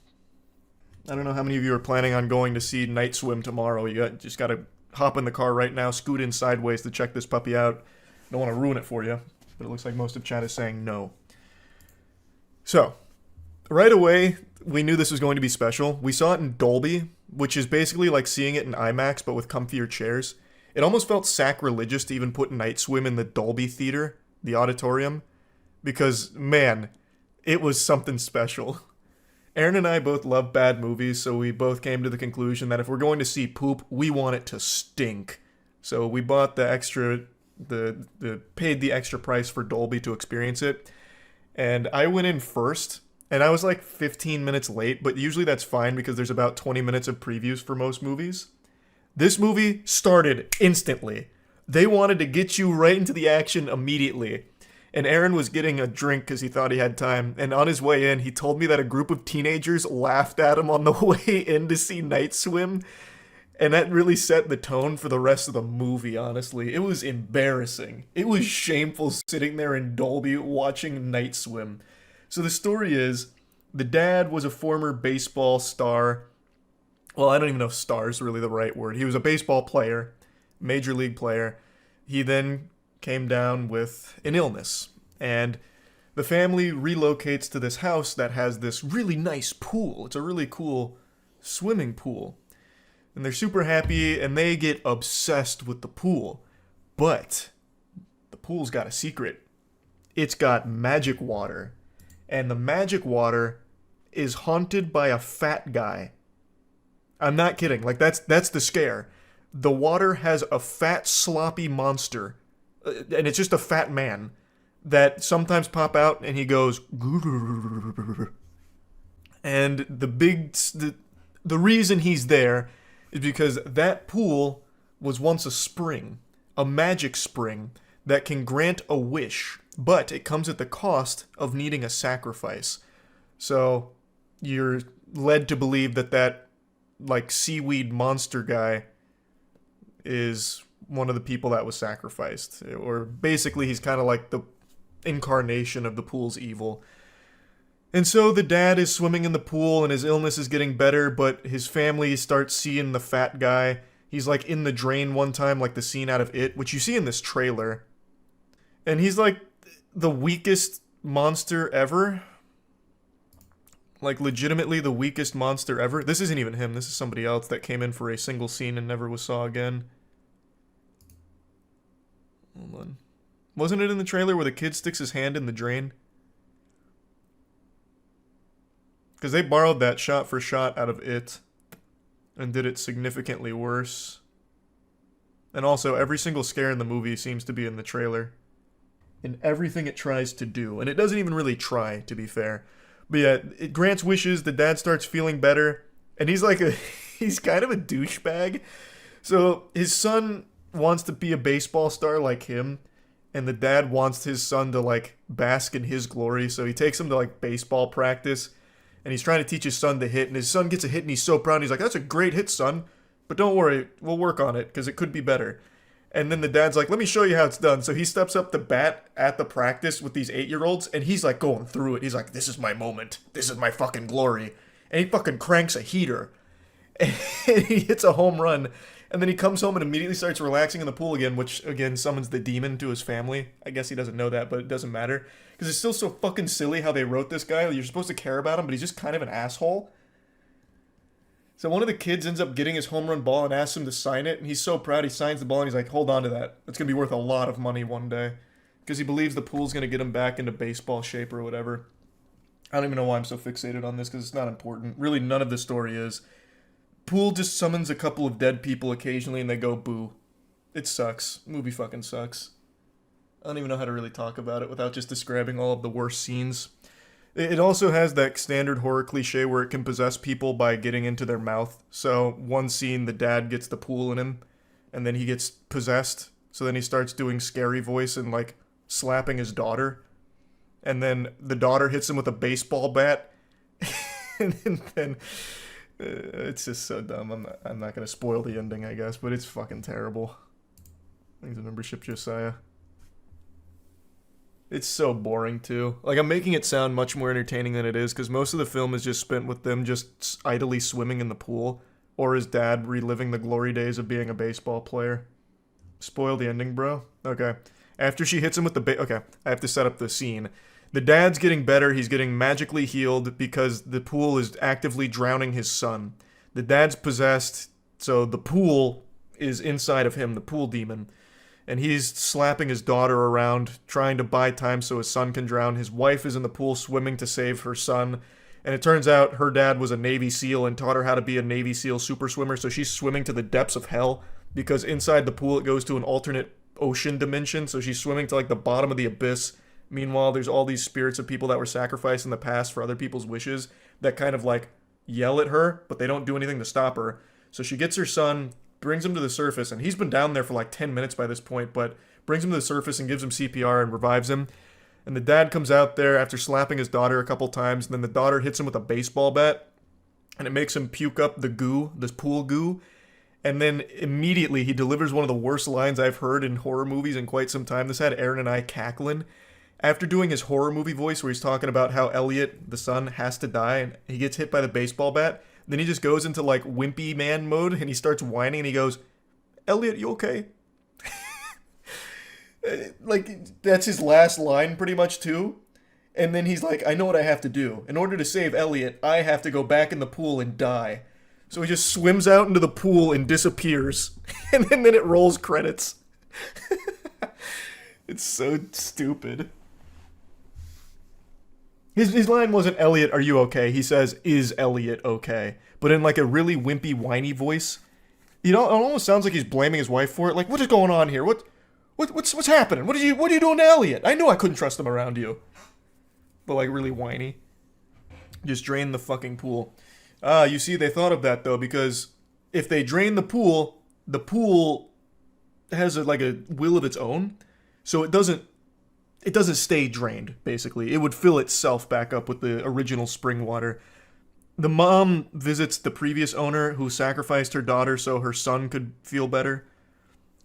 Speaker 1: I don't know how many of you are planning on going to see Night Swim tomorrow. You just gotta hop in the car right now, scoot in sideways to check this puppy out. Don't want to ruin it for you, but it looks like most of chat is saying no. So, right away, we knew this was going to be special. We saw it in Dolby, which is basically like seeing it in IMAX, but with comfier chairs. It almost felt sacrilegious to even put Night Swim in the Dolby theater, the auditorium, because, man, it was something special. Aaron and I both love bad movies, so we both came to the conclusion that if we're going to see poop, we want it to stink. So we bought paid the extra price for Dolby to experience it. And I went in first, and I was like 15 minutes late, but usually that's fine because there's about 20 minutes of previews for most movies. This movie started instantly. They wanted to get you right into the action immediately. And Aaron was getting a drink because he thought he had time. And on his way in, he told me that a group of teenagers laughed at him on the way in to see Night Swim. And that really set the tone for the rest of the movie, honestly. It was embarrassing. It was shameful sitting there in Dolby watching Night Swim. So the story is, the dad was a former baseball star. Well, I don't even know if star is really the right word. He was a baseball player, major league player. He then came down with an illness, and the family relocates to this house that has this really nice pool. It's a really cool swimming pool, and they're super happy, and they get obsessed with the pool. But the pool's got a secret. It's got magic water. and the magic water is haunted by a fat guy. I'm not kidding. Like, that's the scare. The water has a fat, sloppy monster, and it's just a fat man that sometimes pop out, and he goes, and the reason he's there is because that pool was once a spring, a magic spring that can grant a wish, but it comes at the cost of needing a sacrifice. So you're led to believe that like seaweed monster guy is one of the people that was sacrificed, or basically he's kind of like the incarnation of the pool's evil. And so the dad is swimming in the pool and his illness is getting better, but his family starts seeing the fat guy. He's like in the drain one time, like the scene out of It, which you see in this trailer. And he's like the weakest monster ever. Like legitimately the weakest monster ever. This isn't even him, this is somebody else that came in for a single scene and never was saw again. Hold on. Wasn't it in the trailer where the kid sticks his hand in the drain? Because they borrowed that shot for shot out of It and did it significantly worse. And also, every single scare in the movie seems to be in the trailer. In everything it tries to do. And it doesn't even really try, to be fair. But yeah, it grants wishes, the dad starts feeling better, and he's like he's kind of a douchebag. So his son wants to be a baseball star like him, and the dad wants his son to like bask in his glory, so he takes him to like baseball practice, and he's trying to teach his son to hit, and his son gets a hit and he's so proud, and he's like, "That's a great hit, son, but don't worry, we'll work on it, because it could be better." And then the dad's like, "Let me show you how it's done." So he steps up the bat at the practice with these 8-year-olds, and he's like going through it. He's like, "This is my moment. This is my fucking glory." And he fucking cranks a heater. And he hits a home run. And then he comes home and immediately starts relaxing in the pool again, which, again, summons the demon to his family. I guess he doesn't know that, but it doesn't matter. Because it's still so fucking silly how they wrote this guy. You're supposed to care about him, but he's just kind of an asshole. So one of the kids ends up getting his home run ball and asks him to sign it, and he's so proud he signs the ball, and he's like, "Hold on to that. It's going to be worth a lot of money one day." Because he believes the pool's going to get him back into baseball shape or whatever. I don't even know why I'm so fixated on this, because it's not important. Really, none of the story is. Pool just summons a couple of dead people occasionally, and they go, boo. It sucks. Movie fucking sucks. I don't even know how to really talk about it without just describing all of the worst scenes. It also has that standard horror cliche where it can possess people by getting into their mouth. So one scene, the dad gets the pool in him, and then he gets possessed. So then he starts doing scary voice and like slapping his daughter. And then the daughter hits him with a baseball bat. And then it's just so dumb. I'm not going to spoil the ending, I guess, but it's fucking terrible. Thanks for membership, Josiah. It's so boring, too. Like, I'm making it sound much more entertaining than it is, because most of the film is just spent with them just idly swimming in the pool, or his dad reliving the glory days of being a baseball player. Spoil the ending, bro? Okay. After she hits him with the okay, I have to set up the scene. The dad's getting better, he's getting magically healed because the pool is actively drowning his son. The dad's possessed, so the pool is inside of him, the pool demon. And he's slapping his daughter around, trying to buy time so his son can drown. His wife is in the pool swimming to save her son. And it turns out her dad was a Navy SEAL and taught her how to be a Navy SEAL super swimmer, so she's swimming to the depths of hell, because inside the pool it goes to an alternate ocean dimension, so she's swimming to like the bottom of the abyss. Meanwhile, there's all these spirits of people that were sacrificed in the past for other people's wishes that kind of like yell at her, but they don't do anything to stop her. So she gets her son, brings him to the surface, and he's been down there for like 10 minutes by this point, but brings him to the surface and gives him CPR and revives him. And the dad comes out there after slapping his daughter a couple times, and then the daughter hits him with a baseball bat, and it makes him puke up the goo, this pool goo. And then immediately he delivers one of the worst lines I've heard in horror movies in quite some time. This had Aaron and I cackling. After doing his horror movie voice where he's talking about how Elliot, the son, has to die, and he gets hit by the baseball bat, then he just goes into like wimpy man mode and he starts whining and he goes, "Elliot, you okay?" Like, that's his last line pretty much too. And then he's like, "I know what I have to do. In order to save Elliot, I have to go back in the pool and die." So he just swims out into the pool and disappears. And then it rolls credits. It's so stupid. His line wasn't, Elliot, are you okay? He says, is Elliot okay? But in like a really wimpy, whiny voice. You know, it almost sounds like he's blaming his wife for it. Like, what is going on here? What's happening? What are you doing to Elliot? I knew I couldn't trust him around you. But like really whiny. Just drain the fucking pool. You see, they thought of that though, because if they drain the pool has like a will of its own, so it doesn't stay drained. Basically, it would fill itself back up with the original spring water. The mom visits the previous owner who sacrificed her daughter so her son could feel better,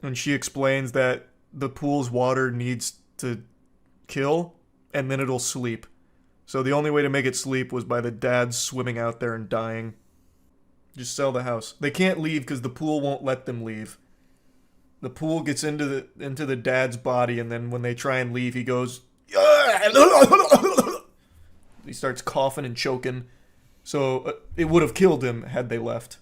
Speaker 1: and she explains that the pool's water needs to kill, and then it'll sleep. So the only way to make it sleep was by the dad swimming out there and dying. Just sell the house. They can't leave because the pool won't let them leave. The pool gets into the dad's body, and then when they try and leave, he goes... He starts coughing and choking. So it would have killed him had they left.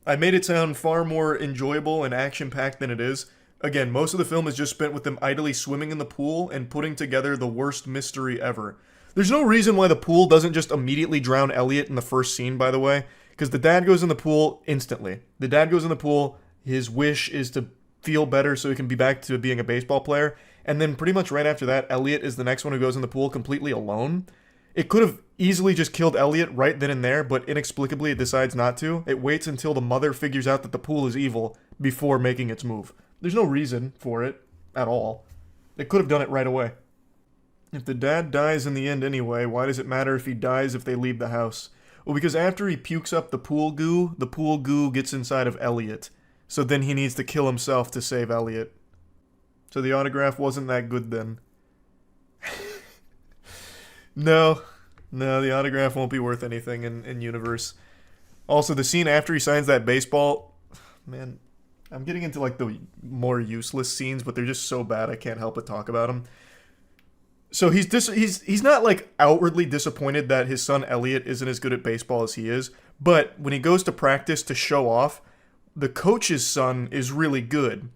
Speaker 1: I made it sound far more enjoyable and action-packed than it is. Again, most of the film is just spent with them idly swimming in the pool and putting together the worst mystery ever. There's no reason why the pool doesn't just immediately drown Elliot in the first scene, by the way, because the dad goes in the pool instantly. The dad goes in the pool, his wish is to feel better so he can be back to being a baseball player, and then pretty much right after that, Elliot is the next one who goes in the pool completely alone. It could have easily just killed Elliot right then and there, but inexplicably it decides not to. It waits until the mother figures out that the pool is evil before making its move. There's no reason for it at all. It could have done it right away. If the dad dies in the end anyway, why does it matter if he dies if they leave the house? Well, because after he pukes up the pool goo gets inside of Elliot. So then he needs to kill himself to save Elliot. So the autograph wasn't that good then. No, the autograph won't be worth anything in universe. Also, the scene after he signs that baseball... Man, I'm getting into like the more useless scenes, but they're just so bad I can't help but talk about them. So he's not like outwardly disappointed that his son Elliot isn't as good at baseball as he is, but when he goes to practice to show off, the coach's son is really good.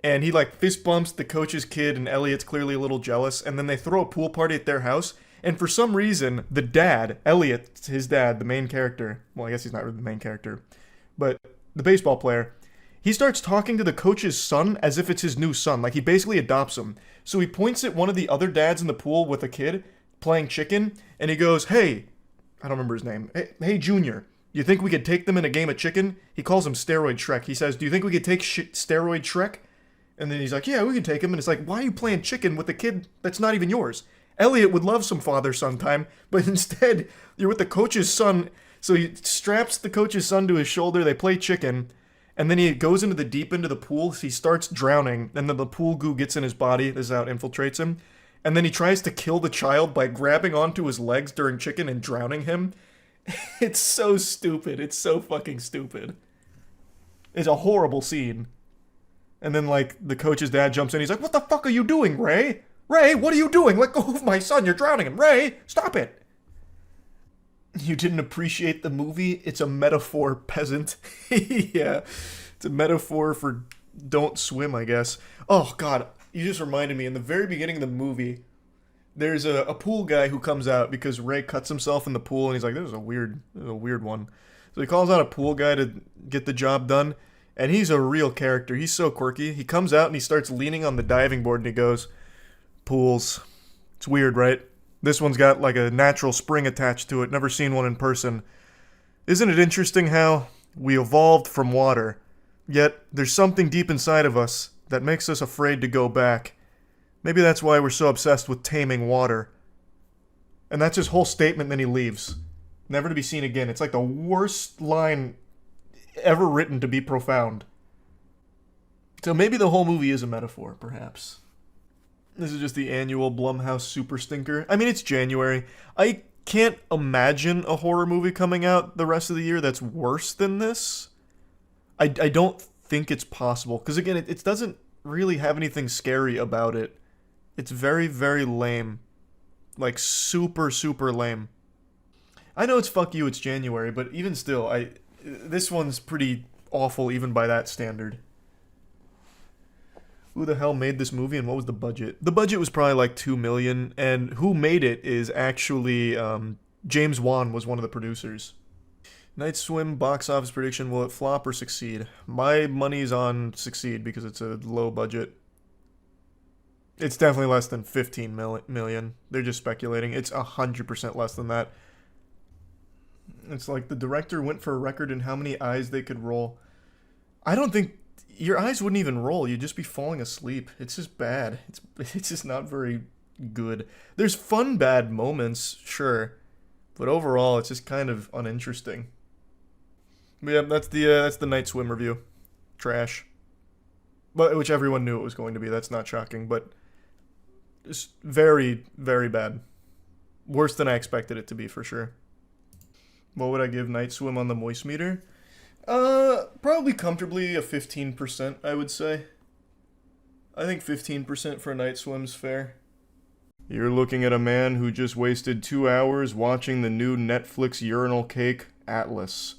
Speaker 1: And he like fist bumps the coach's kid, and Elliot's clearly a little jealous, and then they throw a pool party at their house, and for some reason, the dad, Elliot, his dad, the main character, well, I guess he's not really the main character, but the baseball player, he starts talking to the coach's son as if it's his new son. Like, he basically adopts him. So he points at one of the other dads in the pool with a kid playing chicken, and he goes, hey, I don't remember his name. Hey, Junior, you think we could take them in a game of chicken? He calls him Steroid Shrek. He says, do you think we could take Steroid Shrek? And then he's like, yeah, we can take him. And it's like, why are you playing chicken with a kid that's not even yours? Elliot would love some father-son time, but instead, you're with the coach's son. So he straps the coach's son to his shoulder, they play chicken, and then he goes into the deep end of the pool, so he starts drowning, and then the pool goo gets in his body, this is how it infiltrates him, and then he tries to kill the child by grabbing onto his legs during chicken and drowning him. It's so stupid. It's so fucking stupid. It's a horrible scene. And then, like, the coach's dad jumps in, he's like, what the fuck are you doing, Ray? Ray, what are you doing? Let go of my son, you're drowning him. Ray, stop it. You didn't appreciate the movie? It's a metaphor, peasant. Yeah, it's a metaphor for don't swim, I guess. Oh, God, you just reminded me. In the very beginning of the movie, there's a pool guy who comes out because Ray cuts himself in the pool, and he's like, this is a weird one. So he calls out a pool guy to get the job done, and he's a real character. He's so quirky. He comes out, and he starts leaning on the diving board, and he goes, pools. It's weird, right? This one's got like a natural spring attached to it. Never seen one in person. Isn't it interesting how we evolved from water, yet there's something deep inside of us that makes us afraid to go back. Maybe that's why we're so obsessed with taming water. And that's his whole statement, then he leaves. Never to be seen again. It's like the worst line ever written to be profound. So maybe the whole movie is a metaphor, perhaps. This is just the annual Blumhouse super stinker. I mean, it's January. I can't imagine a horror movie coming out the rest of the year that's worse than this. I don't think it's possible. Because again, it doesn't really have anything scary about it. It's very, very lame. Like, super, super lame. I know it's fuck you, it's January, but even still, this one's pretty awful even by that standard. Who the hell made this movie and what was the budget? The budget was probably like $2 million, and who made it is actually James Wan was one of the producers. Night Swim box office prediction, will it flop or succeed? My money's on succeed because it's a low budget. It's definitely less than 15 million. They're just speculating. It's 100% less than that. It's like the director went for a record in how many eyes they could roll. I don't think your eyes wouldn't even roll. You'd just be falling asleep. It's just bad. It's just not very good. There's fun bad moments, sure, but overall it's just kind of uninteresting. But yeah, that's the Night Swim review. Trash. But which everyone knew it was going to be. That's not shocking, but it's very, very bad. Worse than I expected it to be, for sure. What would I give Night Swim on the Moist meter? Probably comfortably a 15%, I would say. I think 15% for Night Swim's fair. You're looking at a man who just wasted 2 hours watching the new Netflix urinal cake, Atlas.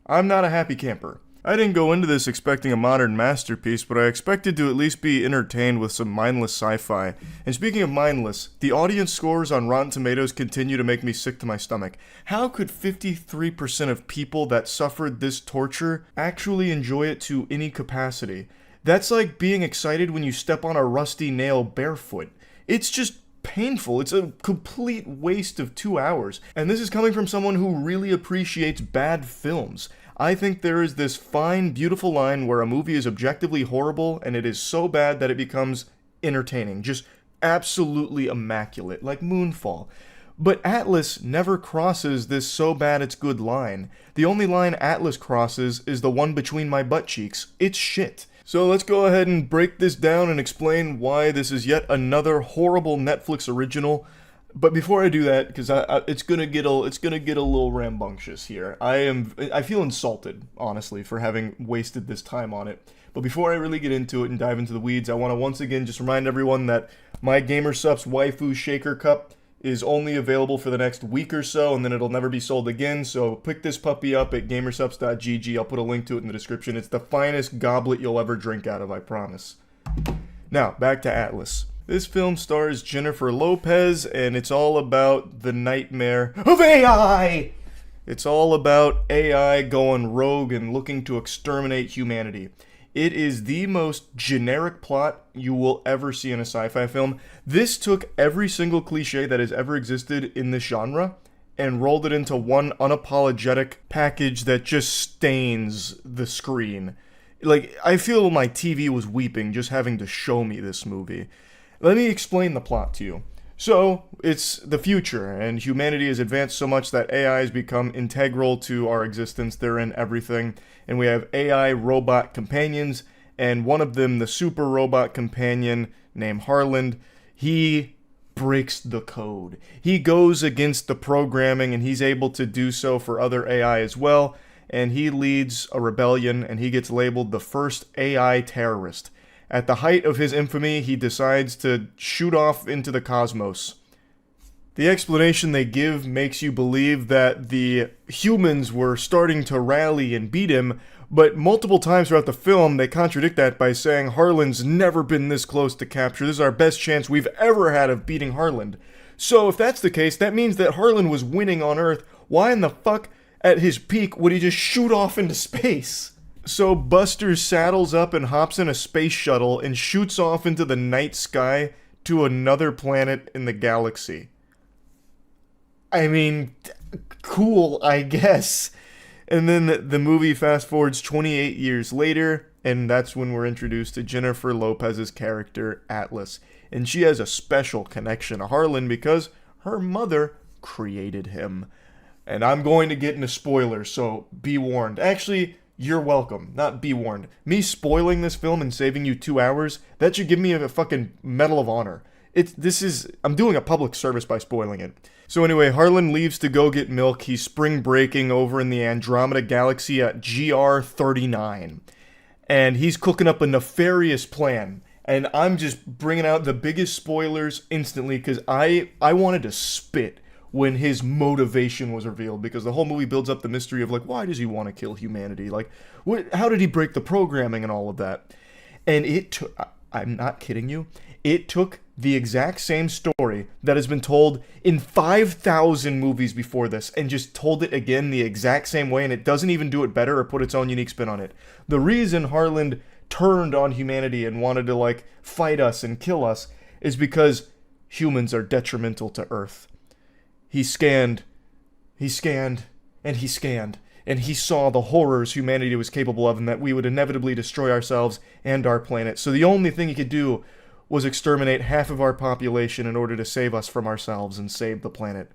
Speaker 1: I'm not a happy camper. I didn't go into this expecting a modern masterpiece, but I expected to at least be entertained with some mindless sci-fi. And speaking of mindless, the audience scores on Rotten Tomatoes continue to make me sick to my stomach. How could 53% of people that suffered this torture actually enjoy it to any capacity? That's like being excited when you step on a rusty nail barefoot. It's just painful. It's a complete waste of 2 hours. And this is coming from someone who really appreciates bad films. I think there is this fine, beautiful line where a movie is objectively horrible and it is so bad that it becomes entertaining. Just absolutely immaculate, like Moonfall. But Atlas never crosses this so bad it's good line. The only line Atlas crosses is the one between my butt cheeks. It's shit. So let's go ahead and break this down and explain why this is yet another horrible Netflix original. But before I do that, because it's gonna get a little rambunctious here. I feel insulted, honestly, for having wasted this time on it. But before I really get into it and dive into the weeds, I want to once again just remind everyone that my GamerSupps Waifu Shaker Cup is only available for the next week or so, and then it'll never be sold again. So pick this puppy up at gamersupps.gg. I'll put a link to it in the description. It's the finest goblet you'll ever drink out of, I promise. Now, back to Atlas. This film stars Jennifer Lopez, and it's all about the nightmare of AI! It's all about AI going rogue and looking to exterminate humanity. It is the most generic plot you will ever see in a sci-fi film. This took every single cliche that has ever existed in this genre and rolled it into one unapologetic package that just stains the screen. Like, I feel my TV was weeping just having to show me this movie. Let me explain the plot to you. So, it's the future, and humanity has advanced so much that AI has become integral to our existence. They're in everything. And we have AI robot companions, and one of them, the super robot companion named Harland, he breaks the code. He goes against the programming, and he's able to do so for other AI as well, and he leads a rebellion, and he gets labeled the first AI terrorist. At the height of his infamy, he decides to shoot off into the cosmos. The explanation they give makes you believe that the humans were starting to rally and beat him, but multiple times throughout the film, they contradict that by saying Harland's never been this close to capture. This is our best chance we've ever had of beating Harland. So if that's the case, that means that Harland was winning on Earth. Why in the fuck, at his peak, would he just shoot off into space? So Buster saddles up and hops in a space shuttle and shoots off into the night sky to another planet in the galaxy. I mean, cool, I guess. And then the movie fast forwards 28 years later, and that's when we're introduced to Jennifer Lopez's character, Atlas. And she has a special connection to Harlan because her mother created him. And I'm going to get into spoilers, so be warned. Actually, you're welcome, not be warned. Me spoiling this film and saving you 2 hours, that should give me a fucking Medal of Honor. I'm doing a public service by spoiling it. So anyway, Harlan leaves to go get milk. He's spring breaking over in the Andromeda Galaxy at GR39. And he's cooking up a nefarious plan. And I'm just bringing out the biggest spoilers instantly because I wanted to spit when his motivation was revealed, because the whole movie builds up the mystery of, like, why does he want to kill humanity? Like, how did he break the programming and all of that? And I'm not kidding you. It took the exact same story that has been told in 5,000 movies before this and just told it again the exact same way, and it doesn't even do it better or put its own unique spin on it. The reason Harlan turned on humanity and wanted to, like, fight us and kill us is because humans are detrimental to Earth. He scanned, and he scanned, and he saw the horrors humanity was capable of and that we would inevitably destroy ourselves and our planet. So the only thing he could do was exterminate half of our population in order to save us from ourselves and save the planet.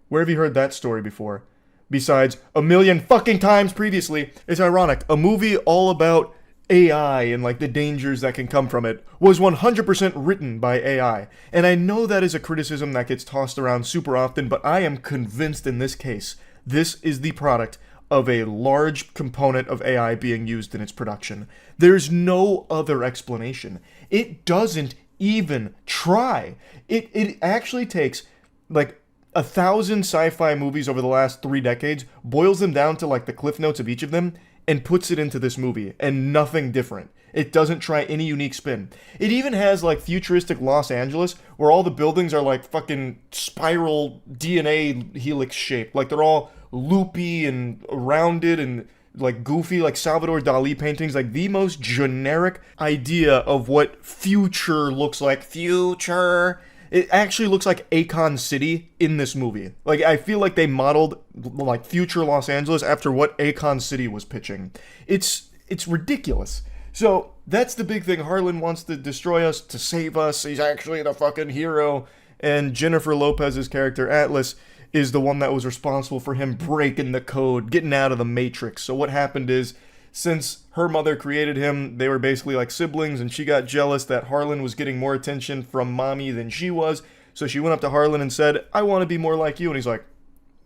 Speaker 1: Where have you heard that story before? Besides a million fucking times previously. It's ironic. A movie all about AI and like the dangers that can come from it was 100% written by AI. And I know that is a criticism that gets tossed around super often, but I am convinced in this case, this is the product of a large component of AI being used in its production. There's no other explanation. It doesn't even try. It actually takes like 1,000 sci-fi movies over the last 3 decades, boils them down to like the cliff notes of each of them, and puts it into this movie, and nothing different. It doesn't try any unique spin. It even has like futuristic Los Angeles, where all the buildings are like fucking spiral DNA helix shaped. Like they're all loopy and rounded and like goofy, like Salvador Dali paintings. Like the most generic idea of what future looks like. Future. It actually looks like Akon City in this movie. Like, I feel like they modeled, like, future Los Angeles after what Akon City was pitching. It's ridiculous. So, that's the big thing. Harlan wants to destroy us, to save us. He's actually the fucking hero. And Jennifer Lopez's character, Atlas, is the one that was responsible for him breaking the code, getting out of the Matrix. So, what happened is, since her mother created him, they were basically like siblings, and she got jealous that Harlan was getting more attention from mommy than she was, so she went up to Harlan and said, I want to be more like you, and he's like,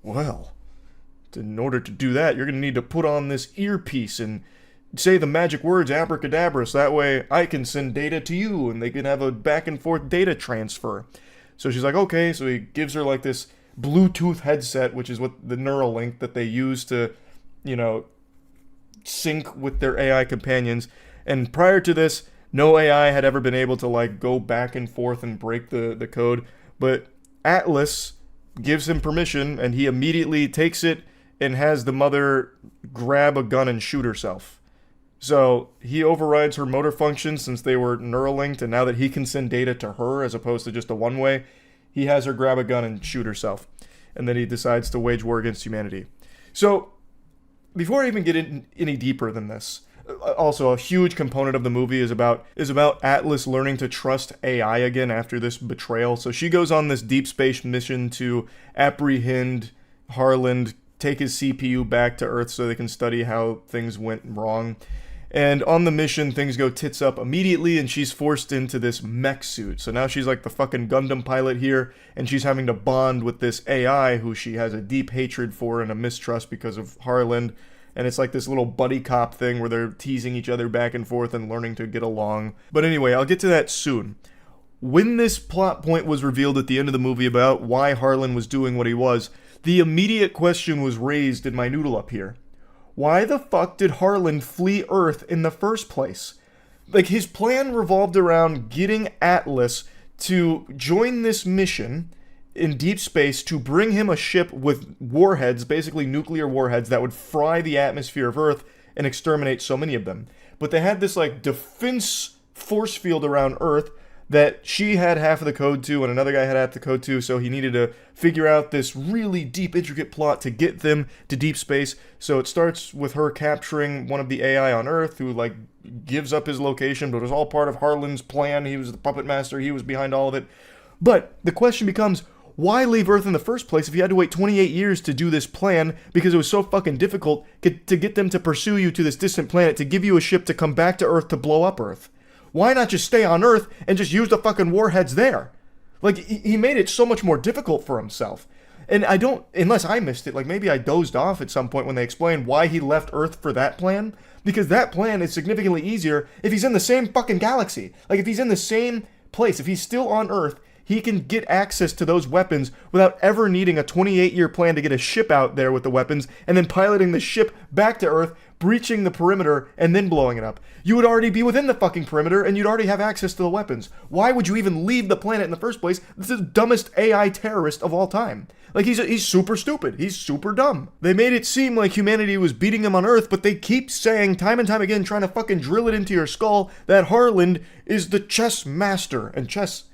Speaker 1: well, in order to do that, you're going to need to put on this earpiece and say the magic words abracadabra, so that way I can send data to you, and they can have a back and forth data transfer. So she's like, okay, so he gives her like this Bluetooth headset, which is what the Neuralink that they use to, you know, sync with their AI companions. And prior to this, no AI had ever been able to like go back and forth and break the code. But Atlas gives him permission, and he immediately takes it and has the mother grab a gun and shoot herself. So he overrides her motor functions since they were Neuralinked, and now that he can send data to her as opposed to just a one-way, he has her grab a gun and shoot herself. And then he decides to wage war against humanity. So before I even get in any deeper than this, also a huge component of the movie is about Atlas learning to trust AI again after this betrayal. So she goes on this deep space mission to apprehend Harlan, take his CPU back to Earth so they can study how things went wrong. And on the mission, things go tits up immediately, and she's forced into this mech suit. So now she's like the fucking Gundam pilot here, and she's having to bond with this AI who she has a deep hatred for and a mistrust because of Harlan. And it's like this little buddy cop thing where they're teasing each other back and forth and learning to get along. But anyway, I'll get to that soon. When this plot point was revealed at the end of the movie about why Harlan was doing what he was, the immediate question was raised in my noodle up here. Why the fuck did Harlan flee Earth in the first place? Like, his plan revolved around getting Atlas to join this mission in deep space to bring him a ship with warheads, basically nuclear warheads, that would fry the atmosphere of Earth and exterminate so many of them. But they had this, like, defense force field around Earth that she had half of the code to, and another guy had half the code to, so he needed to figure out this really deep, intricate plot to get them to deep space. So it starts with her capturing one of the AI on Earth, who, like, gives up his location, but it was all part of Harlan's plan. He was the puppet master, he was behind all of it. But the question becomes, why leave Earth in the first place if you had to wait 28 years to do this plan because it was so fucking difficult to get them to pursue you to this distant planet, to give you a ship to come back to Earth to blow up Earth? Why not just stay on Earth and just use the fucking warheads there? Like, he made it so much more difficult for himself. And I don't, unless I missed it, like maybe I dozed off at some point when they explained why he left Earth for that plan. Because that plan is significantly easier if he's in the same fucking galaxy. Like, if he's in the same place, if he's still on Earth, he can get access to those weapons without ever needing a 28-year plan to get a ship out there with the weapons and then piloting the ship back to Earth, breaching the perimeter, and then blowing it up. You would already be within the fucking perimeter and you'd already have access to the weapons. Why would you even leave the planet in the first place? This is the dumbest AI terrorist of all time. Like, he's super stupid. He's super dumb. They made it seem like humanity was beating them on Earth, but they keep saying time and time again, trying to fucking drill it into your skull, that Harland is the chess master. And chess...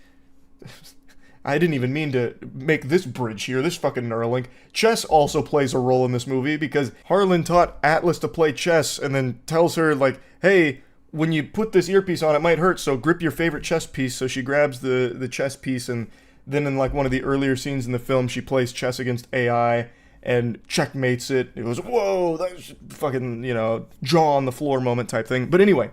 Speaker 1: I didn't even mean to make this bridge here, this fucking Neuralink. Chess also plays a role in this movie because Harlan taught Atlas to play chess and then tells her, like, hey, when you put this earpiece on, it might hurt, so grip your favorite chess piece. So she grabs the chess piece, and then in, like, one of the earlier scenes in the film, she plays chess against AI and checkmates it. It goes, whoa, that's fucking, jaw on the floor moment type thing. But anyway,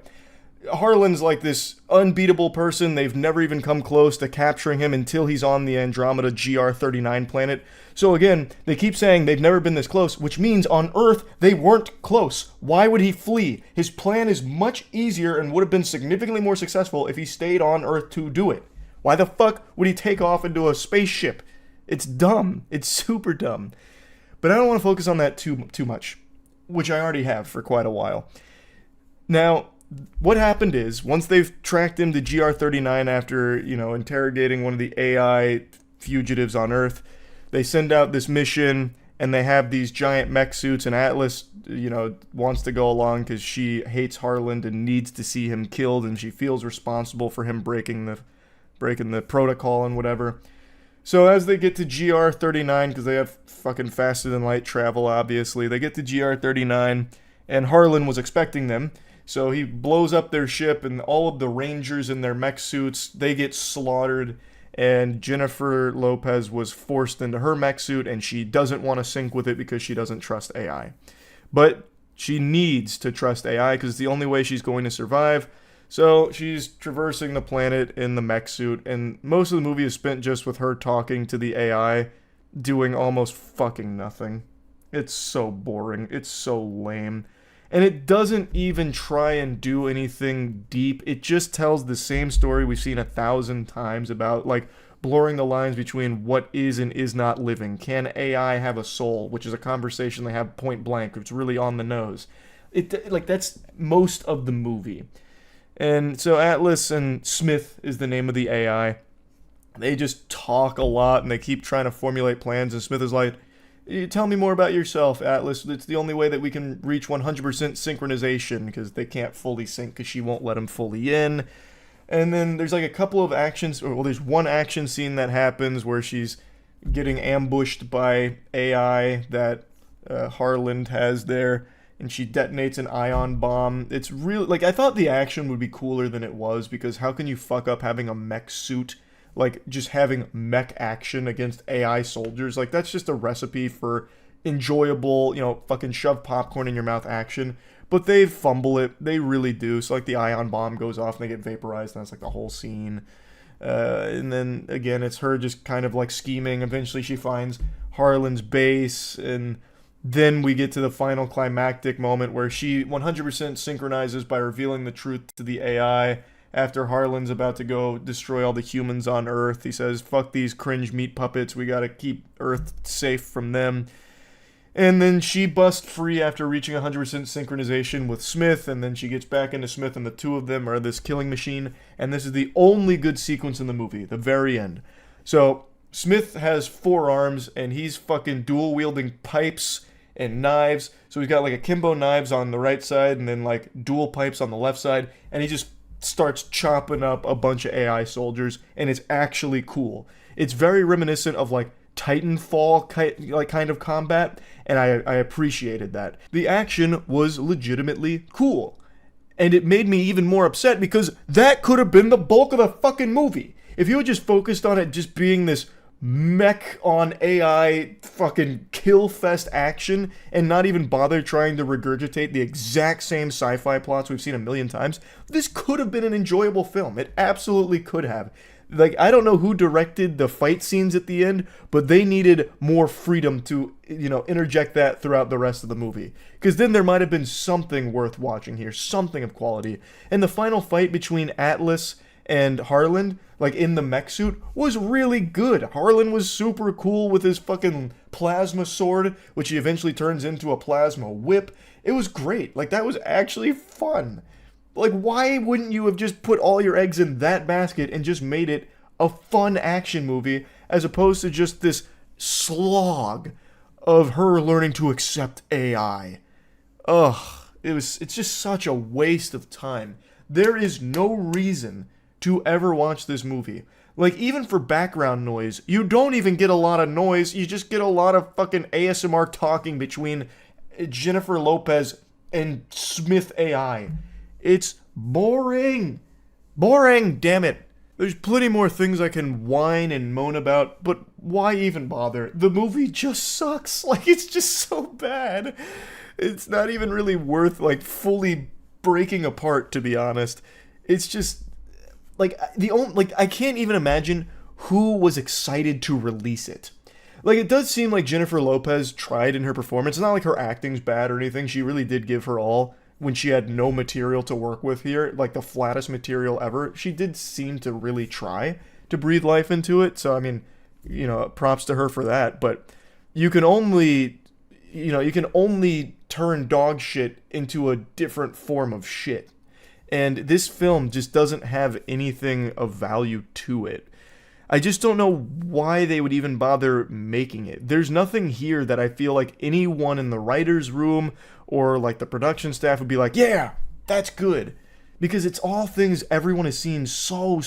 Speaker 1: Harlan's like this unbeatable person. They've never even come close to capturing him until he's on the Andromeda GR39 planet. So again, they keep saying they've never been this close, which means on Earth, they weren't close. Why would he flee? His plan is much easier and would have been significantly more successful if he stayed on Earth to do it. Why the fuck would he take off into a spaceship? It's dumb. It's super dumb. But I don't want to focus on that too much, which I already have for quite a while. Now, what happened is, once they've tracked him to GR39 after, interrogating one of the AI fugitives on Earth, they send out this mission, and they have these giant mech suits, and Atlas, wants to go along because she hates Harland and needs to see him killed, and she feels responsible for him breaking the protocol and whatever. So as they get to GR39, because they have fucking faster than light travel, obviously, they get to GR39, and Harlan was expecting them. So he blows up their ship, and all of the Rangers in their mech suits, they get slaughtered, and Jennifer Lopez was forced into her mech suit, and she doesn't want to sync with it because she doesn't trust AI. But she needs to trust AI because it's the only way she's going to survive. So she's traversing the planet in the mech suit, and most of the movie is spent just with her talking to the AI, doing almost fucking nothing. It's so boring. It's so lame. And it doesn't even try and do anything deep. It just tells the same story we've seen 1,000 times about, like, blurring the lines between what is and is not living. Can AI have a soul? Which is a conversation they have point blank. It's really on the nose. That's most of the movie. And so Atlas and Smith is the name of the AI. They just talk a lot, and they keep trying to formulate plans, and Smith is like, tell me more about yourself, Atlas. It's the only way that we can reach 100% synchronization, because they can't fully sync because she won't let him fully in. And then there's like a couple of actions, there's one action scene that happens where she's getting ambushed by AI that Harland has there, and she detonates an ion bomb. It's really, I thought the action would be cooler than it was, because how can you fuck up having a mech suit? Just having mech action against AI soldiers, that's just a recipe for enjoyable, fucking shove popcorn in your mouth action. But they fumble it. They really do. So, the ion bomb goes off and they get vaporized, and that's, the whole scene. And then, again, it's her just kind of, scheming. Eventually she finds Harlan's base, and then we get to the final climactic moment where she 100% synchronizes by revealing the truth to the AI. After Harlan's about to go destroy all the humans on Earth, he says, fuck these cringe meat puppets, we gotta keep Earth safe from them. And then she busts free after reaching 100% synchronization with Smith, and then she gets back into Smith, and the two of them are this killing machine, and this is the only good sequence in the movie, the very end. So, Smith has 4 arms, and he's fucking dual-wielding pipes and knives, so he's got akimbo knives on the right side, and then dual pipes on the left side, and he just starts chopping up a bunch of AI soldiers, and it's actually cool. It's very reminiscent of Titanfall kind of combat, and I appreciated that. The action was legitimately cool, and it made me even more upset because that could have been the bulk of the fucking movie. If you had just focused on it just being this mech on AI fucking kill fest action and not even bother trying to regurgitate the exact same sci-fi plots we've seen a million times, this could have been an enjoyable film. It absolutely could have. I don't know who directed the fight scenes at the end, but they needed more freedom to, interject that throughout the rest of the movie. Because then there might have been something worth watching here, something of quality. And the final fight between Atlas And Harlan, like in the mech suit, was really good. Harlan was super cool with his fucking plasma sword, which he eventually turns into a plasma whip. It was great. Like, that was actually fun. Like, why wouldn't you have just put all your eggs in that basket and just made it a fun action movie as opposed to just this slog of her learning to accept AI? Ugh, it's just such a waste of time. There is no reason to ever watch this movie. Like, even for background noise, you don't even get a lot of noise, you just get a lot of fucking ASMR talking between Jennifer Lopez and Smith AI. It's boring. Boring, damn it. There's plenty more things I can whine and moan about, but why even bother? The movie just sucks. Like, it's just so bad. It's not even really worth, like, fully breaking apart, to be honest. It's just, like, I can't even imagine who was excited to release it. Like, it does seem like Jennifer Lopez tried in her performance. It's not like her acting's bad or anything. She really did give her all when she had no material to work with here, like the flattest material ever. She did seem to really try to breathe life into it. So, I mean, you know, props to her for that. But you can only turn dog shit into a different form of shit. And this film just doesn't have anything of value to it. I just don't know why they would even bother making it. There's nothing here that I feel like anyone in the writer's room or like the production staff would be like, yeah, that's good. Because it's all things everyone has seen so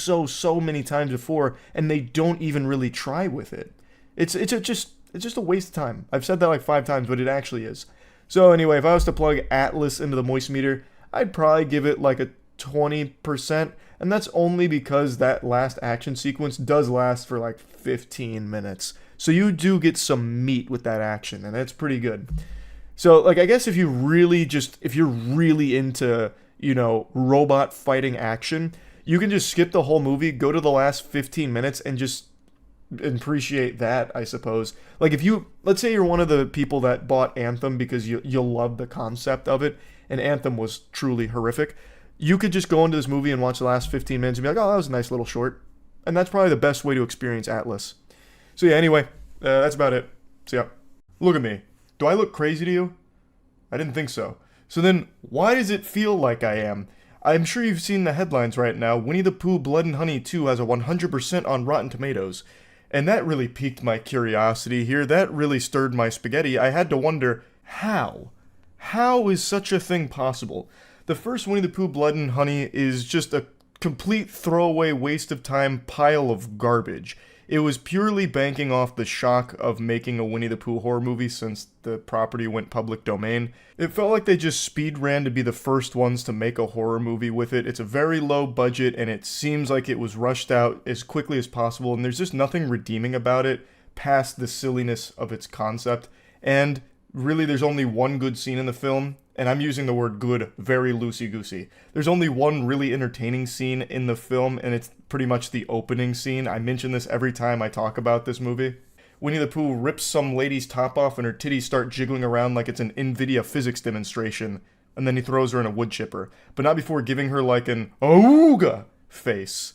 Speaker 1: many times before, and they don't even really try with it. It's just a waste of time. I've said that like 5 times, but it actually is. So anyway, if I was to plug Atlas into the Moist meter, I'd probably give it like a 20%, and that's only because that last action sequence does last for like 15 minutes. So you do get some meat with that action, and that's pretty good. So, like, I guess if you're really into, you know, robot fighting action, you can just skip the whole movie, go to the last 15 minutes, and just appreciate that, I suppose. Like, let's say you're one of the people that bought Anthem because you love the concept of it, and Anthem was truly horrific, you could just go into this movie and watch the last 15 minutes and be like, oh, that was a nice little short. And that's probably the best way to experience Atlas. So yeah, anyway, that's about it. So yeah, look at me. Do I look crazy to you? I didn't think so. So then, why does it feel like I am? I'm sure you've seen the headlines right now. Winnie the Pooh Blood and Honey 2 has a 100% on Rotten Tomatoes. And that really piqued my curiosity here. That really stirred my spaghetti. I had to wonder, how? How is such a thing possible? The first Winnie the Pooh Blood and Honey is just a complete throwaway waste of time pile of garbage. It was purely banking off the shock of making a Winnie the Pooh horror movie since the property went public domain. It felt like they just speed ran to be the first ones to make a horror movie with it. It's a very low budget, and it seems like it was rushed out as quickly as possible, and there's just nothing redeeming about it past the silliness of its concept. And really, there's only one good scene in the film, and I'm using the word good very loosey-goosey. There's only one really entertaining scene in the film, and it's pretty much the opening scene. I mention this every time I talk about this movie. Winnie the Pooh rips some lady's top off and her titties start jiggling around like it's an NVIDIA physics demonstration, and then he throws her in a wood chipper, but not before giving her like an ooga face.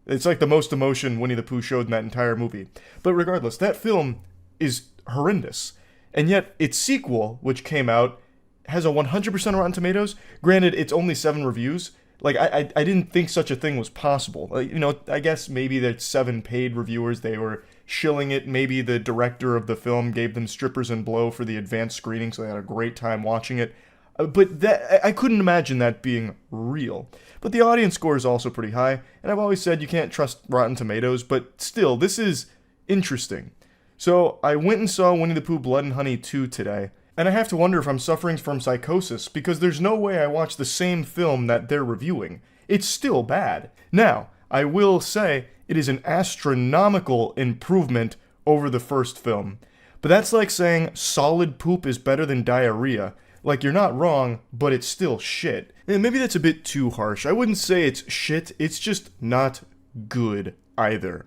Speaker 1: It's like the most emotion Winnie the Pooh showed in that entire movie. But regardless, that film is horrendous. And yet, its sequel, which came out, has a 100% Rotten Tomatoes. Granted, it's only 7 reviews. Like, I didn't think such a thing was possible. Like, you know, I guess maybe there's 7 paid reviewers. They were shilling it. Maybe the director of the film gave them strippers and blow for the advanced screening, so they had a great time watching it. But that I couldn't imagine that being real. But the audience score is also pretty high, and I've always said you can't trust Rotten Tomatoes, but still, this is interesting. So I went and saw Winnie the Pooh Blood and Honey 2 today, and I have to wonder if I'm suffering from psychosis, because there's no way I watched the same film that they're reviewing. It's still bad. Now, I will say it is an astronomical improvement over the first film. But that's like saying solid poop is better than diarrhea. Like, you're not wrong, but it's still shit. And maybe that's a bit too harsh. I wouldn't say it's shit, it's just not good either.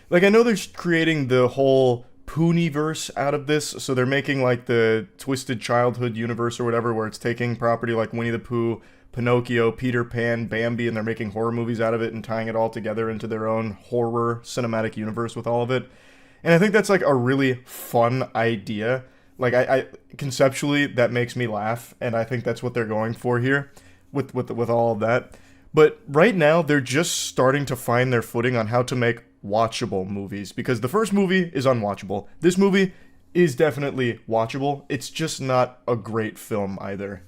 Speaker 1: Like, I know they're creating the whole Pooniverse out of this, so they're making like the Twisted Childhood universe or whatever, where it's taking property like Winnie the Pooh, Pinocchio, Peter Pan, Bambi, and they're making horror movies out of it and tying it all together into their own horror cinematic universe with all of it. And I think that's like a really fun idea. Like I conceptually, that makes me laugh, and I think that's what they're going for here with all of that. But right now, they're just starting to find their footing on how to make watchable movies, because the first movie is unwatchable. This movie is definitely watchable. It's just not a great film either.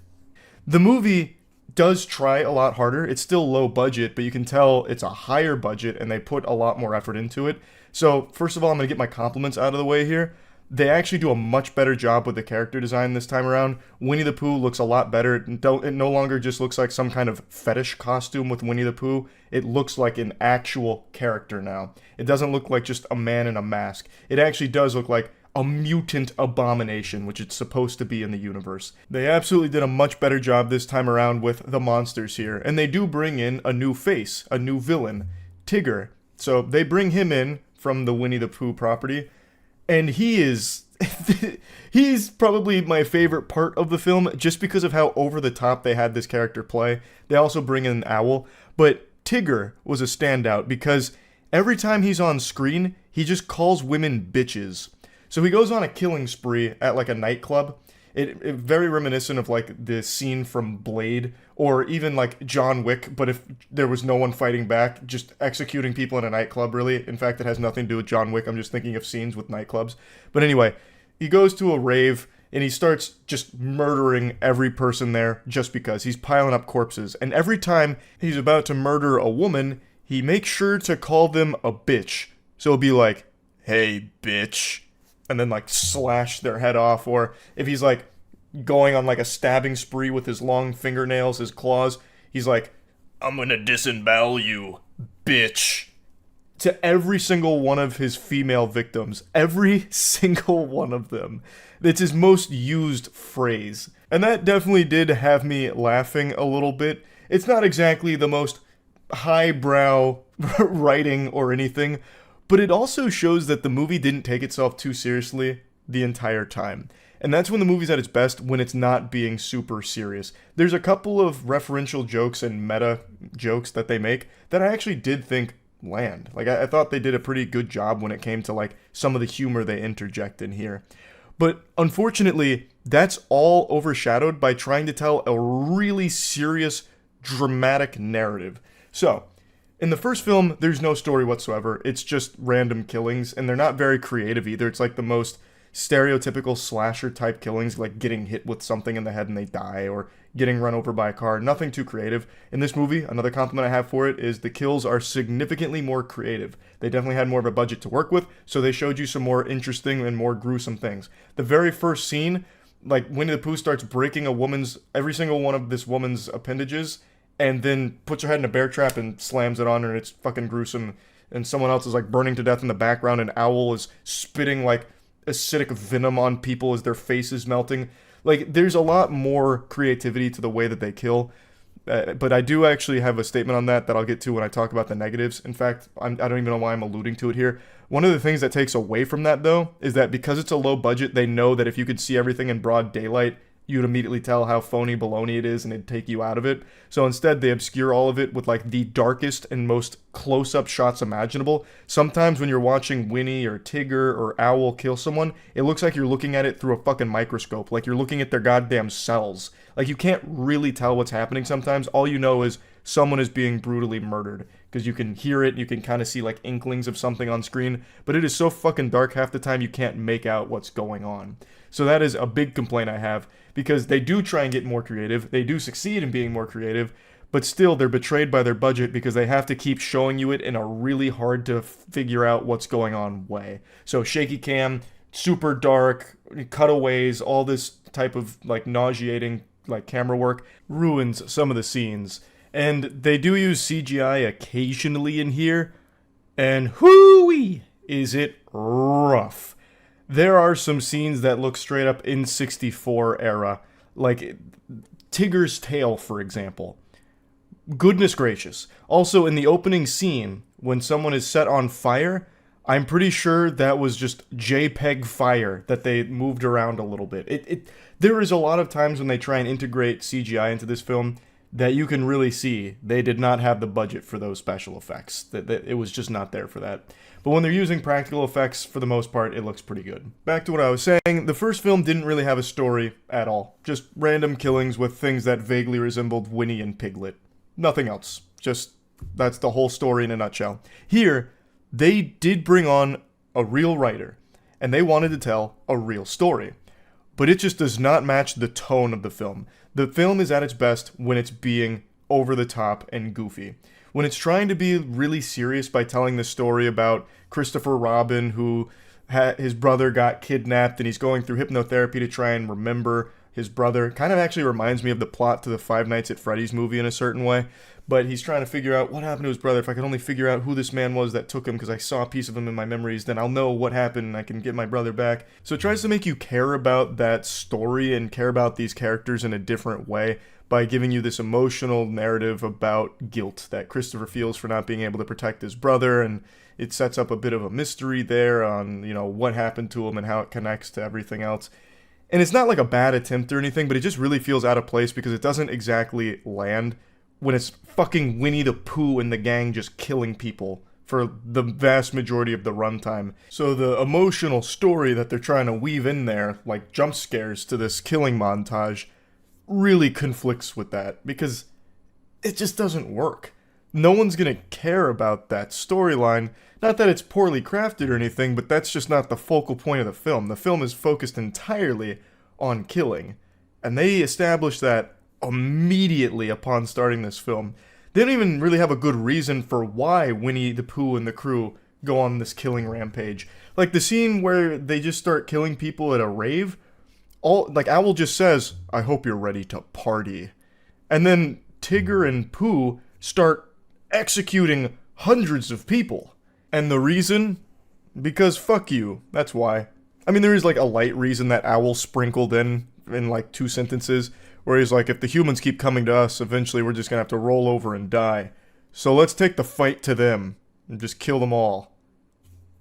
Speaker 1: The movie does try a lot harder. It's still low budget, but you can tell it's a higher budget and they put a lot more effort into it. So first of all, I'm going to get my compliments out of the way here. They actually do a much better job with the character design this time around. Winnie the Pooh looks a lot better. It no longer just looks like some kind of fetish costume with Winnie the Pooh. It looks like an actual character now. It doesn't look like just a man in a mask. It actually does look like a mutant abomination, which it's supposed to be in the universe. They absolutely did a much better job this time around with the monsters here. And they do bring in a new face, a new villain, Tigger. So they bring him in from the Winnie the Pooh property. And he is, he's probably my favorite part of the film, just because of how over the top they had this character play. They also bring in an owl, but Tigger was a standout because every time he's on screen, he just calls women bitches. So he goes on a killing spree at like a nightclub. It very reminiscent of like the scene from Blade, or even like John Wick, but if there was no one fighting back, just executing people in a nightclub, really. In fact, it has nothing to do with John Wick. I'm just thinking of scenes with nightclubs. But anyway, he goes to a rave and he starts just murdering every person there just because. He's piling up corpses. And every time he's about to murder a woman, he makes sure to call them a bitch. So it'll be like, hey, bitch. And then like slash their head off. Or if he's like going on like a stabbing spree with his long fingernails, his claws, he's like, I'm gonna disembowel you, bitch. To every single one of his female victims. Every single one of them. It's his most used phrase. And that definitely did have me laughing a little bit. It's not exactly the most highbrow writing or anything, but it also shows that the movie didn't take itself too seriously the entire time. And that's when the movie's at its best, when it's not being super serious. There's a couple of referential jokes and meta jokes that they make that I actually did think land. Like, I thought they did a pretty good job when it came to, like, some of the humor they interject in here. But unfortunately, that's all overshadowed by trying to tell a really serious, dramatic narrative. So, in the first film, there's no story whatsoever. It's just random killings, and they're not very creative either. It's like the most stereotypical slasher type killings, like getting hit with something in the head and they die, or getting run over by a car. Nothing too creative. In this movie, another compliment I have for it is the kills are significantly more creative. They definitely had more of a budget to work with, so they showed you some more interesting and more gruesome things. The very first scene, like Winnie the Pooh starts breaking every single one of this woman's appendages, and then puts her head in a bear trap and slams it on her, and it's fucking gruesome. And someone else is like burning to death in the background, and Owl is spitting like acidic venom on people as their face is melting. Like, there's a lot more creativity to the way that they kill. But I do actually have a statement on that I'll get to when I talk about the negatives. In fact, I don't even know why I'm alluding to it here. One of the things that takes away from that, though, is that because it's a low budget, they know that if you could see everything in broad daylight, you'd immediately tell how phony baloney it is and it'd take you out of it. So instead, they obscure all of it with like the darkest and most close-up shots imaginable. Sometimes when you're watching Winnie or Tigger or Owl kill someone, it looks like you're looking at it through a fucking microscope. Like you're looking at their goddamn cells. Like you can't really tell what's happening sometimes. All you know is someone is being brutally murdered. Because you can hear it, you can kind of see like inklings of something on screen. But it is so fucking dark half the time you can't make out what's going on. So that is a big complaint I have. Because they do try and get more creative, they do succeed in being more creative, but still they're betrayed by their budget because they have to keep showing you it in a really hard to figure out what's going on way. So shaky cam, super dark, cutaways, all this type of like nauseating like camera work ruins some of the scenes. And they do use CGI occasionally in here, and hooey, is it rough. There are some scenes that look straight up N64 era, like Tigger's tail, for example. Goodness gracious. Also, in the opening scene, when someone is set on fire, I'm pretty sure that was just JPEG fire that they moved around a little bit. There is a lot of times when they try and integrate CGI into this film that you can really see they did not have the budget for those special effects. That it was just not there for that. But when they're using practical effects, for the most part, it looks pretty good. Back to what I was saying, the first film didn't really have a story at all. Just random killings with things that vaguely resembled Winnie and Piglet. Nothing else. Just, that's the whole story in a nutshell. Here, they did bring on a real writer, and they wanted to tell a real story. But it just does not match the tone of the film. The film is at its best when it's being over the top and goofy. When it's trying to be really serious by telling the story about Christopher Robin, who his brother got kidnapped and he's going through hypnotherapy to try and remember his brother. Kind of actually reminds me of the plot to the Five Nights at Freddy's movie in a certain way. But he's trying to figure out what happened to his brother. If I could only figure out who this man was that took him, because I saw a piece of him in my memories, then I'll know what happened and I can get my brother back. So it tries to make you care about that story and care about these characters in a different way by giving you this emotional narrative about guilt that Christopher feels for not being able to protect his brother, and it sets up a bit of a mystery there on, you know, what happened to him and how it connects to everything else. And it's not like a bad attempt or anything, but it just really feels out of place because it doesn't exactly land when it's fucking Winnie the Pooh and the gang just killing people for the vast majority of the runtime. So the emotional story that they're trying to weave in there, like jump scares to this killing montage, really conflicts with that because it just doesn't work. No one's gonna care about that storyline. Not that it's poorly crafted or anything, but that's just not the focal point of the film. The film is focused entirely on killing. And they establish that immediately upon starting this film. They don't even really have a good reason for why Winnie the Pooh and the crew go on this killing rampage. Like the scene where they just start killing people at a rave, Owl just says, "I hope you're ready to party." And then Tigger and Pooh start executing hundreds of people. And the reason? Because fuck you. That's why. I mean, there is like a light reason that Owl sprinkled in like 2 sentences, where he's like, if the humans keep coming to us, eventually we're just gonna have to roll over and die. So let's take the fight to them and just kill them all.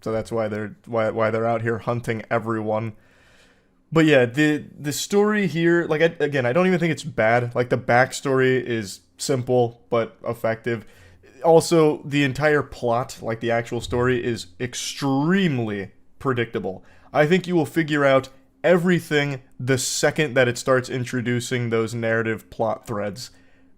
Speaker 1: So that's why they're out here hunting everyone. But yeah, the story here, like, again, I don't even think it's bad. Like, the backstory is simple but effective. Also, the entire plot, like the actual story, is extremely predictable. I think you will figure out everything the second that it starts introducing those narrative plot threads,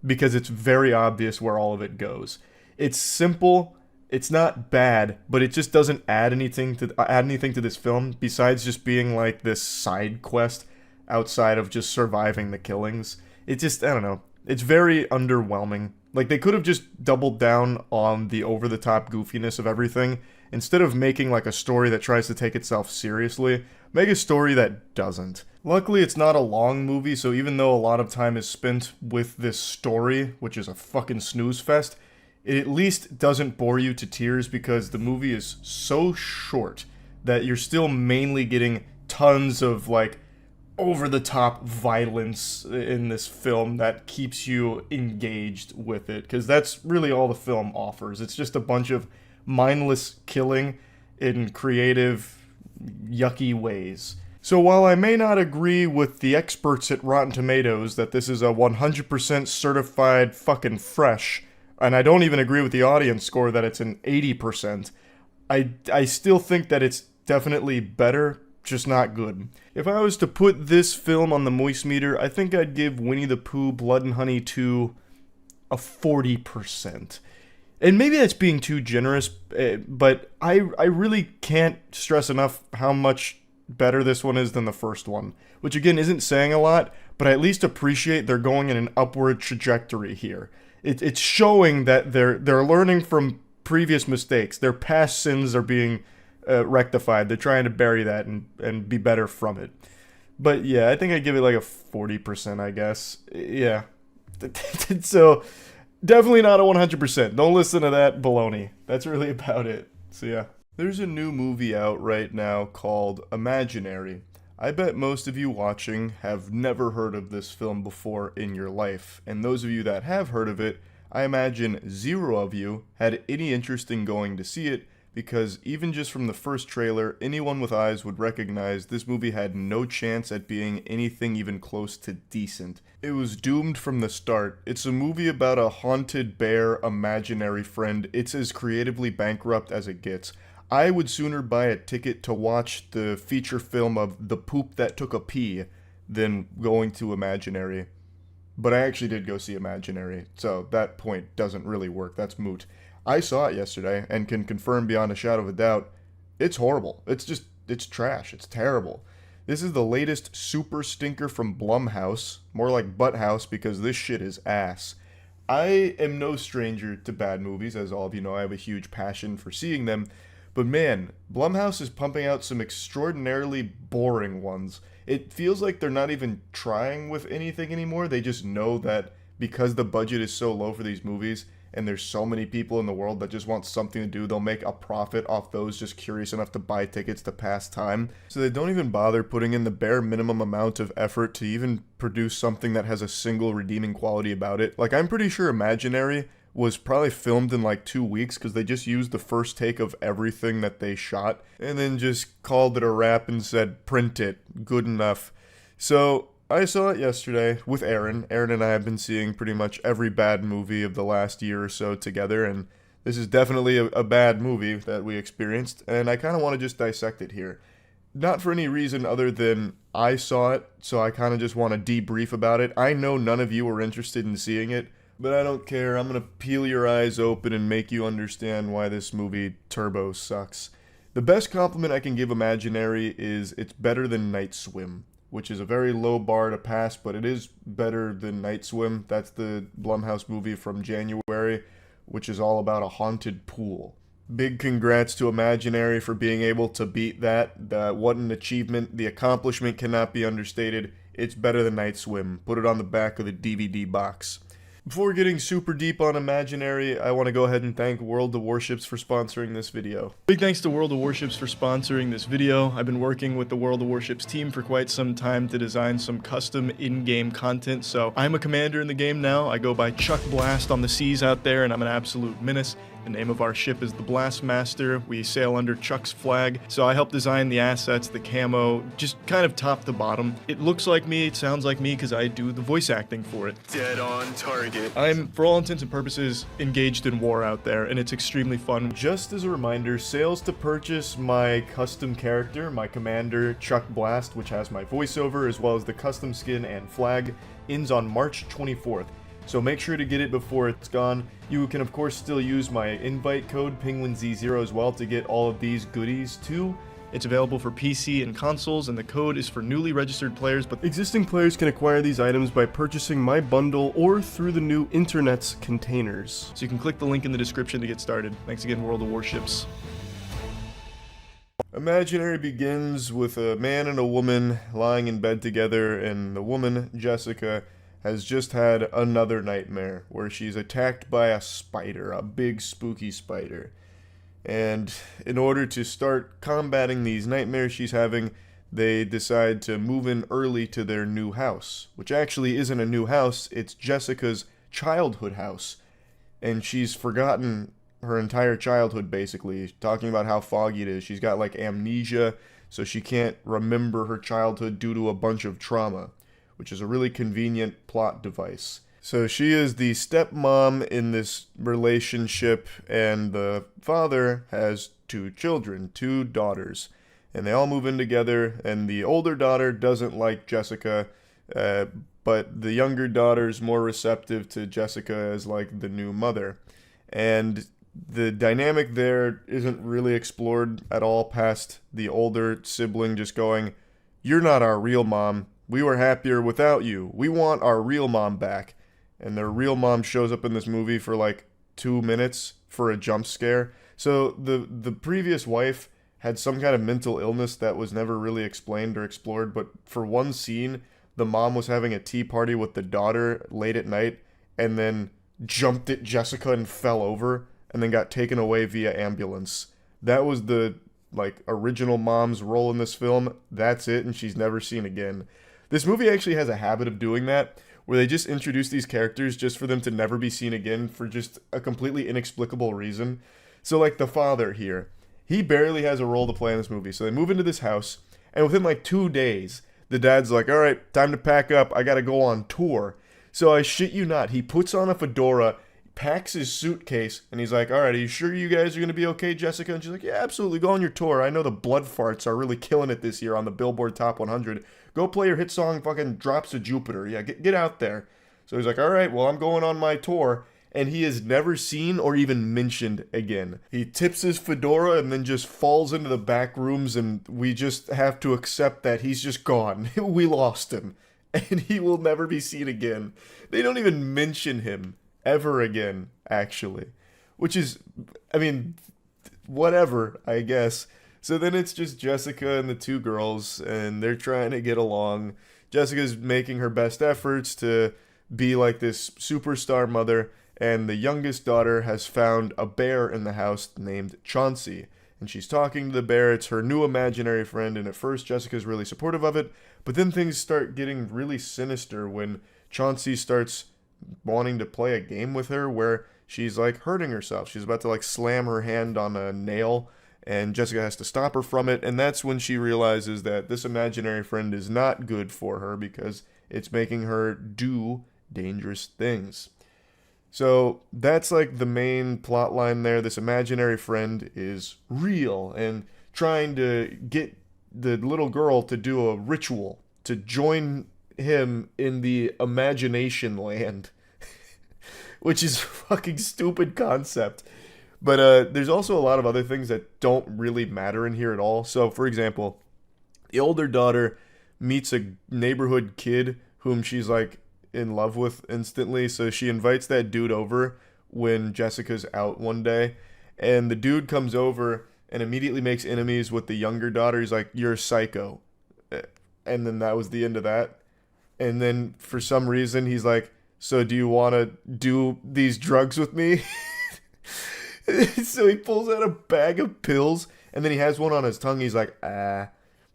Speaker 1: because it's very obvious where all of it goes. It's simple, it's not bad, but it just doesn't add anything to this film besides just being like this side quest outside of just surviving the killings. It just, I don't know, it's very underwhelming. Like, they could have just doubled down on the over-the-top goofiness of everything. Instead of making like a story that tries to take itself seriously, make a story that doesn't. Luckily, it's not a long movie, so even though a lot of time is spent with this story, which is a fucking snooze fest, it at least doesn't bore you to tears because the movie is so short that you're still mainly getting tons of like over-the-top violence in this film that keeps you engaged with it, because that's really all the film offers. It's just a bunch of mindless killing in creative, yucky ways. So while I may not agree with the experts at Rotten Tomatoes that this is a 100% certified fucking fresh, and I don't even agree with the audience score that it's an 80%, I still think that it's definitely better, just not good. If I was to put this film on the Moist meter, I think I'd give Winnie the Pooh Blood and Honey 2 a 40%. And maybe that's being too generous, but I really can't stress enough how much better this one is than the first one. Which again isn't saying a lot, but I at least appreciate they're going in an upward trajectory here. It's showing that they're learning from previous mistakes. Their past sins are being rectified. They're trying to bury that and be better from it. But yeah, I think I'd give it like a 40%, I guess. Yeah. So, definitely not a 100%. Don't listen to that baloney. That's really about it. So yeah. There's a new movie out right now called Imaginary. I bet most of you watching have never heard of this film before in your life. And those of you that have heard of it, I imagine 0 of you had any interest in going to see it, because even just from the first trailer, anyone with eyes would recognize this movie had no chance at being anything even close to decent. It was doomed from the start. It's a movie about a haunted bear imaginary friend. It's as creatively bankrupt as it gets. I would sooner buy a ticket to watch the feature film of The Poop That Took a Pee than going to Imaginary. But I actually did go see Imaginary, so that point doesn't really work. That's moot. I saw it yesterday and can confirm beyond a shadow of a doubt, it's horrible. It's trash. It's terrible. This is the latest super stinker from Blumhouse, more like Butthouse because this shit is ass. I am no stranger to bad movies, as all of you know I have a huge passion for seeing them, but man, Blumhouse is pumping out some extraordinarily boring ones. It feels like they're not even trying with anything anymore. They just know that because the budget is so low for these movies, and there's so many people in the world that just want something to do, they'll make a profit off those just curious enough to buy tickets to pass time. So they don't even bother putting in the bare minimum amount of effort to even produce something that has a single redeeming quality about it. Like, I'm pretty sure Imaginary was probably filmed in like 2 weeks because they just used the first take of everything that they shot and then just called it a wrap and said, print it, good enough. So I saw it yesterday with Aaron. Aaron and I have been seeing pretty much every bad movie of the last year or so together, and this is definitely a bad movie that we experienced, and I kind of want to just dissect it here. Not for any reason other than I saw it, so I kind of just want to debrief about it. I know none of you are interested in seeing it, but I don't care. I'm going to peel your eyes open and make you understand why this movie turbo sucks. The best compliment I can give Imaginary is it's better than Night Swim, which is a very low bar to pass, but it is better than Night Swim. That's the Blumhouse movie from January, which is all about a haunted pool. Big congrats to Imaginary for being able to beat that. What an achievement. The accomplishment cannot be understated. It's better than Night Swim. Put it on the back of the DVD box. Before getting super deep on Imaginary, I want to go ahead and thank World of Warships for sponsoring this video. Big thanks to World of Warships for sponsoring this video. I've been working with the World of Warships team for quite some time to design some custom in-game content, so I'm a commander in the game now. I go by Chuck Blast on the seas out there, and I'm an absolute menace. The name of our ship is the Blastmaster. We sail under Chuck's flag, so I help design the assets, the camo, just kind of top to bottom. It looks like me, it sounds like me, because I do the voice acting for it. Dead on target. I'm, for all intents and purposes, engaged in war out there, and it's extremely fun. Just as a reminder, sales to purchase my custom character, my commander, Chuck Blast, which has my voiceover, as well as the custom skin and flag, ends on March 24th. So make sure to get it before it's gone. You can of course still use my invite code PenguinZ0 as well to get all of these goodies too. It's available for PC and consoles, and the code is for newly registered players, but existing players can acquire these items by purchasing my bundle or through the new internet's containers. So you can click the link in the description to get started. Thanks again, World of Warships. Imaginary begins with a man and a woman lying in bed together, and the woman, Jessica, has just had another nightmare where she's attacked by a spider, a big spooky spider. And in order to start combating these nightmares she's having, they decide to move in early to their new house, which actually isn't a new house, it's Jessica's childhood house. And she's forgotten her entire childhood, basically, talking about how foggy it is. She's got like amnesia, so she can't remember her childhood due to a bunch of trauma, which is a really convenient plot device. So she is the stepmom in this relationship, and the father has two children, two daughters. And they all move in together, and the older daughter doesn't like Jessica, but the younger daughter's more receptive to Jessica as like the new mother. And the dynamic there isn't really explored at all past the older sibling just going, "You're not our real mom. We were happier without you. We want our real mom back." And their real mom shows up in this movie for like 2 minutes for a jump scare. So the previous wife had some kind of mental illness that was never really explained or explored, but for one scene, the mom was having a tea party with the daughter late at night and then jumped at Jessica and fell over and then got taken away via ambulance. That was the like original mom's role in this film. That's it, and she's never seen again. This movie actually has a habit of doing that, where they just introduce these characters just for them to never be seen again for just a completely inexplicable reason. So like the father here, He barely has a role to play in this movie. So they move into this house, and within like 2 days, the dad's like, all right, time to pack up. I got to go on tour. So I shit you not, he puts on a fedora, packs his suitcase, and he's like, all right, are you sure you guys are going to be okay, Jessica? And she's like, yeah, absolutely. Go on your tour. I know the Blood Farts are really killing it this year on the Billboard Top 100. Go play your hit song, fucking Drops of Jupiter. Yeah, get out there. So he's like, all right, well, I'm going on my tour. And he is never seen or even mentioned again. He tips his fedora and then just falls into the back rooms, and we just have to accept that he's just gone. We lost him. And he will never be seen again. They don't even mention him ever again, actually. Which is, I mean, whatever, I guess. So then it's just Jessica and the two girls, and they're trying to get along. Jessica's making her best efforts to be like this superstar mother, and the youngest daughter has found a bear in the house named Chauncey. And she's talking to the bear. It's her new imaginary friend, and at first Jessica's really supportive of it, but then things start getting really sinister when Chauncey starts wanting to play a game with her where she's like hurting herself. She's about to like slam her hand on a nail, and Jessica has to stop her from it, and that's when she realizes that this imaginary friend is not good for her because it's making her do dangerous things. So that's like the main plot line there. This imaginary friend is real and trying to get the little girl to do a ritual to join him in the imagination land, which is a fucking stupid concept. But there's also a lot of other things that don't really matter in here at all. So, for example, the older daughter meets a neighborhood kid whom she's like in love with instantly, so she invites that dude over when Jessica's out one day, and the dude comes over and immediately makes enemies with the younger daughter. He's like, you're a psycho. And then that was the end of that. And then for some reason he's like, so do you want to do these drugs with me? So he pulls out a bag of pills, and then he has one on his tongue. He's like,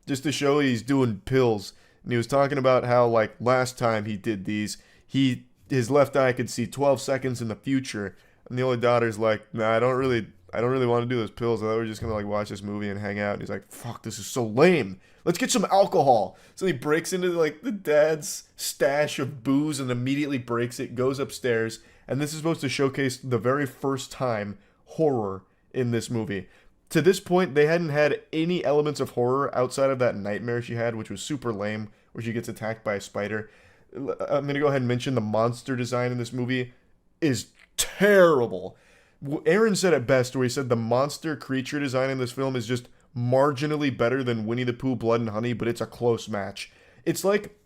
Speaker 1: just to show he's doing pills. And he was talking about how, like, last time he did these, his left eye could see 12 seconds in the future. And the older daughter's like, nah, I don't really want to do those pills. I thought we were just going to, like, watch this movie and hang out. And he's like, fuck, this is so lame. Let's get some alcohol. So he breaks into, like, the dad's stash of booze and immediately breaks it, goes upstairs. And this is supposed to showcase the very first time horror in this movie. To this point, they hadn't had any elements of horror outside of that nightmare she had, which was super lame, where she gets attacked by a spider. I'm going to go ahead and mention the monster design in this movie is terrible. Aaron said it best, where he said the monster creature design in this film is just marginally better than Winnie the Pooh, Blood and Honey, but it's a close match. It's like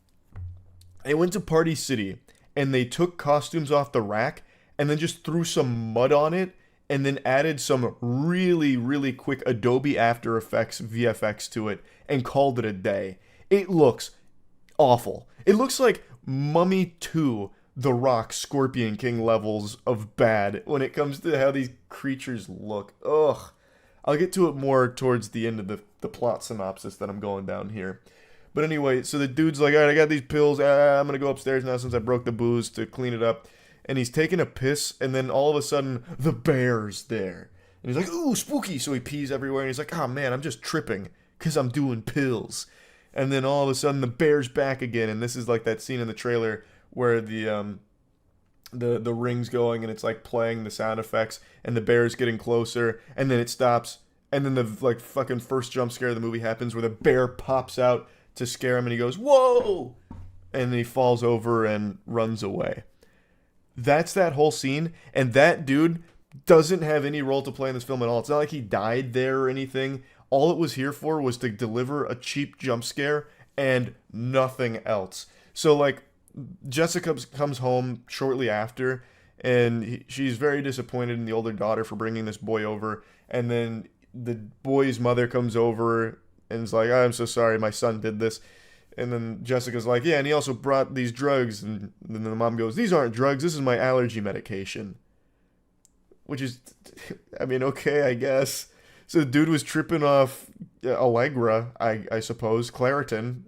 Speaker 1: they went to Party City, and they took costumes off the rack, and then just threw some mud on it, and then added some really, really quick Adobe After Effects VFX to it, and called it a day. It looks awful. It looks like Mummy 2, The Rock, Scorpion King levels of bad when it comes to how these creatures look. Ugh. I'll get to it more towards the end of the plot synopsis that I'm going down here. But anyway, so the dude's like, all right, I got these pills. I'm going to go upstairs now since I broke the booze to clean it up. And he's taking a piss, and then all of a sudden, the bear's there. And he's like, ooh, spooky. So he pees everywhere, and he's like, oh man, I'm just tripping because I'm doing pills. And then all of a sudden, the bear's back again. And this is like that scene in the trailer where the ring's going, and it's like playing the sound effects, and the bear's getting closer, and then it stops. And then the like fucking first jump scare of the movie happens where the bear pops out to scare him, and he goes, whoa! And then he falls over and runs away. That's that whole scene, and that dude doesn't have any role to play in this film at all. It's not like he died there or anything. All it was here for was to deliver a cheap jump scare and nothing else. So, like, Jessica comes home shortly after, and she's very disappointed in the older daughter for bringing this boy over, and then the boy's mother comes over and is like, I'm so sorry, my son did this. And then Jessica's like, yeah, and he also brought these drugs. And then the mom goes, these aren't drugs, this is my allergy medication. Which is, I mean, okay, I guess. So the dude was tripping off Allegra, I suppose, Claritin,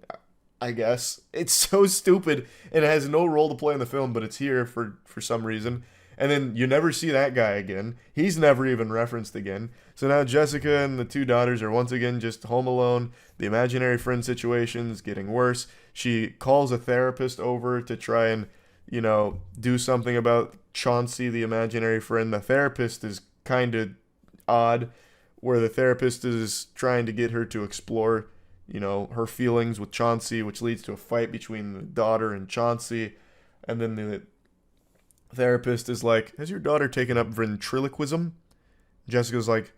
Speaker 1: I guess. It's so stupid, and it has no role to play in the film, but it's here for some reason. And then you never see that guy again. He's never even referenced again. So now Jessica and the two daughters are once again just home alone. The imaginary friend situation's getting worse. She calls a therapist over to try and, do something about Chauncey, the imaginary friend. The therapist is kind of odd, where the therapist is trying to get her to explore, her feelings with Chauncey, which leads to a fight between the daughter and Chauncey. And then the therapist is like, has your daughter taken up ventriloquism? Jessica's like,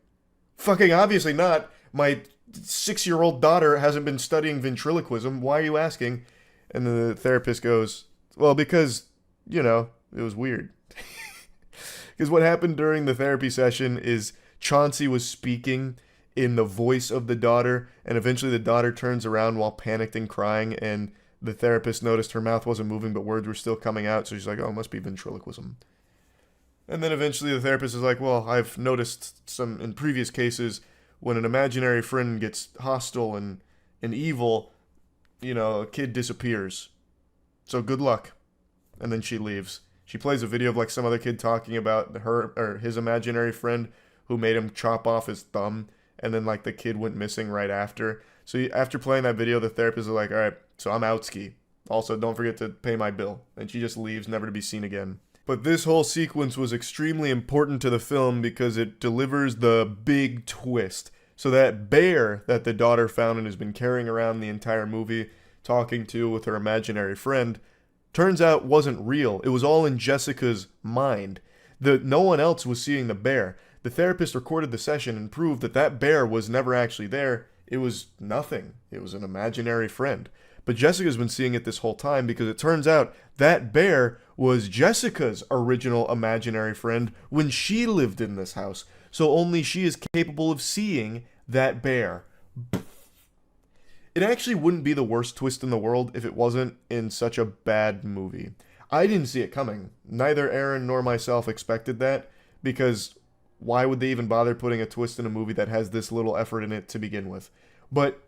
Speaker 1: fucking obviously not. My 6-year-old daughter hasn't been studying ventriloquism. Why are you asking? And the therapist goes, well, because, it was weird. Because what happened during the therapy session is Chauncey was speaking in the voice of the daughter, and eventually the daughter turns around while panicked and crying, and the therapist noticed her mouth wasn't moving, but words were still coming out, so she's like, oh, it must be ventriloquism. And then eventually the therapist is like, well, I've noticed some, in previous cases, when an imaginary friend gets hostile and evil, a kid disappears. So good luck. And then she leaves. She plays a video of like some other kid talking about her or his imaginary friend who made him chop off his thumb, and then like the kid went missing right after. So after playing that video, the therapist is like, all right, so I'm out ski. Also, don't forget to pay my bill. And she just leaves, never to be seen again. But this whole sequence was extremely important to the film because it delivers the big twist. So that bear that the daughter found and has been carrying around the entire movie, talking to with her imaginary friend, turns out wasn't real. It was all in Jessica's mind. No one else was seeing the bear. The therapist recorded the session and proved that bear was never actually there. It was nothing. It was an imaginary friend. But Jessica's been seeing it this whole time because it turns out that bear was Jessica's original imaginary friend when she lived in this house. So only she is capable of seeing that bear. It actually wouldn't be the worst twist in the world if it wasn't in such a bad movie. I didn't see it coming. Neither Aaron nor myself expected that, because why would they even bother putting a twist in a movie that has this little effort in it to begin with? But,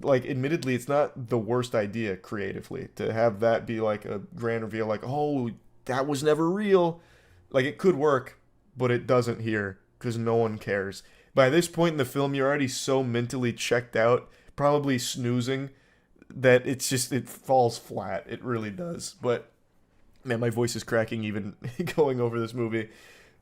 Speaker 1: admittedly, it's not the worst idea creatively to have that be like a grand reveal, like, oh, that was never real. It could work, but it doesn't here, because no one cares. By this point in the film, you're already so mentally checked out, probably snoozing, that it falls flat. It really does. But, man, my voice is cracking even going over this movie.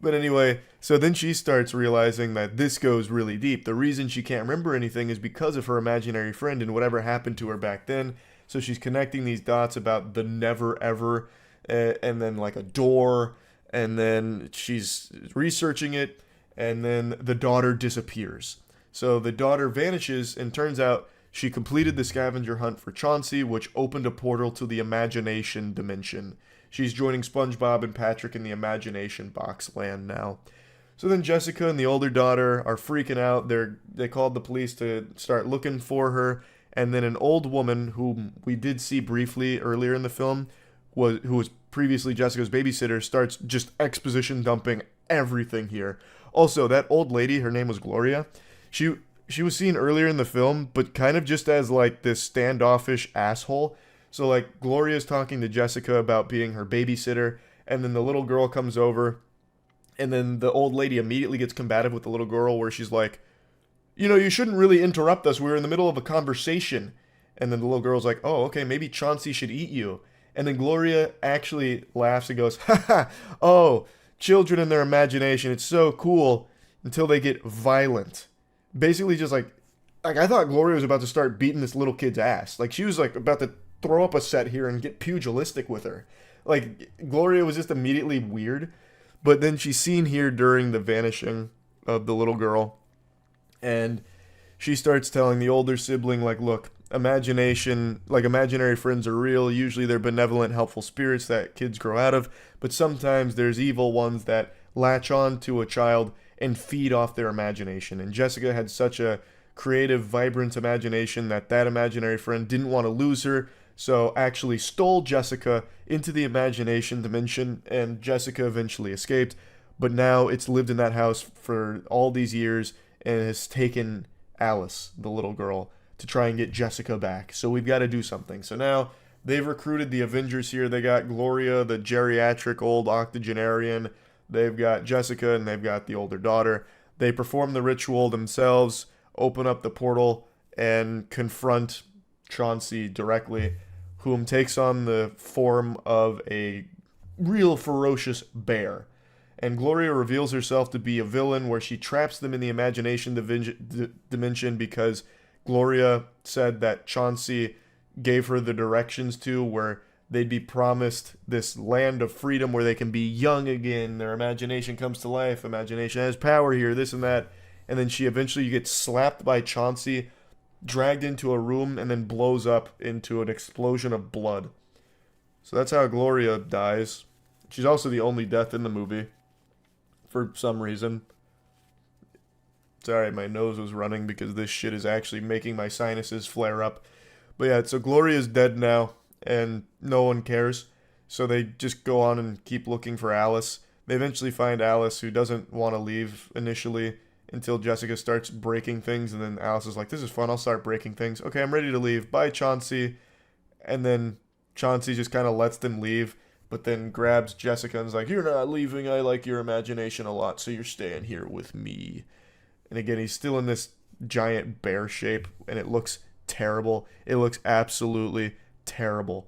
Speaker 1: But anyway, so then she starts realizing that this goes really deep. The reason she can't remember anything is because of her imaginary friend and whatever happened to her back then. So she's connecting these dots about the never ever, and then like a door, and then she's researching it, and then the daughter disappears. So the daughter vanishes, and turns out she completed the scavenger hunt for Chauncey, which opened a portal to the imagination dimension. She's joining SpongeBob and Patrick in the imagination box land now. So then Jessica and the older daughter are freaking out. They called the police to start looking for her. And then an old woman, whom we did see briefly earlier in the film, who was previously Jessica's babysitter, starts just exposition dumping everything here. Also, that old lady, her name was Gloria. She was seen earlier in the film, but kind of just as like this standoffish asshole. So Gloria's talking to Jessica about being her babysitter, and then the little girl comes over, and then the old lady immediately gets combative with the little girl, where she's like, you shouldn't really interrupt us. We're in the middle of a conversation. And then the little girl's like, oh, okay, maybe Chauncey should eat you. And then Gloria actually laughs and goes, haha, oh, children and their imagination, it's so cool, until they get violent. Basically just like I thought Gloria was about to start beating this little kid's ass. She was about to throw up a set here and get pugilistic with her. Gloria was just immediately weird. But then she's seen here during the vanishing of the little girl, and she starts telling the older sibling, look, imaginary friends are real. Usually they're benevolent, helpful spirits that kids grow out of, but sometimes there's evil ones that latch on to a child and feed off their imagination. And Jessica had such a creative, vibrant imagination that imaginary friend didn't want to lose her, so actually stole Jessica into the imagination dimension, and Jessica eventually escaped. But now it's lived in that house for all these years and has taken Alice, the little girl, to try and get Jessica back. So we've got to do something. So now they've recruited the Avengers here. They got Gloria, the geriatric old octogenarian, They've got Jessica and they've got the older daughter. They perform the ritual themselves, open up the portal, and confront Chauncey directly, whom takes on the form of a real ferocious bear. And Gloria reveals herself to be a villain where she traps them in the imagination dimension because Gloria said that Chauncey gave her the directions to where they'd be promised this land of freedom where they can be young again. Their imagination comes to life. Imagination has power here, this and that. And then she eventually gets slapped by Chauncey, dragged into a room, and then blows up into an explosion of blood. So that's how Gloria dies. She's also the only death in the movie. For some reason. Sorry, my nose was running because this shit is actually making my sinuses flare up. But yeah, so Gloria's dead now, and no one cares. So they just go on and keep looking for Alice. They eventually find Alice, who doesn't want to leave initially until Jessica starts breaking things. And then Alice is like, this is fun, I'll start breaking things. Okay, I'm ready to leave. Bye, Chauncey. And then Chauncey just kind of lets them leave, but then grabs Jessica and is like, you're not leaving, I like your imagination a lot, so you're staying here with me. And again, he's still in this giant bear shape, and it looks terrible. It looks absolutely terrible.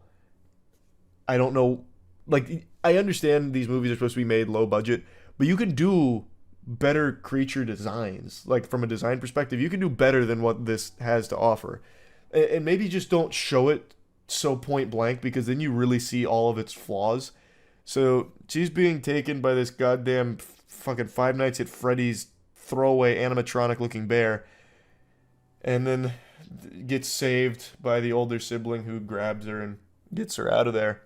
Speaker 1: I don't know, like, I understand these movies are supposed to be made low budget, but you can do better creature designs. Like, from a design perspective, you can do better than what this has to offer. And maybe just don't show it so point blank, because then you really see all of its flaws. So she's being taken by this goddamn fucking Five Nights at Freddy's throwaway animatronic looking bear, and then gets saved by the older sibling who grabs her and gets her out of there.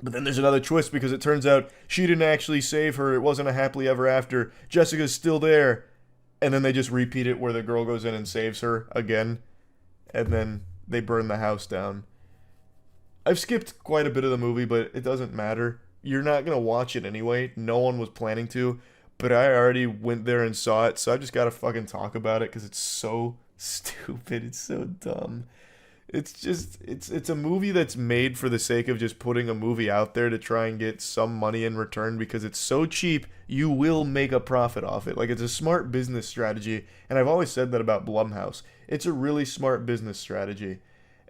Speaker 1: But then there's another twist, because it turns out she didn't actually save her. It wasn't a happily ever after. Jessica's still there. And then they just repeat it where the girl goes in and saves her again, and then they burn the house down. I've skipped quite a bit of the movie, but it doesn't matter. You're not going to watch it anyway. No one was planning to, but I already went there and saw it, so I just got to fucking talk about it because it's so stupid. It's so dumb. It's just, it's a movie that's made for the sake of just putting a movie out there to try and get some money in return, because it's so cheap, you will make a profit off it. Like, it's a smart business strategy, and I've always said that about Blumhouse. It's a really smart business strategy.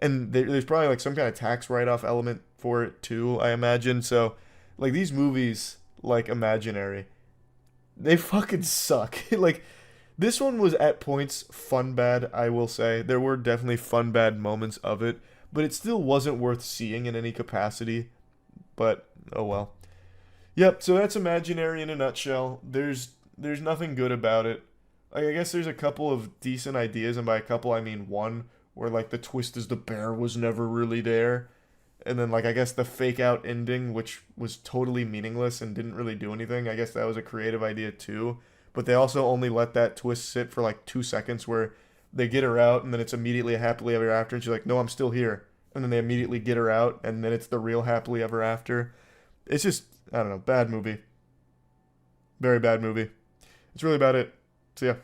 Speaker 1: And there's probably like some kind of tax write-off element for it too, I imagine. So, like, these movies, like Imaginary, they fucking suck. Like, this one was at points fun bad, I will say. There were definitely fun bad moments of it, but it still wasn't worth seeing in any capacity. But, oh well. Yep, so that's Imaginary in a nutshell. There's nothing good about it. Like, I guess there's a couple of decent ideas, and by a couple I mean one, where, like, the twist is the bear was never really there. And then, like, I guess the fake out ending, which was totally meaningless and didn't really do anything, I guess that was a creative idea too. But they also only let that twist sit for, like, 2 seconds, where they get her out, and then it's immediately a happily ever after, and she's like, no, I'm still here. And then they immediately get her out, and then it's the real happily ever after. It's just, I don't know, bad movie. Very bad movie. It's really about it. So, yeah.